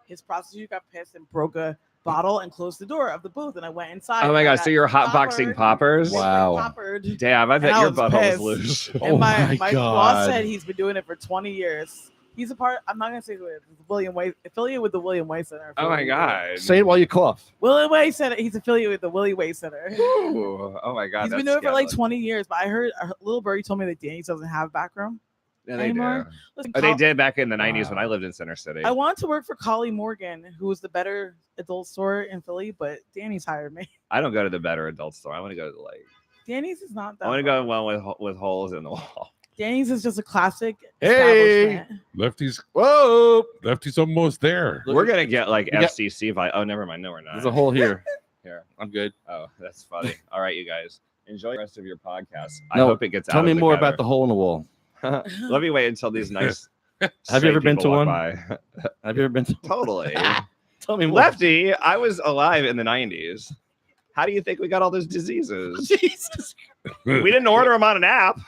his prostitute got pissed and broke a bottle and closed the door of the booth, and I went inside. Oh my and I God! So you're hotboxing poppers? Wow. Poppered. Damn, I bet And I your was butthole pissed. was loose. And my my boss God. said he's been doing it for 20 years. He's a part. I'm not gonna say who it is. It's William Way, affiliated with the William Way Center. Oh my God! Say it while you cough. William Way Center. He's affiliated with the Willie Way Center. Ooh, oh my God! He's been that's doing it for like scandalous. 20 years. But I heard a little birdie told me that Danny's doesn't have background Yeah, they anymore. do. Listen, Oh, they did back in the 90s when I lived in Center City. I wanted to work for Collie Morgan, who was the better adult store in Philly, but Danny's hired me. I don't go to the better adult store. I want to go to the like. Danny's is not that. I want to bad. go one with holes in the wall. Danny's is just a classic Hey, establishment. Lefty's. Whoa, Lefty's almost there. we're gonna get like We got- FCC vibe. Oh, never mind. No, we're not. There's a hole here. Here. I'm good. Oh, that's funny. All right, you guys. Enjoy the rest of your podcast. I No, hope it gets out. Tell of me the more gutter. about the hole in the wall. Let me wait until these nice. Have you ever straight been people to walk one? by. Have you ever been to Totally. Tell me more. Lefty, I was alive in the 90s. How do you think we got all those diseases? Jesus. We didn't order them on an app.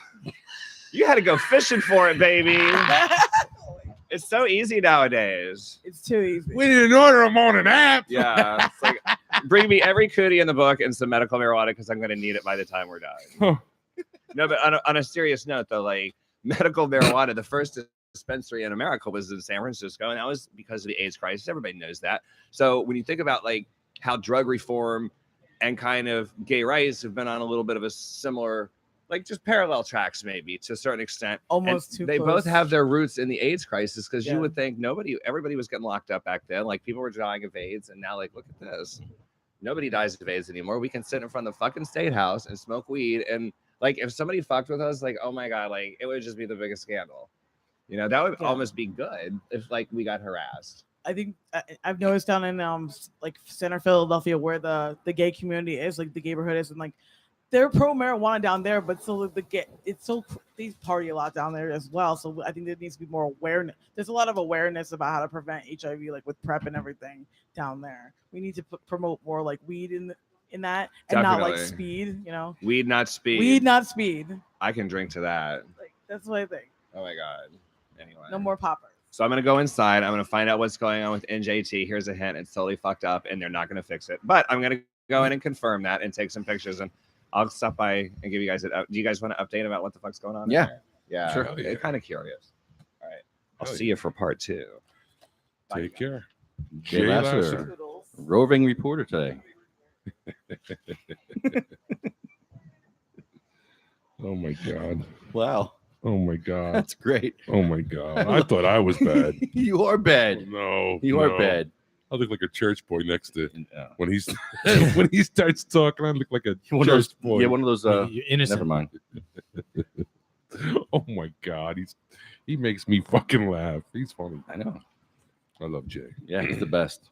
You had to go fishing for it, baby. It's so easy nowadays. It's too easy. We didn't order them on an app. Yeah. It's like, bring me every cootie in the book and some medical marijuana because I'm going to need it by the time we're done. No, but on a serious note, though, like medical marijuana, the first dispensary in America was in San Francisco, and that was because of the AIDS crisis. Everybody knows that. So when you think about like how drug reform and kind of gay rights have been on a little bit of a similar, like just parallel tracks, maybe to a certain extent. Almost And too they close. both have their roots in the AIDS crisis because Yeah. you would think everybody was getting locked up back then. Like people were dying of AIDS, and now like look at this. Nobody dies of AIDS anymore. We can sit in front of the fucking state house and smoke weed. And like if somebody fucked with us, like, oh my God, like it would just be the biggest scandal. You know, that would Yeah. almost be good if like we got harassed. I think I've noticed down in like Center Philadelphia where the gay community is, like the neighborhood is, and like they're pro marijuana down there, but so they party a lot down there as well. So I think there needs to be more awareness. There's a lot of awareness about how to prevent HIV, like with PrEP and everything down there. We need to promote more like weed in that, and not like Definitely. speed. You know, Weed, not speed. weed, not speed. I can drink to that. Like that's what I think. Oh my God. Anyway. No more poppers. So I'm gonna go inside. I'm gonna find out what's going on with NJT. Here's a hint: it's totally fucked up, and they're not gonna fix it. But I'm gonna go in and confirm that and take some pictures, and I'll stop by and give you guys do you guys want to update about what the fuck's going on? in Yeah. there? Yeah. Sure. Hell yeah. Kind of curious. All right. I'll Hell see you for part 2. Take care. Jay Jay Lasseter, Lasseter. roving reporter today. Oh my God. Wow. Oh my God. That's great. Oh my God. I thought I was bad. You are bad. No. You are bad. I look like a church boy next to Yeah. when he's when he starts talking. I look like a One of those, church boy. yeah, one of those. You're innocent. Never mind. Oh my God. He makes me fucking laugh. He's funny. I know. I love Jay. Yeah, he's the best.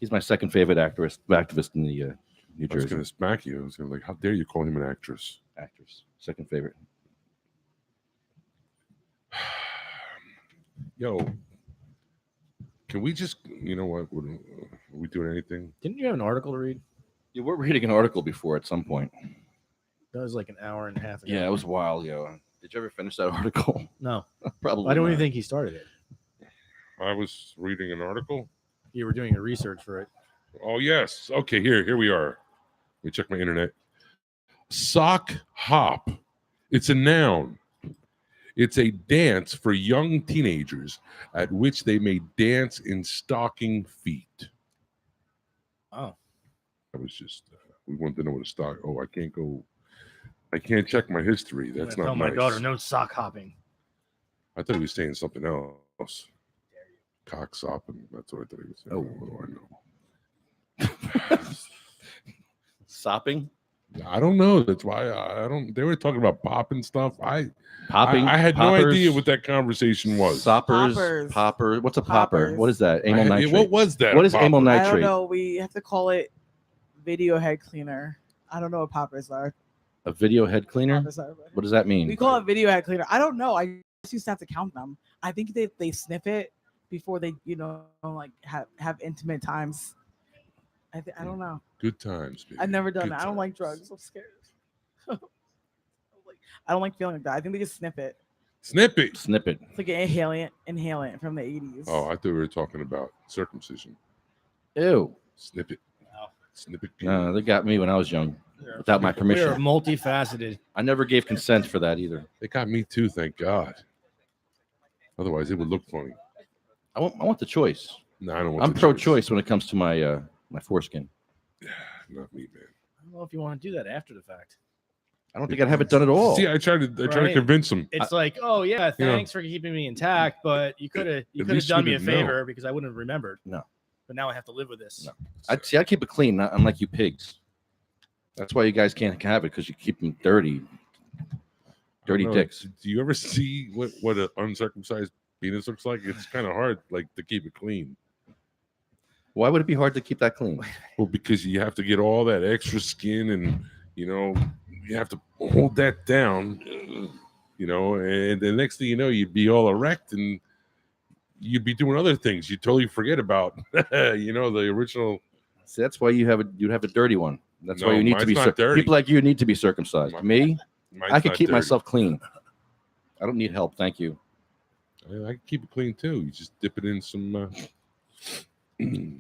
He's my second favorite activist in the New I was Jersey. gonna smack you. I was gonna like, how dare you call him an actress? Actress, second favorite. Yo, can we just, you know what? Are we doing anything? Didn't you have an article to read? You were reading an article before at some point. That was like an hour and a half ago. Yeah, it was a while ago. Did you ever finish that article? No, Probably. I don't even not. think he started it. I was reading an article. You were doing your research for it. Oh yes. Okay, here we are. Let me check my internet. Sock hop. It's a noun. It's a dance for young teenagers at which they may dance in stocking feet. Oh. I was just we wanted to know what a stock. Oh, I can't check my history. I'm That's gonna not tell nice. my daughter no sock hopping. I thought he was saying something else. Cock sopping. That's what I thought he was saying. Oh, what do I know? Sopping? I don't know. That's why I don't. They were talking about popping stuff. I had no poppers, idea what that conversation was. Soppers, popper. What's a popper? Poppers. What is that? Amyl nitrate. What was that? What a is amyl popper? I nitrate? don't know. We have to call it video head cleaner. I don't know what poppers are. A video head cleaner? Poppers are. What does that mean? We call it video head cleaner. I don't know. I just used to have to count them. I think they sniff it before they, like have intimate times. I don't know. Good times, baby. I've never done Good that. I don't like drugs. I'm scared. I don't like feeling like that. I think they just snip it. Snip it. Snip it. It's like an inhalant from the 80s. Oh, I thought we were talking about circumcision. Ew. Snip it. Snip it. No, they got me when I was young without my We are permission. multifaceted. I never gave consent for that either. They got me too, thank God. Otherwise, it would look funny. I want the choice. No, I don't want. I'm the pro-choice when it comes to my my foreskin. Not me, man. I don't know if you want to do that after the fact. I don't think I'd have it done at all. See, I tried to Right. convince him. It's like, oh yeah, You know, thanks for keeping me intact, but you could have At least done we me a didn't know. favor because I wouldn't have remembered. No. But now I have to live with this. No. I keep it clean, not unlike you pigs. That's why you guys can't have it, because you keep them dirty. Dirty I don't know. dicks. Do you ever see what an uncircumcised penis looks like? It's kind of hard, like, to keep it clean. Why would it be hard to keep that clean? Well, because you have to get all that extra skin, and you have to hold that down, and the next thing you know, you'd be all erect and you'd be doing other things you totally forget about. The original. See, that's why you'd have a dirty one. That's why No, you need to mine's be not dirty. people like you need to be circumcised. Me, Mine's I could not keep dirty. myself clean. I don't need help, thank you. I can keep it clean too. You just dip it in some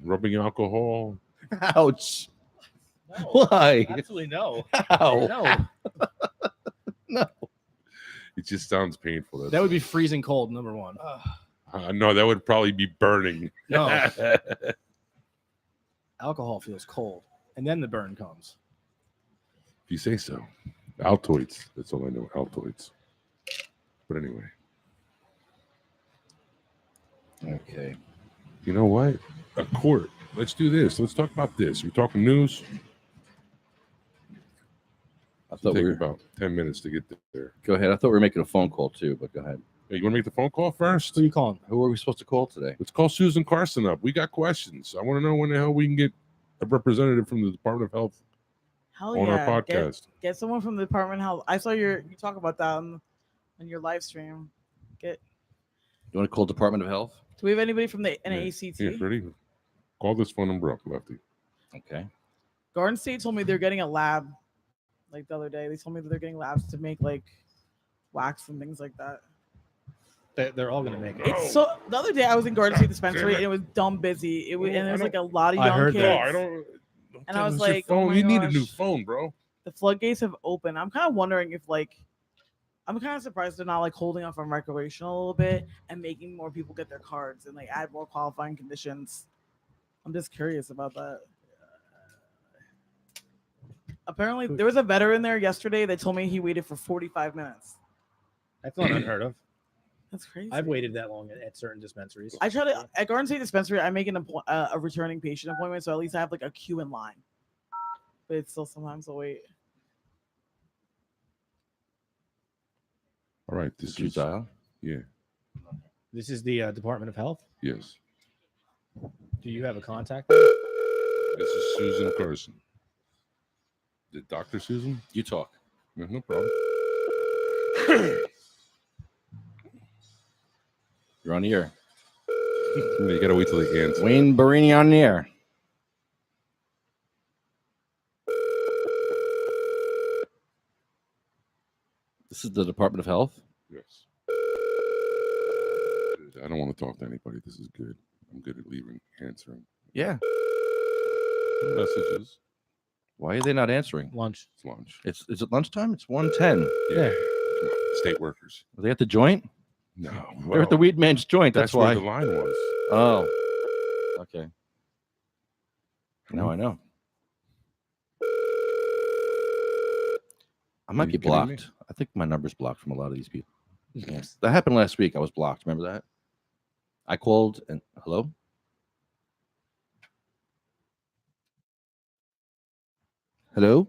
rubbing alcohol. Ouch. Why? Absolutely no. How? No. No. It just sounds painful. That's That would be freezing cold, number one. no, that would probably be burning. No. Alcohol feels cold, and then the burn comes. If you say so. Altoids. That's all I know. Altoids. But anyway. Okay. You know what? A court. Let's do this. Let's talk about this. We're talking news. I thought Take we were about 10 minutes to get there. Go ahead. I thought we were making a phone call too, but go ahead. Hey, you want to make the phone call first? Who are you calling? Who are we supposed to call today? Let's call Susan Carson up. We got questions. I want to know when the hell we can get a representative from the Department of Health Hell on yeah. our podcast. Get someone from the Department of Health. I saw you talk about that on your live stream. You want to call Department of Health? Do we have anybody from the Yeah. NAACT? Yeah, ready? Call this phone number up, Lefty. Okay. Garden State told me they're getting a lab. Like the other day, they told me that they're getting labs to make like wax and things like that. They're all gonna make it. It's so the other day I was in Garden State Dispensary and it was dumb busy. It was and there was like a lot of I young heard kids. that. I don't. And I was It's your like, phone. oh my You need a new gosh. phone, bro. The floodgates have opened. I'm kind of wondering if I'm kind of surprised they're not like holding off on recreational a little bit and making more people get their cards and like add more qualifying conditions. I'm just curious about that. Apparently, there was a veteran there yesterday that told me he waited for 45 minutes. That's not unheard of. That's crazy. I've waited that long at certain dispensaries. I try to at Garden State Dispensary. I make a returning patient appointment, so at least I have like a queue in line. But it's still sometimes a wait. All right. This Did you is dial? Yeah. This is the Department of Health. Yes. Do you have a contact? This is Susan Carson. Dr. Susan? You talk. Yeah, no problem. You're on the air. You gotta wait till they answer. Wayne Barini on the air. This is the Department of Health. Yes. I don't want to talk to anybody. This is good. I'm good at answering. Yeah. Messages. Why are they not answering? Lunch. It's lunch. Is it lunchtime? It's 1:10. Yeah. Come on, state workers. Are they at the joint? No. They're at the Weed Man's joint. That's why. where the line was. Oh. Okay. Now I know. I might Are be you kidding me? blocked. I think my number's blocked from a lot of these people. Yes. That happened last week. I was blocked. Remember that? I called and hello? Hello?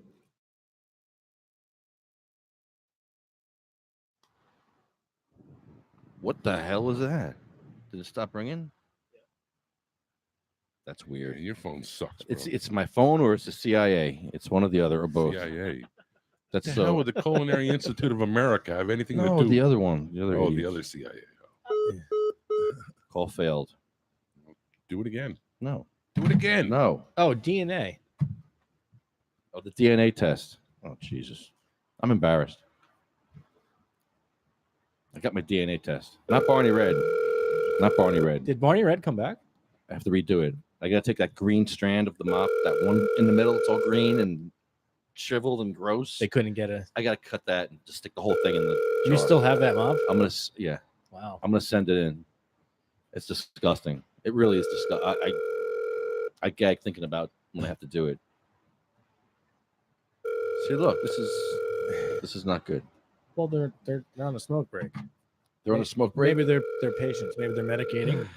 What the hell was that? Did it stop ringing? That's weird. Yeah, your phone sucks, bro. It's my phone or it's the CIA. It's one or the other or both. CIA. That's the so. hell would the Culinary Institute of America have anything No, to do? the other one. The other. Oh, idiots. the other CIA. Call failed. Do it again. No. Do it again. No. Oh, DNA. Oh, the DNA test. Oh, Jesus. I'm embarrassed. I got my DNA test. Not Barney Red. Not Barney Red. Did Barney Red come back? I have to redo it. I got to take that green strand of the mop, that one in the middle. It's all green and shriveled and gross. They couldn't get a. I got to cut that and just stick the whole thing in the Do you jar. still have that mob? I'm going to, yeah. Wow. I'm going to send it in. It's disgusting. It really is disgusting. I gag thinking about when I have to do it. See, look, this is not good. Well, they're on a smoke break. They're on a smoke break. Maybe they're patients. Maybe they're medicating,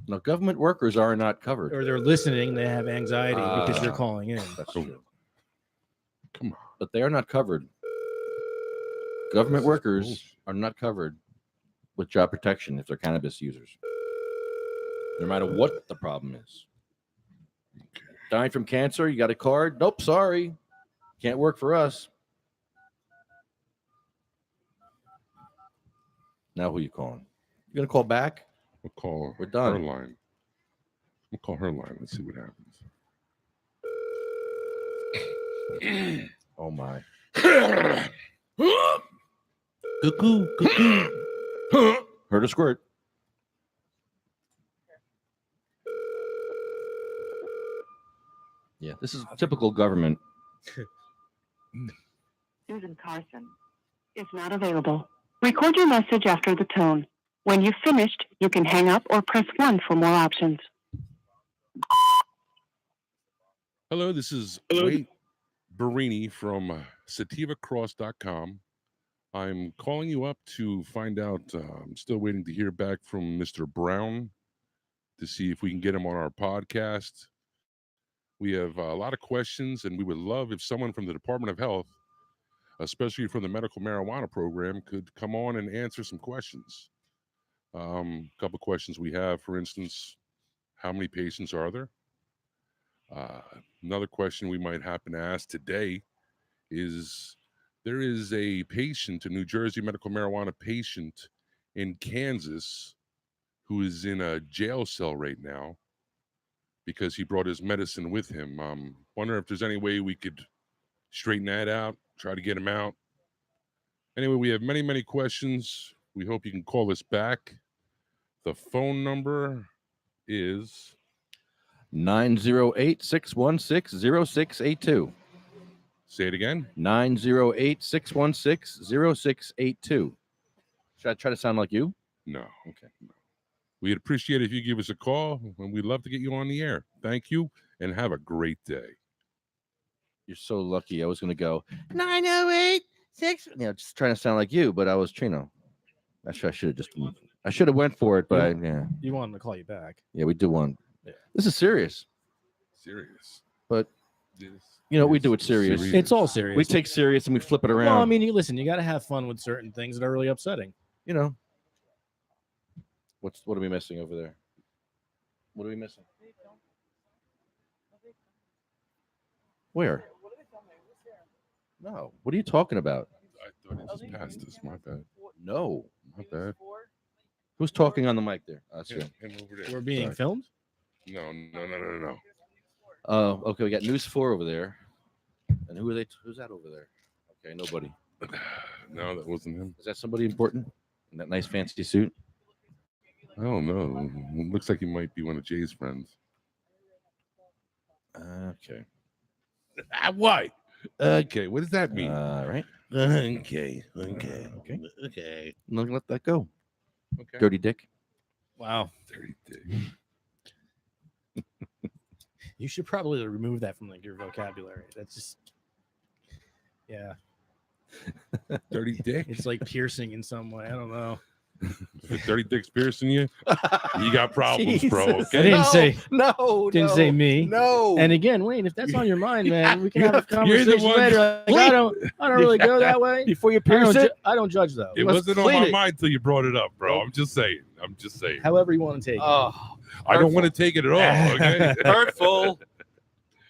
No, government workers are not covered. or they're listening. They have anxiety because you're calling in. That's Oh. true. Come on. But they are not covered. Government This is workers bullshit. are not covered with job protection if they're cannabis users. No matter what the problem is. Dying from cancer, you got a card? Nope, sorry. Can't work for us. Now who you calling? You gonna call back? We'll call We're done. her line. We'll call her line. Let's see what happens. Oh my. Cuckoo, cuckoo. Heard a squirt. Yeah, this is typical government. Susan Carson is not available. Record your message after the tone. When you've finished, you can hang up or press 1 for more options. Hello, this is Wade Barini from sativacross.com. I'm calling you up to find out. I'm still waiting to hear back from Mr. Brown to see if we can get him on our podcast. We have a lot of questions, and we would love if someone from the Department of Health, especially from the medical marijuana program, could come on and answer some questions. A couple questions we have, for instance, how many patients are there? Another question we might happen to ask today is, there is a patient, a New Jersey medical marijuana patient in Kansas who is in a jail cell right now because he brought his medicine with him. Wonder if there's any way we could straighten that out, try to get him out. Anyway, we have many, many questions. We hope you can call us back. The phone number is 908-616-0682. Say it again. 908-616-0682. Should I try to sound like you? No. Okay. We'd appreciate it if you give us a call, and we'd love to get you on the air. Thank you, and have a great day. You're so lucky. I was going to go 908-6. Just trying to sound like you, but I was Trino. I should have just. I should have went for it, but yeah. You want them to call you back. Yeah, we do one. Yeah. This is serious, Serious. but This you know we is do it serious. It's all serious. We take serious and we flip it around. Well, I mean, you listen. You got to have fun with certain things that are really upsetting. You know. What are we missing over there? What are we missing? Where? No. What are you talking about? I thought it just passed us. My bad. No. My bad. Who's talking on the mic there? That's Him, you. him over there. We're being Sorry. filmed. No. Oh, okay. We got News 4 over there. And who's that over there? Okay, nobody. No, that wasn't him. Is that somebody important in that nice fancy suit? I don't know. It looks like he might be one of Jay's friends. Okay. What? Okay, what does that mean? All right. Okay. Okay. I'm not gonna let that go. Okay. Dirty dick. Wow. Dirty dick. You should probably remove that from like your vocabulary. That's just, yeah. Dirty dick. It's like piercing in some way. I don't know. If dirty dick's piercing you, you got problems, bro. Jesus. Okay? I didn't say no, didn't say me. No. And again, Wayne, if that's on your mind, man, we can have a You're the conversation one- later. Like, I don't really go that way. Before you I pierce don't, it, I don't judge though. It wasn't on my mind till you brought it up, bro. I'm just saying. However you want to take it. Oh, I don't want to take it at all. Okay. hurtful.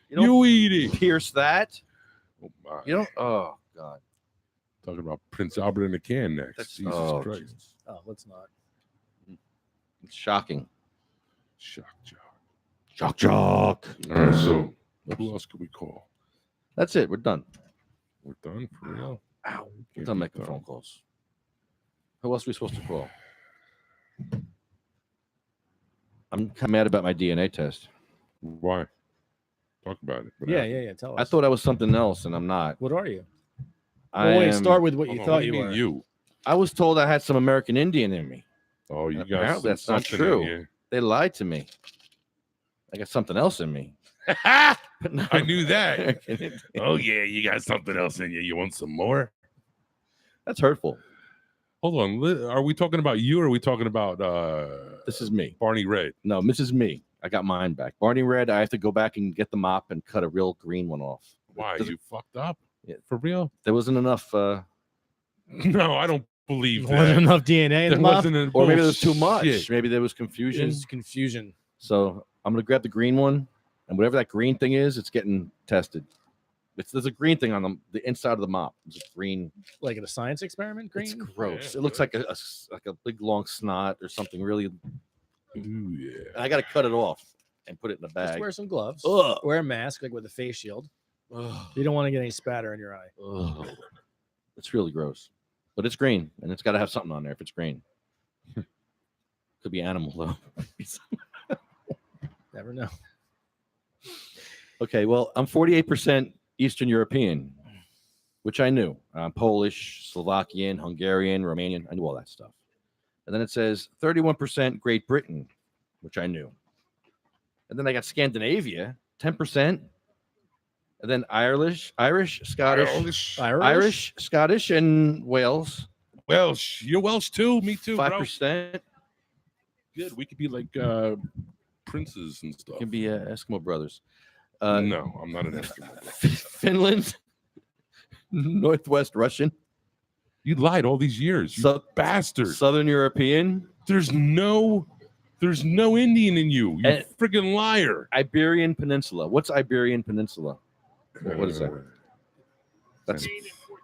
You eat it. Pierce that. Oh, my. You don't. Oh God. Talking about Prince Albert in a can next. That's- Jesus oh, Christ. Oh, let's not. It's shocking. Shock jock. Shock. All right, so who else could we call? That's it. We're done. We're done for real. Ow. We're Can't done be making done. phone calls. Who else are we supposed to call? I'm kind of mad about my DNA test. Why? Talk about it. What Yeah, happened? yeah. Tell us. I thought I was something else, and I'm not. What are you? I Well, wait, am- start with what you Hold on, thought what do you mean were. You. I was told I had some American Indian in me. Oh, you got Apparently that's not something in true. you. They lied to me. I got something else in me. I knew that. Oh yeah, you got something else in you. You want some more? That's hurtful. Hold on. Are we talking about you or are we talking about This is me. Barney Red? No, this is me. I got mine back. Barney Red, I have to go back and get the mop and cut a real green one off. Why? Does You it- fucked up? Yeah. For real? There wasn't enough No, I don't believe that. Wasn't enough DNA in That the mop? wasn't or maybe there was too much. bullshit. Maybe there was confusion. There's confusion. So I'm gonna grab the green one, and whatever that green thing is, it's getting tested. There's a green thing on the inside of the mop. It's green. Like in a science experiment, green? It's gross. Yeah, It looks like a big long snot or something really. Ooh, yeah. I got to cut it off and put it in a Just bag. wear some gloves. Ugh. Wear a mask, like with a face shield. Ugh. You don't want to get any spatter in your eye. Ugh. It's really gross, but it's green, and it's got to have something on there if it's green. Could be animal though. Never know. Okay, well, I'm 48% Eastern European, which I knew. Polish, Slovakian, Hungarian, Romanian. I knew all that stuff. And then it says 31% Great Britain, which I knew. And then I got Scandinavia, 10%. And then Irish, Scottish, Irish, Scottish, and Wales. Welsh. You're Welsh too? Me too, bro. 5%. Good. We could be like princes and stuff. Can be Eskimo brothers. No, I'm not an Eskimo. Finland, Northwest Russian. You lied all these years, you bastard. Southern European. There's no Indian in you. You And- friggin' liar. Iberian Peninsula. What's Iberian Peninsula? What is that?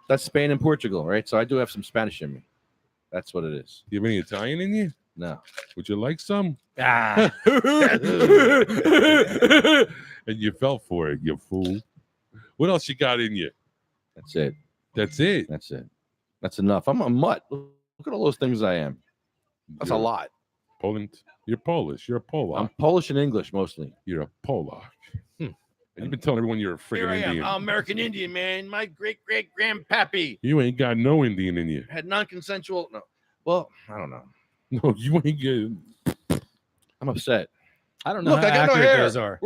That's Spain and Portugal, right? So I do have some Spanish in me. That's what it is. Do you have any Italian in you? No. Would you like some? Ah. And you fell for it, you fool. What else you got in you? That's it. That's it. That's it. That's enough. I'm a mutt. Look at all those things I am. That's a You're lot. Poland. You're Polish. You're a Polak. I'm Polish and English mostly. You're a Polak. And you've been telling everyone you're a friggin' Indian. I'm American Indian, man. My great grandpappy You ain't got no Indian in you. had non-consensual. No. Well, I don't know. No, you ain't good. I'm upset. I don't know Look, how I got no accurate hair. those are.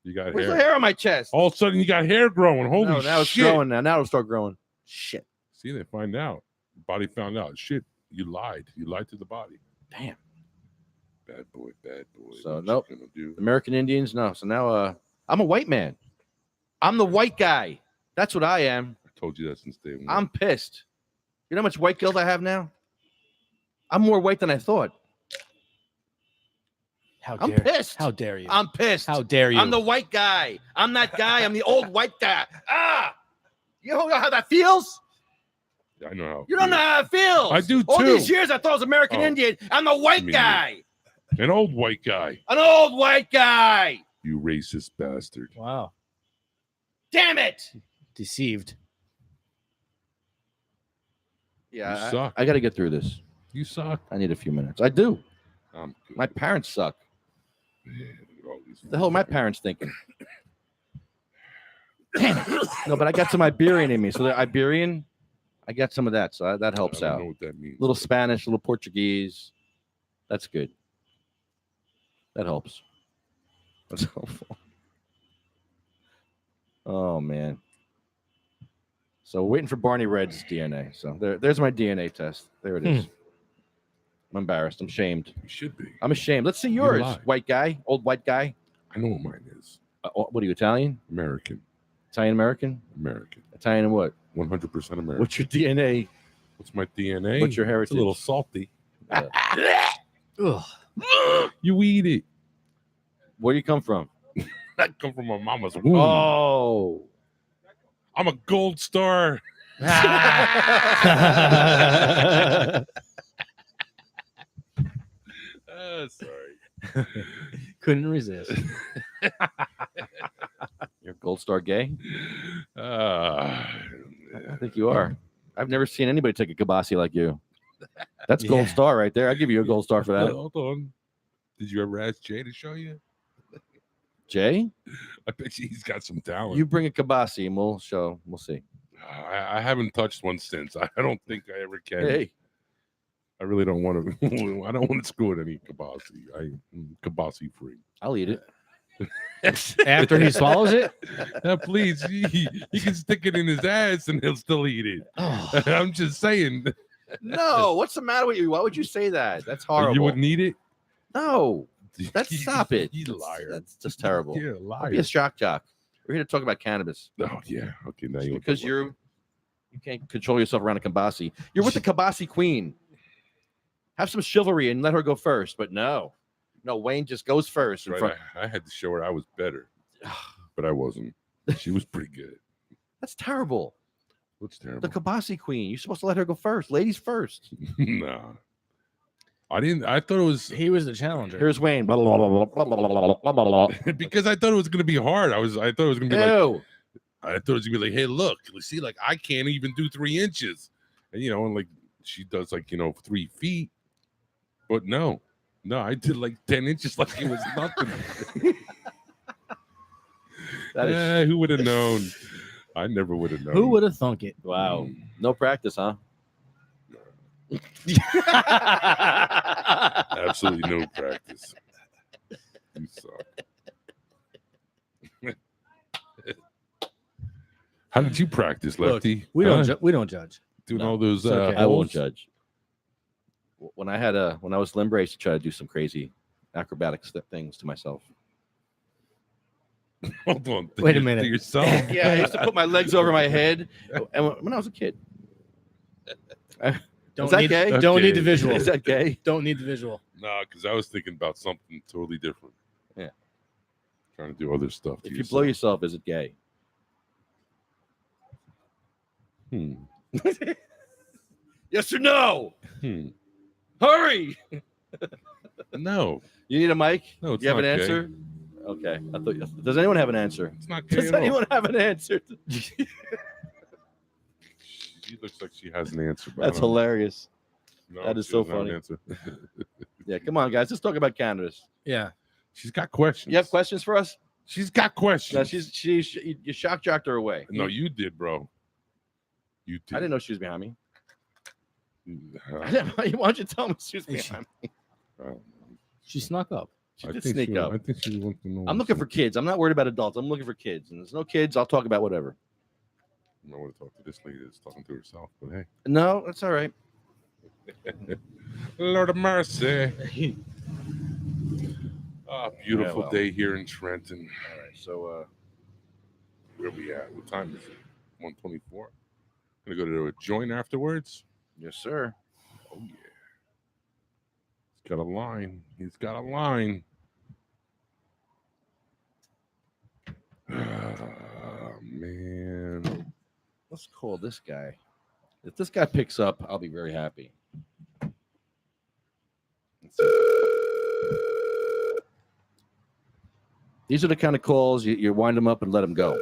You got Where's hair. the hair on my chest? All of a sudden, you got hair growing. Holy no, now it's shit. growing. Now it'll start growing. Shit. See, they find out. The body found out. Shit, you lied. You lied to the body. Damn. Bad boy, bad boy. So What nope. you gonna do? American Indians, no. So now I'm a white man. I'm the white guy. That's what I am. I told you that since day one. I'm pissed. You know how much white guilt I have now? I'm more white than I thought. How I'm dare, pissed. How dare you? I'm pissed. How dare you? I'm the white guy. I'm that guy. I'm the old white guy. You know how that feels? I know how. it You don't know feels. how it feels. I do All too. these years I thought I was American Oh. Indian. I'm the white Me guy. An old white guy. An old white guy. You racist bastard. Wow. Damn it. Deceived. Yeah, You suck. I got to get through this. You suck. I need a few minutes. I do. I'm good. My parents suck. Yeah, look at all these The hell are my parents thinking? Damn it. No, but I got some Iberian in me. So the Iberian, I got some of that. So that helps I don't out. know what that means. A little Spanish, a little Portuguese. That's good. That helps. That's helpful. Oh, man. So we're waiting for Barney Red's DNA. So there's my DNA test. There it is. I'm embarrassed. I'm shamed. You should be. I'm ashamed. Let's see You yours, lie. white guy, old white guy. I know what mine is. What are you, Italian? American. Italian American? American. Italian what? 100% American. What's your DNA? What's my DNA? What's your It's heritage? a little salty. Ugh. You eat it. Where do you come from? I come from my mama's womb. Oh. I'm a gold star. Sorry. Couldn't resist. You're a gold star gay? I I think you are. I've never seen anybody take a kibasi like you. That's gold star right there. I'll give you a gold star for that. Hold on. Did you ever ask Jay to show you? Jay? I bet you he's got some talent. You bring a kibasi and we'll show. We'll see. I haven't touched one since. I don't think I ever can. Hey. I really don't want to. I don't want to screw with any kibasi. I'm kibasi free. I'll eat it. After he swallows it? Now, please, he can stick it in his ass and he'll still eat it. Oh. I'm just saying. No, what's the matter with you? Why would you say that? That's horrible. You wouldn't eat it? No. Stop it. You liar. That's just terrible. You're a Don't liar. be a shock jock. We're here to talk about cannabis. Oh, yeah. Okay, now you Because you can't control yourself around a kibasi. You're with the kibasi queen. Have some chivalry and let her go first. But no, Wayne just goes first. In Right, front. I had to show her I was better, but I wasn't. She was pretty good. That's terrible. What's terrible? The kibasi queen. You're supposed to let her go first. Ladies first. Nah. I didn't. I thought it was. He was the challenger. Here's Wayne. Because I thought it was going to be hard. I thought it was going to be like. Ew. I thought it was going to be like, hey, look, see, like I can't even do 3 inches, and and like she does like 3 feet, but no, I did like 10 inches, like it was nothing. Who would have known? I never would have known. Who would have thunk it? Wow. No practice, huh? Absolutely no practice. You suck. How did you practice, Lefty? Look, we don't judge. Doing No, all those. it's okay. I won't holes? judge. When I was limb braced, to try to do some crazy acrobatic things to myself. Hold on. Wait a minute. To yourself. Yeah, I used to put my legs over my head, and when I was a kid. Don't Is that need, gay? Don't need the visual. Is that gay? Don't need the visual. No, because I was thinking about something totally different. Yeah. Trying to do other stuff. If you blow yourself, is it gay? Yes or no? Hurry! No. You need a mic? No, it's you have not an gay. answer? Okay. I thought. Does anyone have an answer? It's not gay Does at all. anyone have an answer? She looks like she has an answer. But I That's don't know. hilarious. No, That is she so doesn't have an funny. answer. Yeah, come on, guys. Let's talk about cannabis. Yeah. She's got questions. You have questions for us? She's got questions. No, you shock jocked her away. No, you did, bro. You did. I didn't know she was behind me. Uh, Why don't you tell me she was behind me? She snuck up. She I did think sneak she- up. I think she wants to know. I'm looking for kids. I'm not worried about adults. I'm looking for kids. And there's no kids. I'll talk about whatever. I want to talk to this lady that's talking to herself, but hey. No, that's all right. Lord of mercy. Beautiful well. day here in Trenton. All right. So Where we at? What time is it? 1:24. Gonna go to a joint afterwards. yes, sir. Oh yeah. He's got a line. He's got a line. Oh, man. Let's call this guy. If this guy picks up, I'll be very happy. Let's see. These are the kind of calls you wind them up and let them go.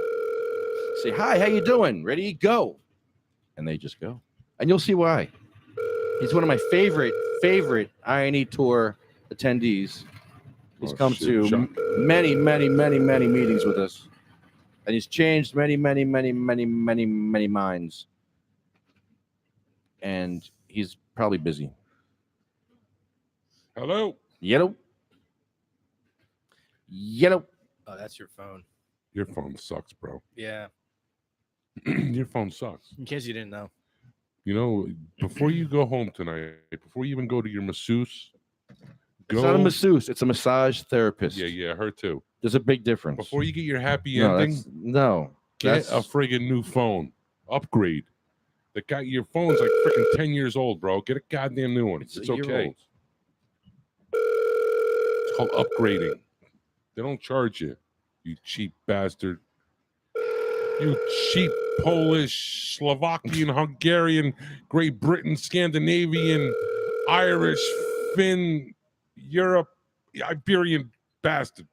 Say, hi, how you doing? Ready? Go. And they just go. and you'll see why. He's one of my favorite INE tour attendees. He's Oh, come shit. to Shocking. many meetings with us, and he's changed many minds. And he's probably busy. Hello. Yellow. Oh, that's your phone. Your phone sucks, bro. Yeah. Your phone sucks. In case you didn't know. You know, before you go home tonight, before you even go to your masseuse, It's not a masseuse. It's a massage therapist. Yeah, her too. There's a big difference. Before you get your happy No, ending, that's get a friggin' new phone. Upgrade. Your phone's like freaking 10 years old, bro. Get a goddamn new one. It's a year okay. old. It's called upgrading. They don't charge you, you cheap bastard. You cheap Polish, Slovakian, Hungarian, Great Britain, Scandinavian, Irish, Finn, Europe, Iberian bastard.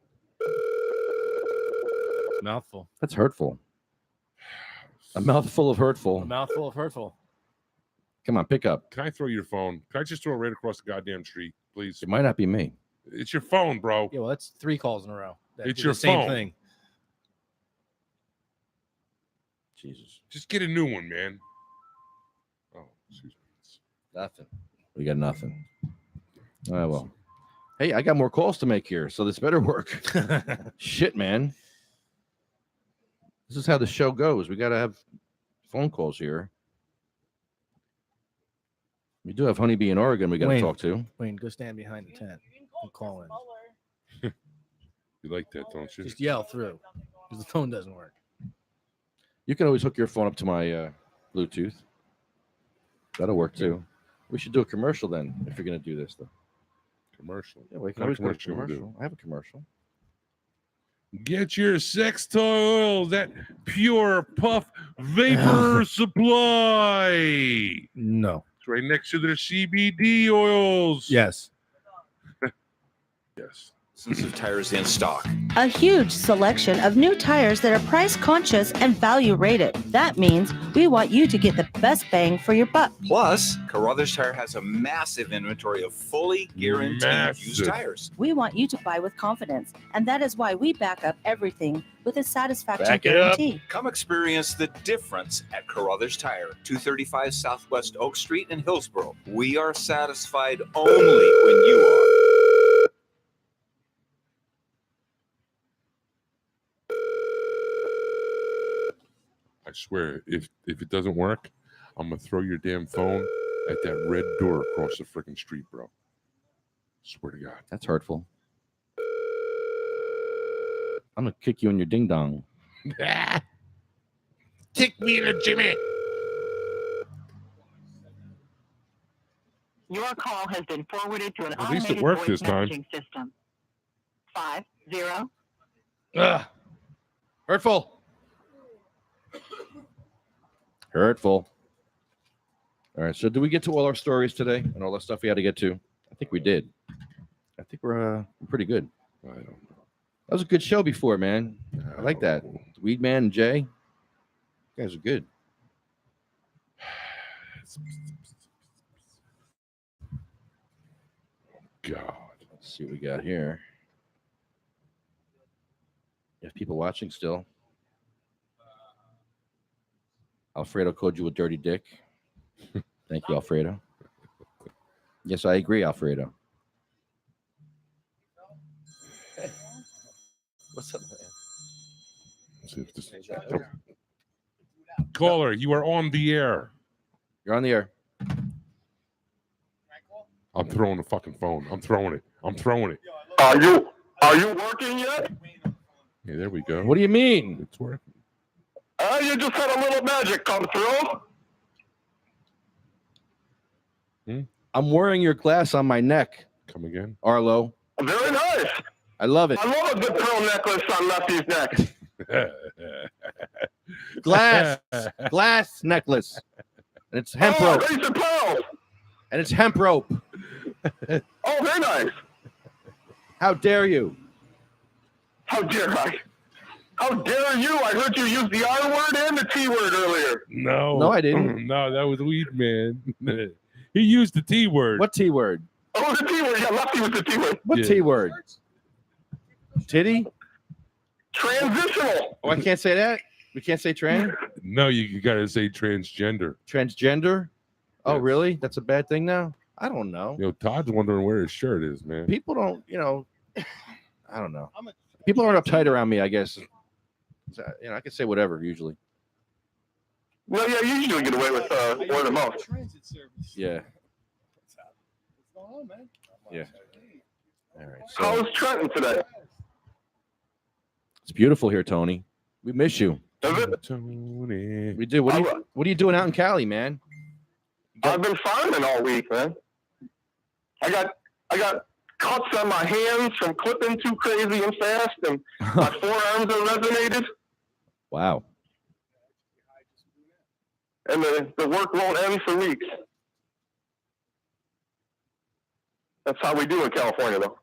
Mouthful. That's hurtful. A mouthful of hurtful. A mouthful of hurtful. Come on, pick up. Can I throw your phone? Can I just throw it right across the goddamn street, please? It might not be me. It's your phone, bro. Yeah, well, that's 3 calls in a row. That It's do your the same phone. thing. Jesus. Just get a new one, man. Oh, excuse me. Nothing. We got nothing. All right, well. Hey, I got more calls to make here, so this better work. Shit, man. This is how the show goes. We got to have phone calls here. We do have Honeybee in Oregon we got to Wayne. talk to. Wayne, go stand behind the tent and call in. You like that, don't you? Just yell through because the phone doesn't work. You can always hook your phone up to my Bluetooth. That'll work too. We should do a commercial then if you're going to do this, though. Commercial. Yeah, we can What always go to commercial you wanna commercial. I have a commercial. Get your sex toy oil, that pure puff vapor supply. No. It's right next to their CBD oils. Yes. Yes. Of tires in stock. A huge selection of new tires that are price conscious and value rated. That means we want you to get the best bang for your buck. Plus, Carruthers Tire has a massive inventory of fully guaranteed used tires. We want you to buy with confidence, and that is why we back up everything with a satisfaction Back it up. guarantee. Come experience the difference at Carruthers Tire, 235 Southwest Oak Street in Hillsborough. We are satisfied only when you are. I swear, if it doesn't work, I'm gonna throw your damn phone at that red door across the freaking street, bro. Swear to God. That's hurtful. I'm going to kick you in your ding dong. Kick me in the Jimmy. Your call has been forwarded to an At least it automated worked voice this time. messaging system. 50. Hurtful. Hurtful. All right. So, did we get to all our stories today and all the stuff we had to get to? I think we did. I think we're pretty good. I don't know. That was a good show before, man. I like that. Weed Man and Jay. You guys are good. God. Let's see what we got here. You have people watching still. Alfredo called you a dirty dick. Thank you, Alfredo. Yes, I agree, Alfredo. What's up, man? Let's see if this... Caller, you are on the air. You're on the air. I'm throwing the fucking phone. I'm throwing it. Are you working yet? Yeah, there we go. What do you mean? It's working. You just had a little magic come through. I'm wearing your glass on my neck. Come again? Arlo. Very nice. I love it. I love a good pearl necklace on Lefty's neck. Glass necklace. And it's hemp rope. Raise the pearls. And it's hemp rope. Oh, very nice. How dare you? How dare I? How dare you? I heard you use the R word and the T word earlier. No, I didn't. No, that was Weed Man. He used the T word. What T word? Oh, the T word. Yeah, Lefty was the T word. What T word? Titty? Transitional. Oh, I can't say that. We can't say trans. No, you got to say transgender. Transgender? Oh, really? That's a bad thing now? I don't know. Todd's wondering where his shirt is, man. People don't, I don't know. People aren't uptight around me, I guess. So, I can say whatever usually. Well, yeah, you usually get away with word of mouth. Yeah. What's going on, man? Yeah. All right. How's Trenton today? It's beautiful here, Tony. We miss you. Is it? Tony. We do. What are you doing out in Cali, man? I've been farming all week, man. I got cuts on my hands from clipping too crazy and fast, and my forearms are resonated, Wow. and the work won't end for weeks. That's how we do in California, though.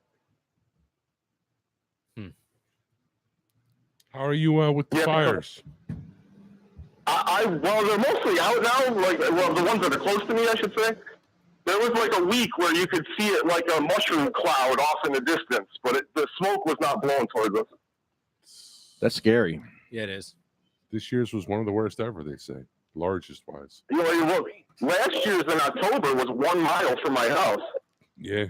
How are you with the fires? Well, they're mostly out now. The ones that are close to me, I should say. There was like a week where you could see it like a mushroom cloud off in the distance, but the smoke was not blowing towards us. That's scary. Yeah, it is. This year's was one of the worst ever, they say. Largest wise. Last year's in October was 1 mile from my house. Yeah.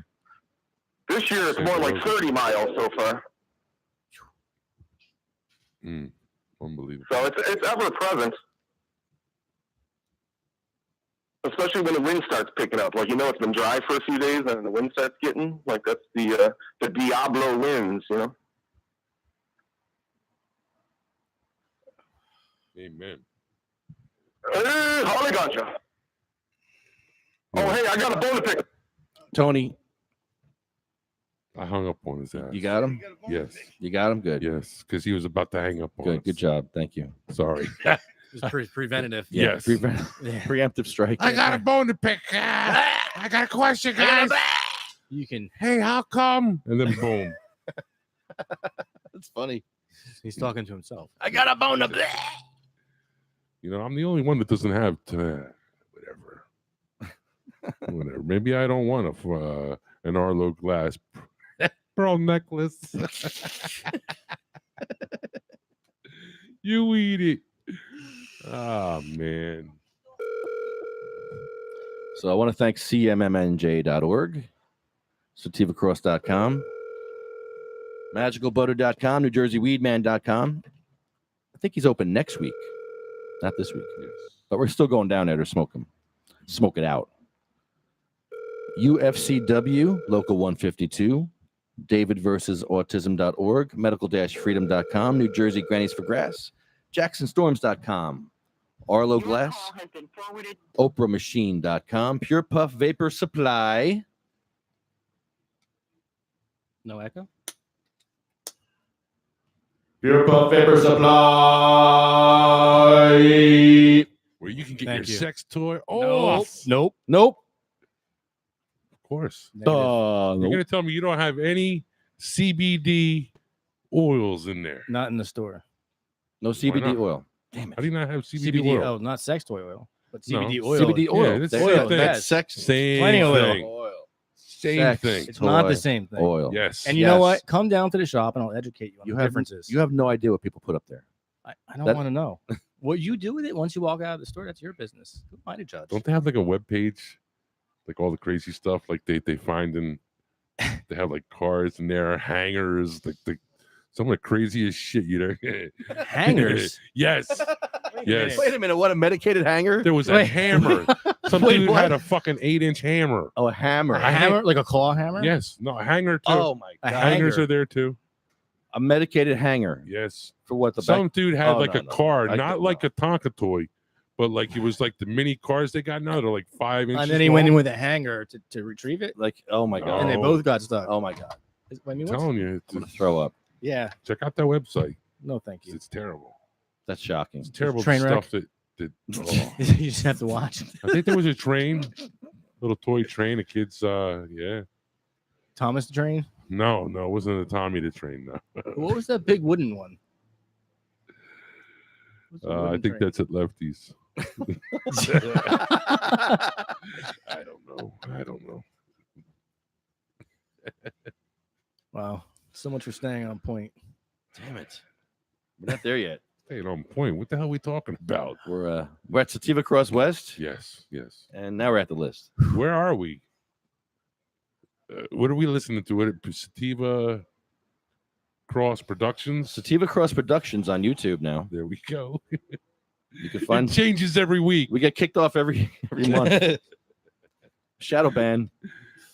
This year it's more like 30 miles so far. Unbelievable. So it's ever present. Especially when the wind starts picking up. It's been dry for a few days and the wind starts getting, that's the Diablo winds, Amen. Hey, Holly gotcha. Oh, hey, I got a bone to pick. Tony. I hung up on his ass. You got him? Yes. You got him? Good. Yes, because he was about to hang up on us. Good job. Thank you. Sorry. It was preventative. Yes. Preemptive strike. I got a bone to pick. I got a question, guys. You can. Hey, how come? And then boom. That's funny. He's talking to himself. I got a bone to pick. I'm the only one that doesn't have whatever. Whatever. Maybe I don't want an Arlo glass pearl necklace. You eat it. Oh, man. So I want to thank cmmmnj.org, sativacross.com, magicalbutter.com, NewJerseyWeedman.com. I think he's open next week. Not this week. Yes. But we're still going down there to smoke it out. UFCW, Local 152, DavidVersusAutism.org, medical-freedom.com, New Jersey Grannies for Grass, JacksonStorms.com, Arlo Glass, OprahMachine.com, Pure Puff Vapor Supply. No echo? Pure Puff Vapor Supply. Where you can get Thank your you. sex toy off. Nope. Of course. Negative. You're going to tell me you don't have any CBD oils in there? Not in the store. No CBD oil. Damn it. How do you not have CBD, CBD oil? oh, not sex toy oil, but No. CBD oil. CBD oil. Yeah, that's That's the same thing. That's sex. Same Plenty of thing. oil. Same Sex. thing. It's not Toy. the same thing. Oil. Yes. And you know what? Come down to the shop and I'll educate you on the differences. You have no idea what people put up there. I don't that- want to know. What you do with it once you walk out of the store, that's your business. Who am I to judge? Don't they have like a web page? Like all the crazy stuff like they find in they have like cars in there, hangers, like some of the craziest shit, Hangers? Yes. Yes. Wait a minute. What, a medicated hanger? There was a hammer. Some Wait, dude what? had a fucking 8-inch hammer. Oh, a hammer. A hammer? Like a claw hammer? Yes. No, a hanger too. Oh, my A God. Hangers hanger. are there too. A medicated hanger. Yes. For what? The Some back? dude had Oh, like no, a no. car, I not don't like know. a Tonka toy, but like it was like the mini cars they got now. They're like 5 inches. And then he went in long. with a hanger to retrieve it. Like, oh, my God. And they No. both got stuck. Oh, my God. I mean, I'm what's- telling you, I'm going to throw up. yeah. check out that website. No, thank you. It's terrible. That's shocking. It's terrible Train wreck. stuff that You just have to watch. I think there was a train, little toy train. The kids, yeah. Thomas the Train. No, it wasn't a Tommy the Train. No. What was that big wooden one? I think that's at Lefty's. I don't know. Wow. So much for staying on point. Damn it. We're not there yet. Staying on point. What the hell are we talking about? We're at Sativa Cross West. Yes. And now we're at the list. Where are we? What are we listening to? What Sativa Cross Productions? Sativa Cross Productions on YouTube now. There we go. You can find it changes every week. We get kicked off every month. Shadow ban.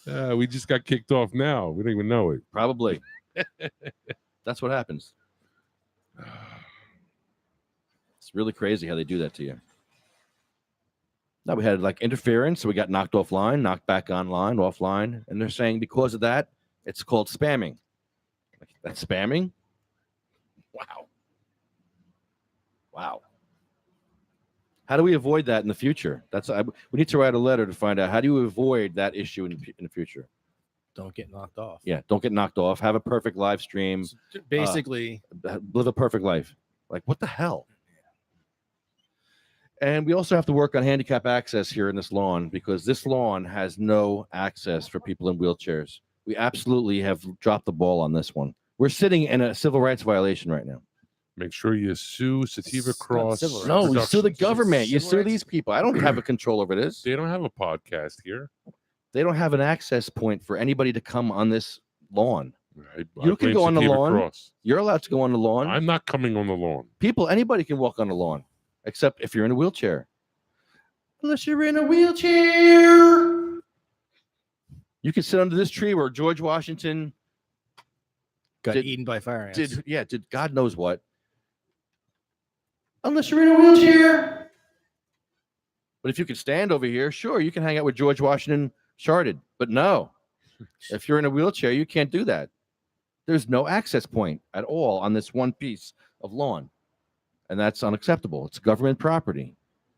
We just got kicked off now. We don't even know it. Probably. That's what happens. It's really crazy how they do that to you. Now we had like interference, so we got knocked offline, knocked back online, offline, and they're saying because of that, it's called spamming. That's spamming? Wow. How do we avoid that in the future? We need to write a letter to find out how do you avoid that issue in the future. Don't get knocked off. Yeah, don't get knocked off. Have a perfect live stream. Basically, live a perfect life. Like, what the hell? And we also have to work on handicap access here in this lawn because this lawn has no access for people in wheelchairs. We absolutely have dropped the ball on this one. We're sitting in a civil rights violation right now. Make sure you sue Sativa Cross. No, you sue the Productions. government. You Civil sue rights. these people. I don't have a control over this. They don't have a podcast here. They don't have an access point for anybody to come on this lawn. I You can blame go on the Sativa lawn. Cross. You're allowed to go on the lawn. I'm not coming on the lawn. Anybody can walk on the lawn, except if you're in a wheelchair. Unless you're in a wheelchair. You can sit under this tree where George Washington got eaten by fire ants. Did God knows what. Unless you're in a wheelchair. But if you can stand over here, sure, you can hang out with George Washington sharded. But no, if you're in a wheelchair, you can't do that. There's no access point at all on this one piece of lawn. And that's unacceptable. It's government property.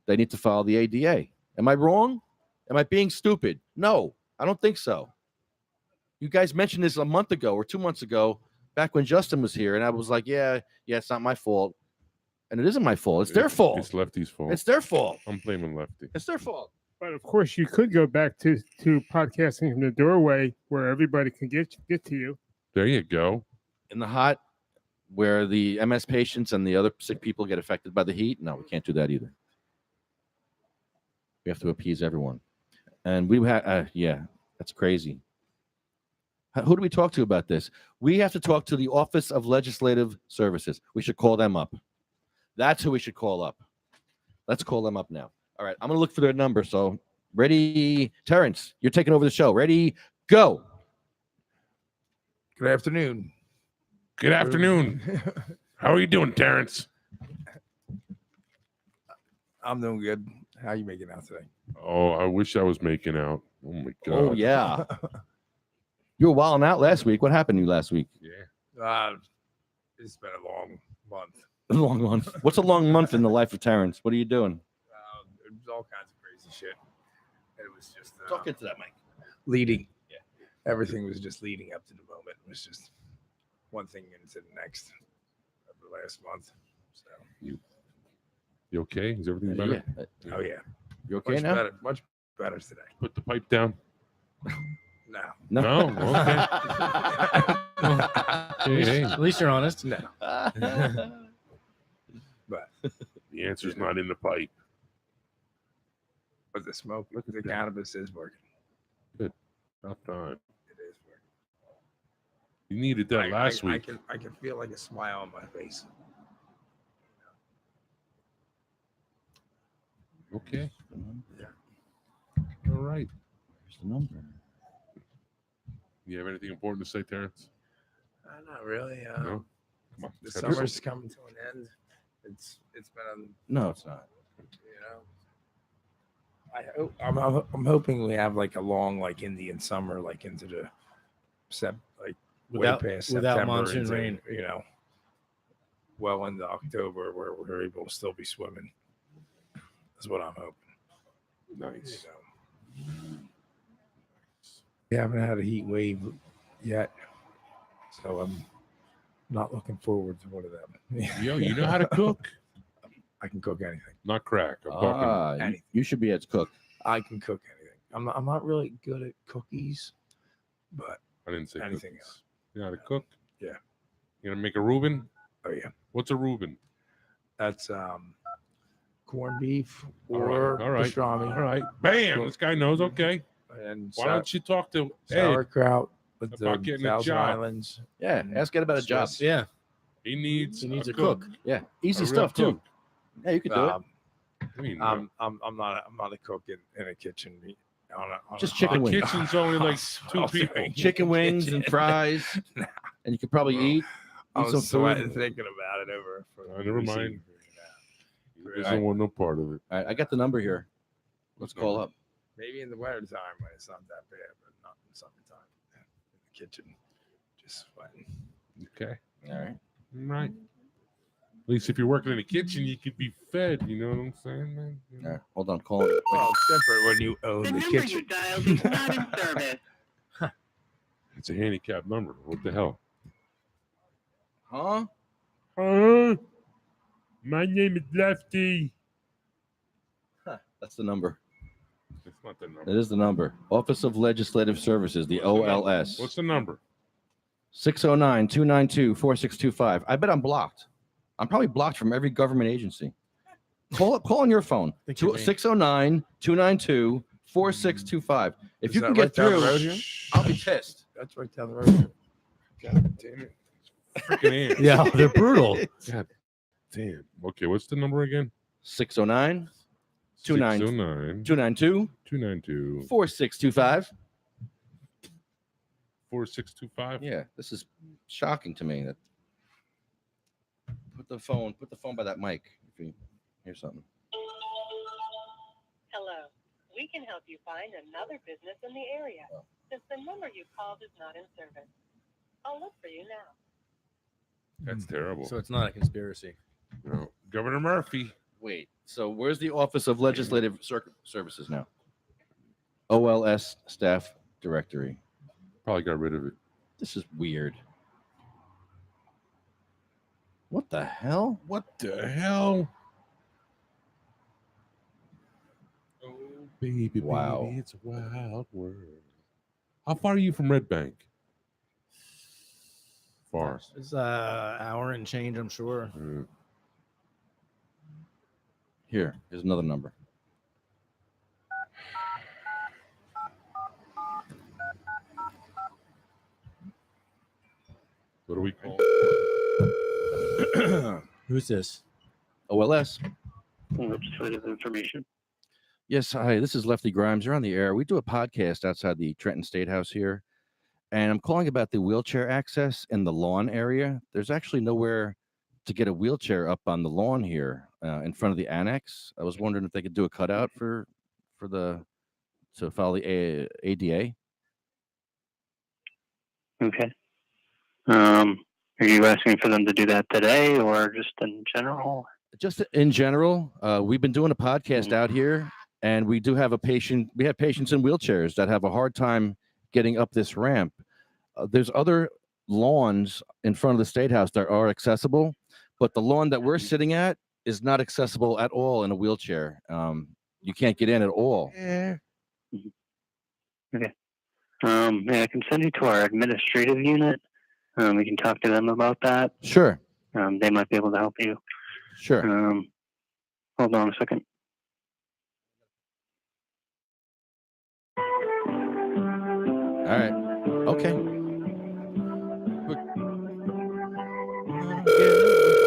They need to follow the ADA. Am I wrong? Am I being stupid? No, I don't think so. You guys mentioned this a month ago or 2 months ago, back when Justin was here. And I was like, yeah, it's not my fault. And it isn't my fault. It's their fault. It's Lefty's fault. It's their fault. I'm blaming Lefty. It's their fault. But of course, you could go back to podcasting from the doorway where everybody can get to you. There you go. In the hot, where the MS patients and the other sick people get affected by the heat. No, we can't do that either. We have to appease everyone. And we had, that's crazy. Who do we talk to about this? We have to talk to the Office of Legislative Services. We should call them up. That's who we should call up. Let's call them up now. All right, I'm going to look for their number. So, ready? Terrence, you're taking over the show. Ready? Go. Good afternoon. Good afternoon. How are you doing, Terrence? I'm doing good. How are you making out today? Oh, I wish I was making out. Oh, my God. Oh, yeah. You were wilding out last week. What happened to you last week? Yeah. It's been a long month. A long month. What's a long month in the life of Terrence? What are you doing? It was all kinds of crazy shit. It was just talk into that mic. Leading. Yeah. Everything was just leading up to the moment. It was just one thing into the next over the last month. So You okay? Is everything better? Yeah. Oh yeah. You okay much now? Better, much better today. Put the pipe down. No. No? Okay. Hey. At least you're honest. No. But the answer's not in the pipe. But the smoke, look at the cannabis is working. Good. About time. It is working. You needed that last week. I can feel like a smile on my face. Okay. Yeah. All right. Here's the number. You have anything important to say, Terrence? Not really. No? Come on. The Gotta do summer's something. coming to an end. It's been No, it's not. I'm hoping we have like a long like Indian summer, like into the Without- way past without September monsoon into, rain. Well into October where we're able to still be swimming. That's what I'm hoping. Nice. We haven't had a heat wave yet, so I'm not looking forward to one of them. Yo, you know how to cook? I can cook anything. Not crack. I'm talking. anything. You should be able to cook. I can cook anything. I'm not really good at cookies, but I didn't say anything cookies. else. You know how to cook? Yeah. You gonna make a Reuben? Oh yeah. What's a Reuben? That's corned beef All or right. pastrami. All right. Bam. This guy knows. Okay. And Why don't you talk to Ed sauerkraut with about the getting a Thousand job? Islands? Yeah, ask Ed about a job. Swiss. Yeah. He needs a cook. Yeah, easy A real stuff too. cook. Yeah, you could do it. I mean, I'm not a cook in a kitchen. On Just a chicken hot- wings. kitchen's only like two I'll people. say Chicken wings and kitchen. fries, and you could probably eat I'm some sweating food. thinking about it over. Never mind. He doesn't want no part of it. All right, I got the number here. Let's call up. Maybe in the winter time when it's not that bad, but not in the summertime. In the kitchen, just sweating. Okay. All right. Right. At least if you're working in the kitchen, you could be fed. You know what I'm saying, man? You know? All right, hold on. Call him. Well, it's different when you own the kitchen. dialed is not in service. It's a handicapped number. What the hell? Huh? My name is Lefty. That's the number. That's not the number. That is the number. Office of Legislative Services, the OLS. What's the number? 609-292-4625. I bet I'm blocked. I'm probably blocked from every government agency. Call on your phone. 609-292-4625. If you Is can that get right down through, the road here? I'll be pissed. That's right down the road. God damn it. Freaking ants. Yeah, they're brutal. God damn. Okay, what's the number again? 609 609 292 292 4625. 4625. Yeah, this is shocking to me. That put the phone by that mic if you hear something. Hello. We can help you find another business in the area since the number you called is not in service. I'll look for you now. That's terrible. So it's not a conspiracy. No. Governor Murphy. Wait, so where's the Office of Legislative Services now? OLS staff directory. Probably got rid of it. This is weird. What the hell? What the hell? Oh, baby, Wow. baby, it's a wild world. How far are you from Red Bank? Far. It's hour and change, I'm sure. Here's another number. What do we call? Who's this? OLS. Legislative information. Yes, hi. This is Lefty Grimes. You're on the air. We do a podcast outside the Trenton State House here, and I'm calling about the wheelchair access in the lawn area. There's actually nowhere to get a wheelchair up on the lawn here in front of the annex. I was wondering if they could do a cutout to follow the ADA. Okay. Are you asking for them to do that today or just in general? Just in general, we've been doing a podcast out here, and we do have we have patients in wheelchairs that have a hard time getting up this ramp. There's other lawns in front of the State House that are accessible, but the lawn that we're sitting at is not accessible at all in a wheelchair. You can't get in at all. Okay. Yeah, I can send you to our administrative unit. We can talk to them about that. Sure. They might be able to help you. Sure. Hold on a second. All right. Okay.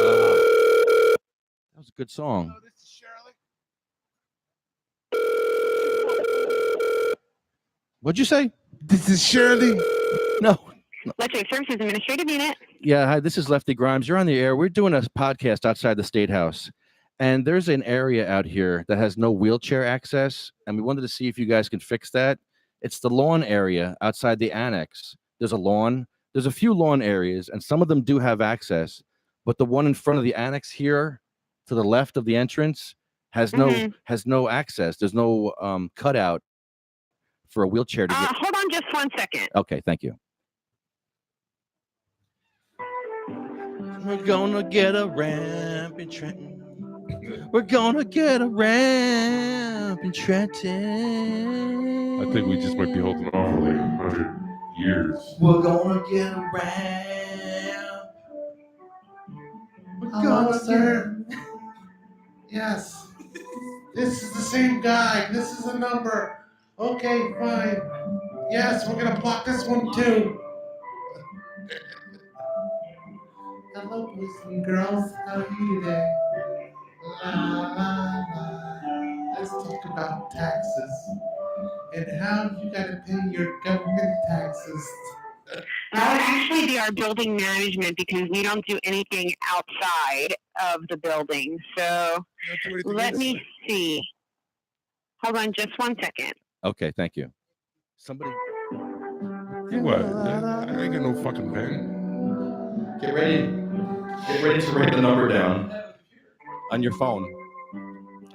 That was a good song. What'd you say? This is Shirley. No. Legislative Services Administrative Unit. Yeah, hi, this is Lefty Grimes. You're on the air. We're doing a podcast outside the State House, and there's an area out here that has no wheelchair access, and we wanted to see if you guys can fix that. It's the lawn area outside the annex. There's a lawn. There's a few lawn areas, and some of them do have access, but the one in front of the annex here, to the left of the entrance, has no access. There's no cutout for a wheelchair to get. Hold on just 1 second. Okay, thank you. We're gonna get a ramp in Trenton. We're gonna get a ramp in Trenton. I think we just might be holding off for like 100 years. We're gonna get a ramp. Hello, sir. Yes. This is the same guy. This is the number. Okay, fine. Yes, we're gonna block this one too. Hello, boys and girls. How are you today? La la la. Let's talk about taxes and how you gotta pay your government taxes. That would actually be our building management because we don't do anything outside of the building. So let me see. Hold on just 1 second. Okay, thank you. Somebody What? I ain't got no fucking pen. get ready to write the number down on your phone.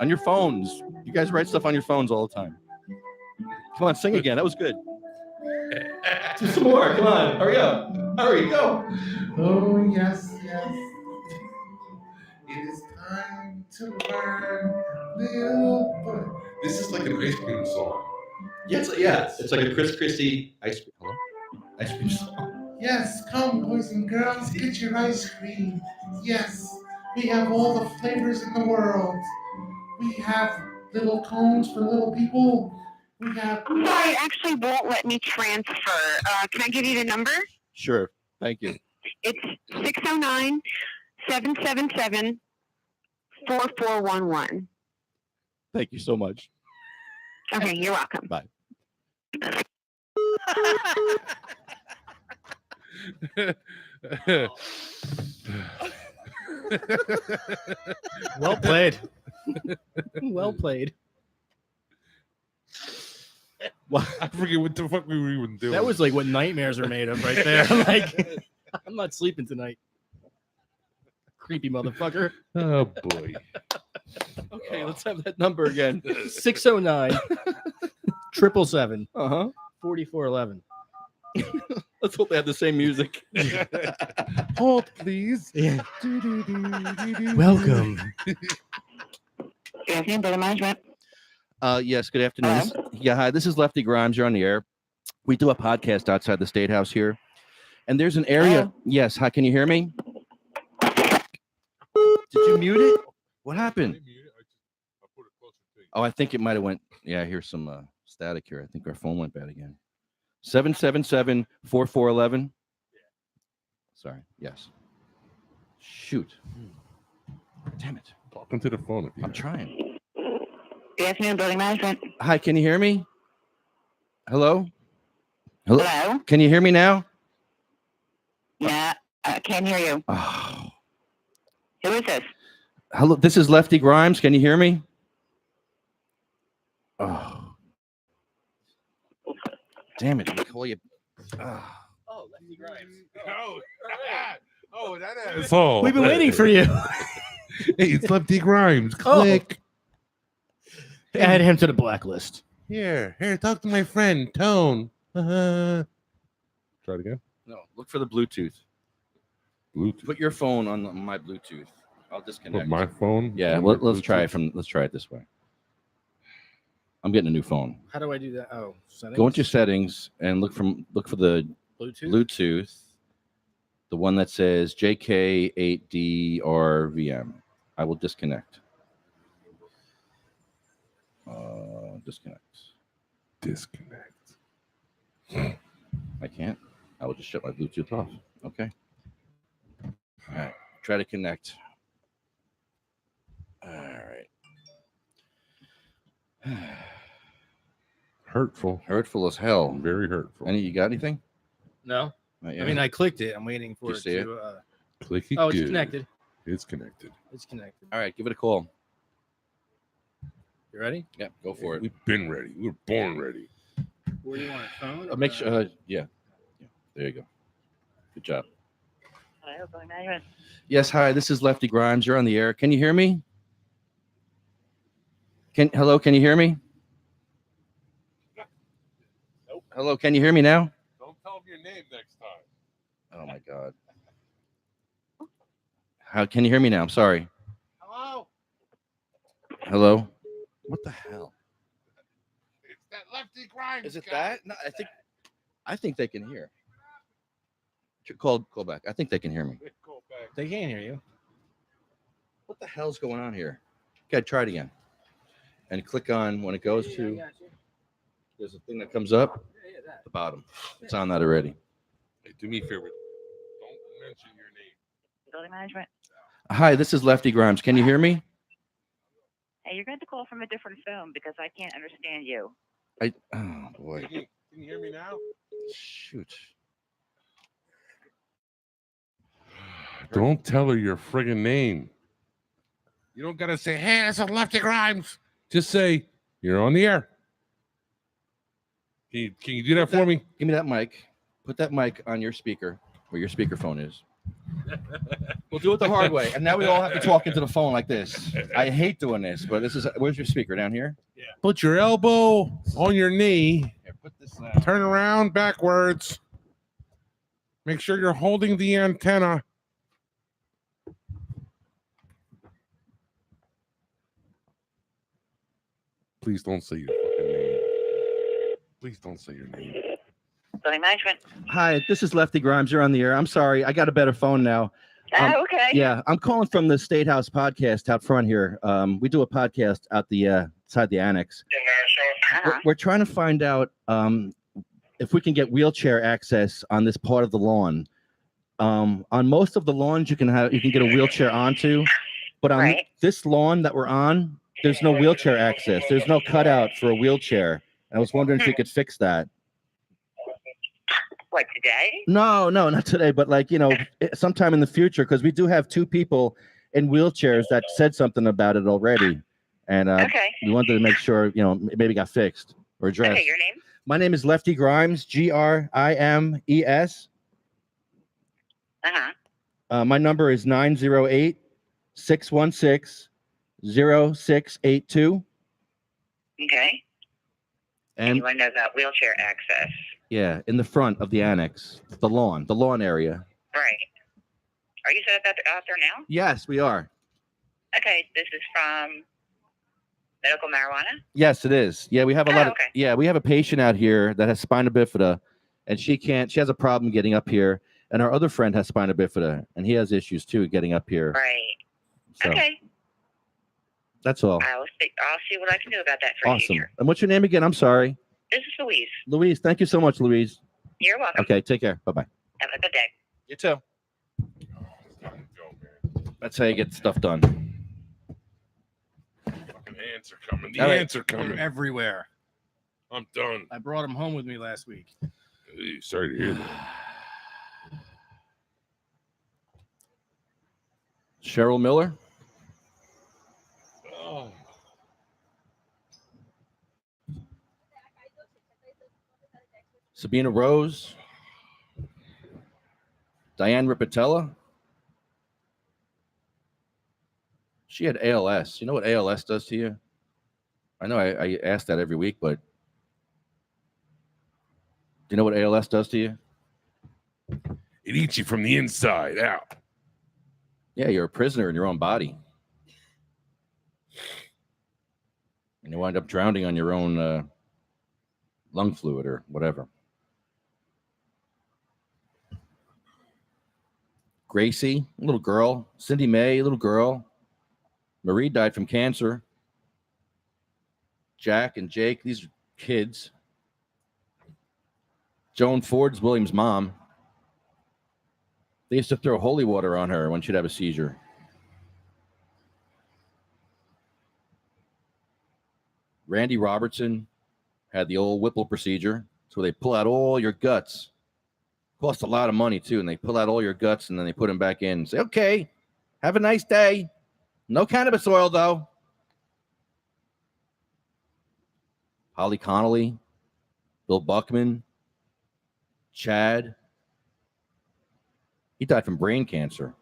On your phones. You guys write stuff on your phones all the time. Come on, sing again. That was good. Do some more. Come on. Hurry up. Hurry, go. Oh, yes, yes. It is time to learn little. This is like an ice cream song. It's like a Chris Christie ice cream. Hello? Ice cream song. Yes, come, boys and girls, get your ice cream. Yes, we have all the flavors in the world. We have little cones for little people. We have. I'm sorry, it actually won't let me transfer. Can I give you the number? Sure. Thank you. It's 609-777-4411. Thank you so much. Okay, you're welcome. Bye. Well played. Well played. I forget what the fuck we were even doing. That was like what nightmares are made of right there. Like, I'm not sleeping tonight. Creepy motherfucker. Oh boy. Okay, let's have that number again. 609 777 Uh-huh. 4411. Let's hope they have the same music. Hold, please. Yeah. Welcome. Welcome. Good building management. Yes, good afternoon. Yeah, hi, this is Lefty Grimes. You're on the air. We do a podcast outside the State House here. And there's an area. Yes, hi, can you hear me? Did you mute it? What happened? Oh, I think it might have went. Yeah, I hear some static here. I think our phone went bad again. 777-4411. Sorry. Yes. Shoot. Damn it. Talking to the phone. I'm trying. Good afternoon, building management. Hi, can you hear me? Hello? Hello? Can you hear me now? Yeah, I can't hear you. Oh. Who is this? Hello, this is Lefty Grimes. Can you hear me? Oh. Damn it. I call you. Oh, Lefty Grimes. Oh, that asshole. We've been waiting for you. Hey, it's Lefty Grimes. Click. Add him to the blacklist. Here, talk to my friend, Tone. Try it again. No, look for the Bluetooth. Bluetooth. Put your phone on my Bluetooth. I'll disconnect. Put my phone? Yeah, on let's your try Bluetooth? it let's try it this way. I'm getting a new phone. How do I do that? Oh, settings. Go into your settings and look for the Bluetooth, the one that says JK8DRVM. I will disconnect. Disconnect. I can't. I will just shut my Bluetooth off. Okay. All right. Try to connect. All right. Hurtful. Hurtful as hell. Very hurtful. You got anything? No. Not I yet. mean, I clicked it. I'm waiting for You it see to. Click it. Oh, it's good. connected. It's connected. It's connected. All right. Give it a call. You ready? Yeah. Go for it. We've been ready. We were born ready. Where do you want it? Phone? Make sure. Yeah. There you go. Good job. Hello, building management. Yes. Hi. This is Lefty Grimes. You're on the air. Can you hear me? Hello. Can you hear me? Nope. Hello. Can you hear me now? Don't tell him your name next time. Oh my God. How can you hear me now? I'm sorry. Hello. Hello. What the hell? It's that Lefty Grimes. Is it guy. that? No, I think they can hear. Call back. I think they can hear me. Call back. They can't hear you. What the hell's going on here? Okay, try it again. And click on when it goes to. There's a thing that comes up at the bottom. It's on that already. Hey, do me a favor. Don't mention your name. Building management. Hi, this is Lefty Grimes. Can you hear me? Hey, you're going to call from a different phone because I can't understand you. Oh boy. Can you hear me now? Shoot. Don't tell her your friggin' name. You don't gotta say, "Hey, that's a Lefty Grimes." Just say you're on the air. Can you do that for me? Give me that mic. Put that mic on your speaker where your speakerphone is. We'll do it the hard way. And now we all have to talk into the phone like this. I hate doing this, but this is where's your speaker down here? Yeah. Put your elbow on your knee. Here, put this Turn around backwards. Make sure you're holding the antenna. Please don't say your fucking name. Please don't say your name. Building management. Hi, this is Lefty Grimes. You're on the air. I'm sorry. I got a better phone now. Okay. Yeah, I'm calling from the State House podcast out front here. We do a podcast out the outside the annex. We're trying to find out if we can get wheelchair access on this part of the lawn. On most of the lawns, you can get a wheelchair onto, but on this lawn that we're on, there's no wheelchair access. There's no cutout for a wheelchair. I was wondering if you could fix that. What, today? No, not today, but sometime in the future, because we do have two people in wheelchairs that said something about it already, and we wanted to make sure maybe got fixed or addressed. Okay, your name? My name is Lefty Grimes, Grimes. My number is 908-616-0682. Okay. And you want to know about wheelchair access? Yeah, in the front of the annex, the lawn area. Right. Are you set up out there now? Yes, we are. Okay, this is from medical marijuana? Yes, it is. Yeah, we have a lot of. okay. Yeah, we have a patient out here that has spina bifida, and she has a problem getting up here. And our other friend has spina bifida, and he has issues too getting up here. Right. So, okay. That's all. I'll see what I can do about that for you. Awesome. And what's your name again? I'm sorry. This is Louise. Louise, thank you so much, Louise. You're welcome. Okay, take care. Bye-bye. Have a good day. You too. That's how you get stuff done. Fucking ants are coming. The All right. ants are coming. They're everywhere. I'm done. I brought them home with me last week. Sorry to hear that. Cheryl Miller. Oh. Sabina Rose. Diane Ripatella. She had ALS. You know what ALS does to you? I know I ask that every week, but do you know what ALS does to you? It eats you from the inside out. Yeah, you're a prisoner in your own body. And you wind up drowning on your own lung fluid or whatever. Gracie, a little girl. Cindy May, a little girl. Marie died from cancer. Jack and Jake, these are kids. Joan Ford's William's mom. They used to throw holy water on her when she'd have a seizure. Randy Robertson had the old Whipple procedure. So they pull out all your guts. Cost a lot of money, too. And they pull out all your guts and then they put them back in and say, okay, have a nice day. No cannabis oil, though. Holly Connolly, Bill Buckman, Chad. He died from brain cancer.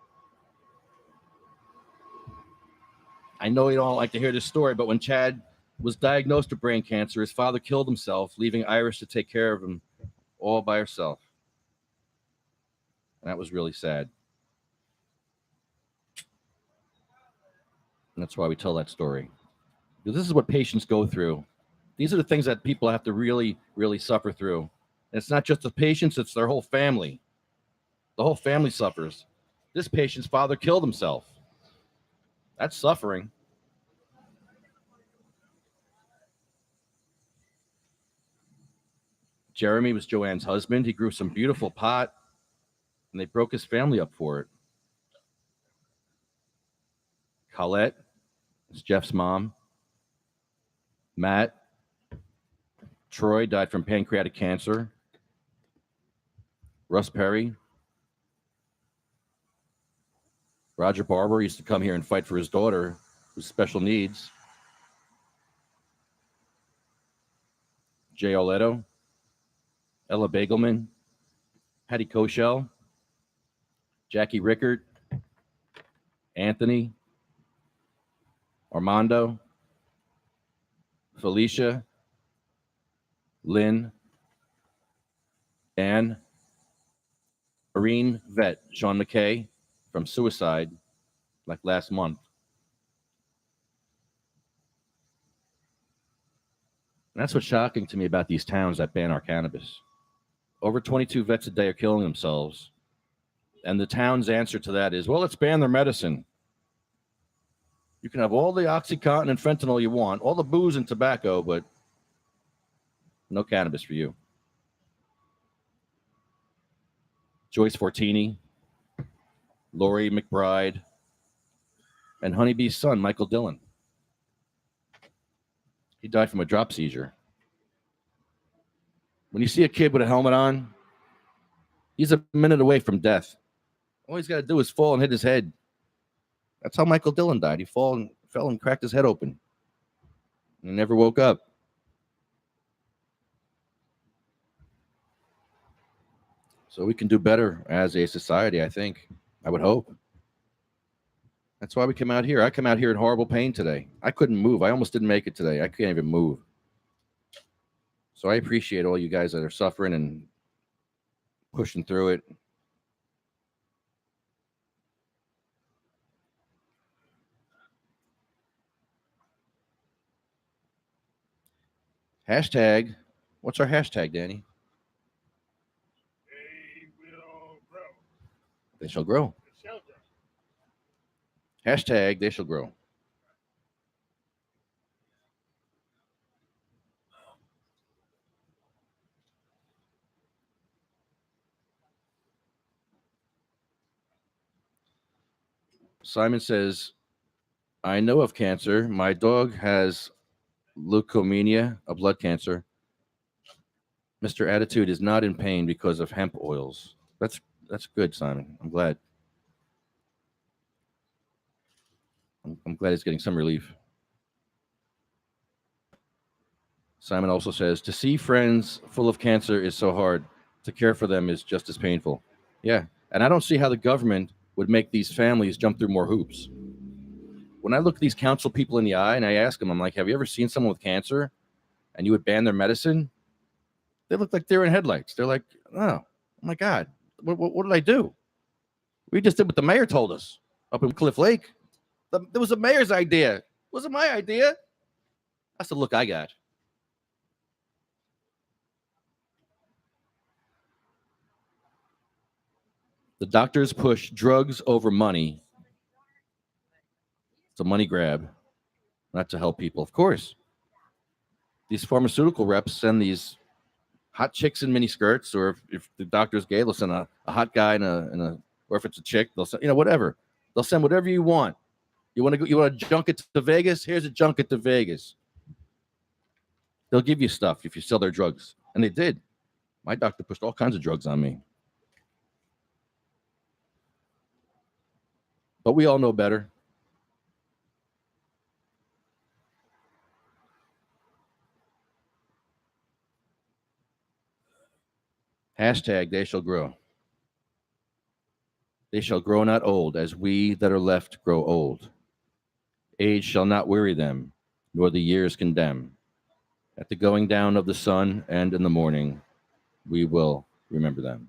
I know you don't like to hear this story, but when Chad was diagnosed with brain cancer, his father killed himself, leaving Iris to take care of him all by herself. And that was really sad. And that's why we tell that story. This is what patients go through. These are the things that people have to really, really suffer through. And it's not just the patients, it's their whole family. The whole family suffers. This patient's father killed himself. That's suffering. Jeremy was Joanne's husband. He grew some beautiful pot, and they broke his family up for it. Colette is Jeff's mom. Matt. Troy died from pancreatic cancer. Russ Perry. Roger Barber used to come here and fight for his daughter with special needs. Jay Oleto. Ella Bagelman. Patty Koshel. Jackie Rickard. Anthony. Armando. Felicia. Lynn. Ann. Irene Vet. Sean McKay from suicide like last month. And that's what's shocking to me about these towns that ban our cannabis. Over 22 vets a day are killing themselves. And the town's answer to that is, well, let's ban their medicine. You can have all the OxyContin and fentanyl you want, all the booze and tobacco, but no cannabis for you. Joyce Fortini, Lori McBride, and Honeybee's son, Michael Dillon. He died from a drop seizure. When you see a kid with a helmet on, he's a minute away from death. All he's got to do is fall and hit his head. That's how Michael Dillon died. He fell and cracked his head open. And never woke up. So we can do better as a society, I think. I would hope. That's why we come out here. I come out here in horrible pain today. I couldn't move. I almost didn't make it today. I can't even move. So I appreciate all you guys that are suffering and pushing through it. Hashtag. What's our hashtag, Danny? They shall grow. Hashtag they shall grow. Simon says, I know of cancer. My dog has leukemia, a blood cancer. Mr. Attitude is not in pain because of hemp oils. That's good, Simon. I'm glad. I'm glad he's getting some relief. Simon also says, to see friends full of cancer is so hard. To care for them is just as painful. Yeah, and I don't see how the government would make these families jump through more hoops. When I look at these council people in the eye and I ask them, I'm like, have you ever seen someone with cancer and you would ban their medicine? They look like they're in headlights. They're like, oh my God, what did I do? We just did what the mayor told us up in Cliff Lake. It was the mayor's idea. It wasn't my idea. That's the look I got. The doctors push drugs over money. It's a money grab, not to help people. Of course, these pharmaceutical reps send these hot chicks in mini skirts, or if the doctor's gay, they'll send a hot guy in a, or if it's a chick, they'll send, whatever. They'll send whatever you want. You want to junket to Vegas? Here's a junket to Vegas. They'll give you stuff if you sell their drugs, and they did. My doctor pushed all kinds of drugs on me. But we all know better. Hashtag they shall grow. They shall grow not old, as we that are left grow old. Age shall not weary them, nor the years condemn. At the going down of the sun and in the morning, we will remember them.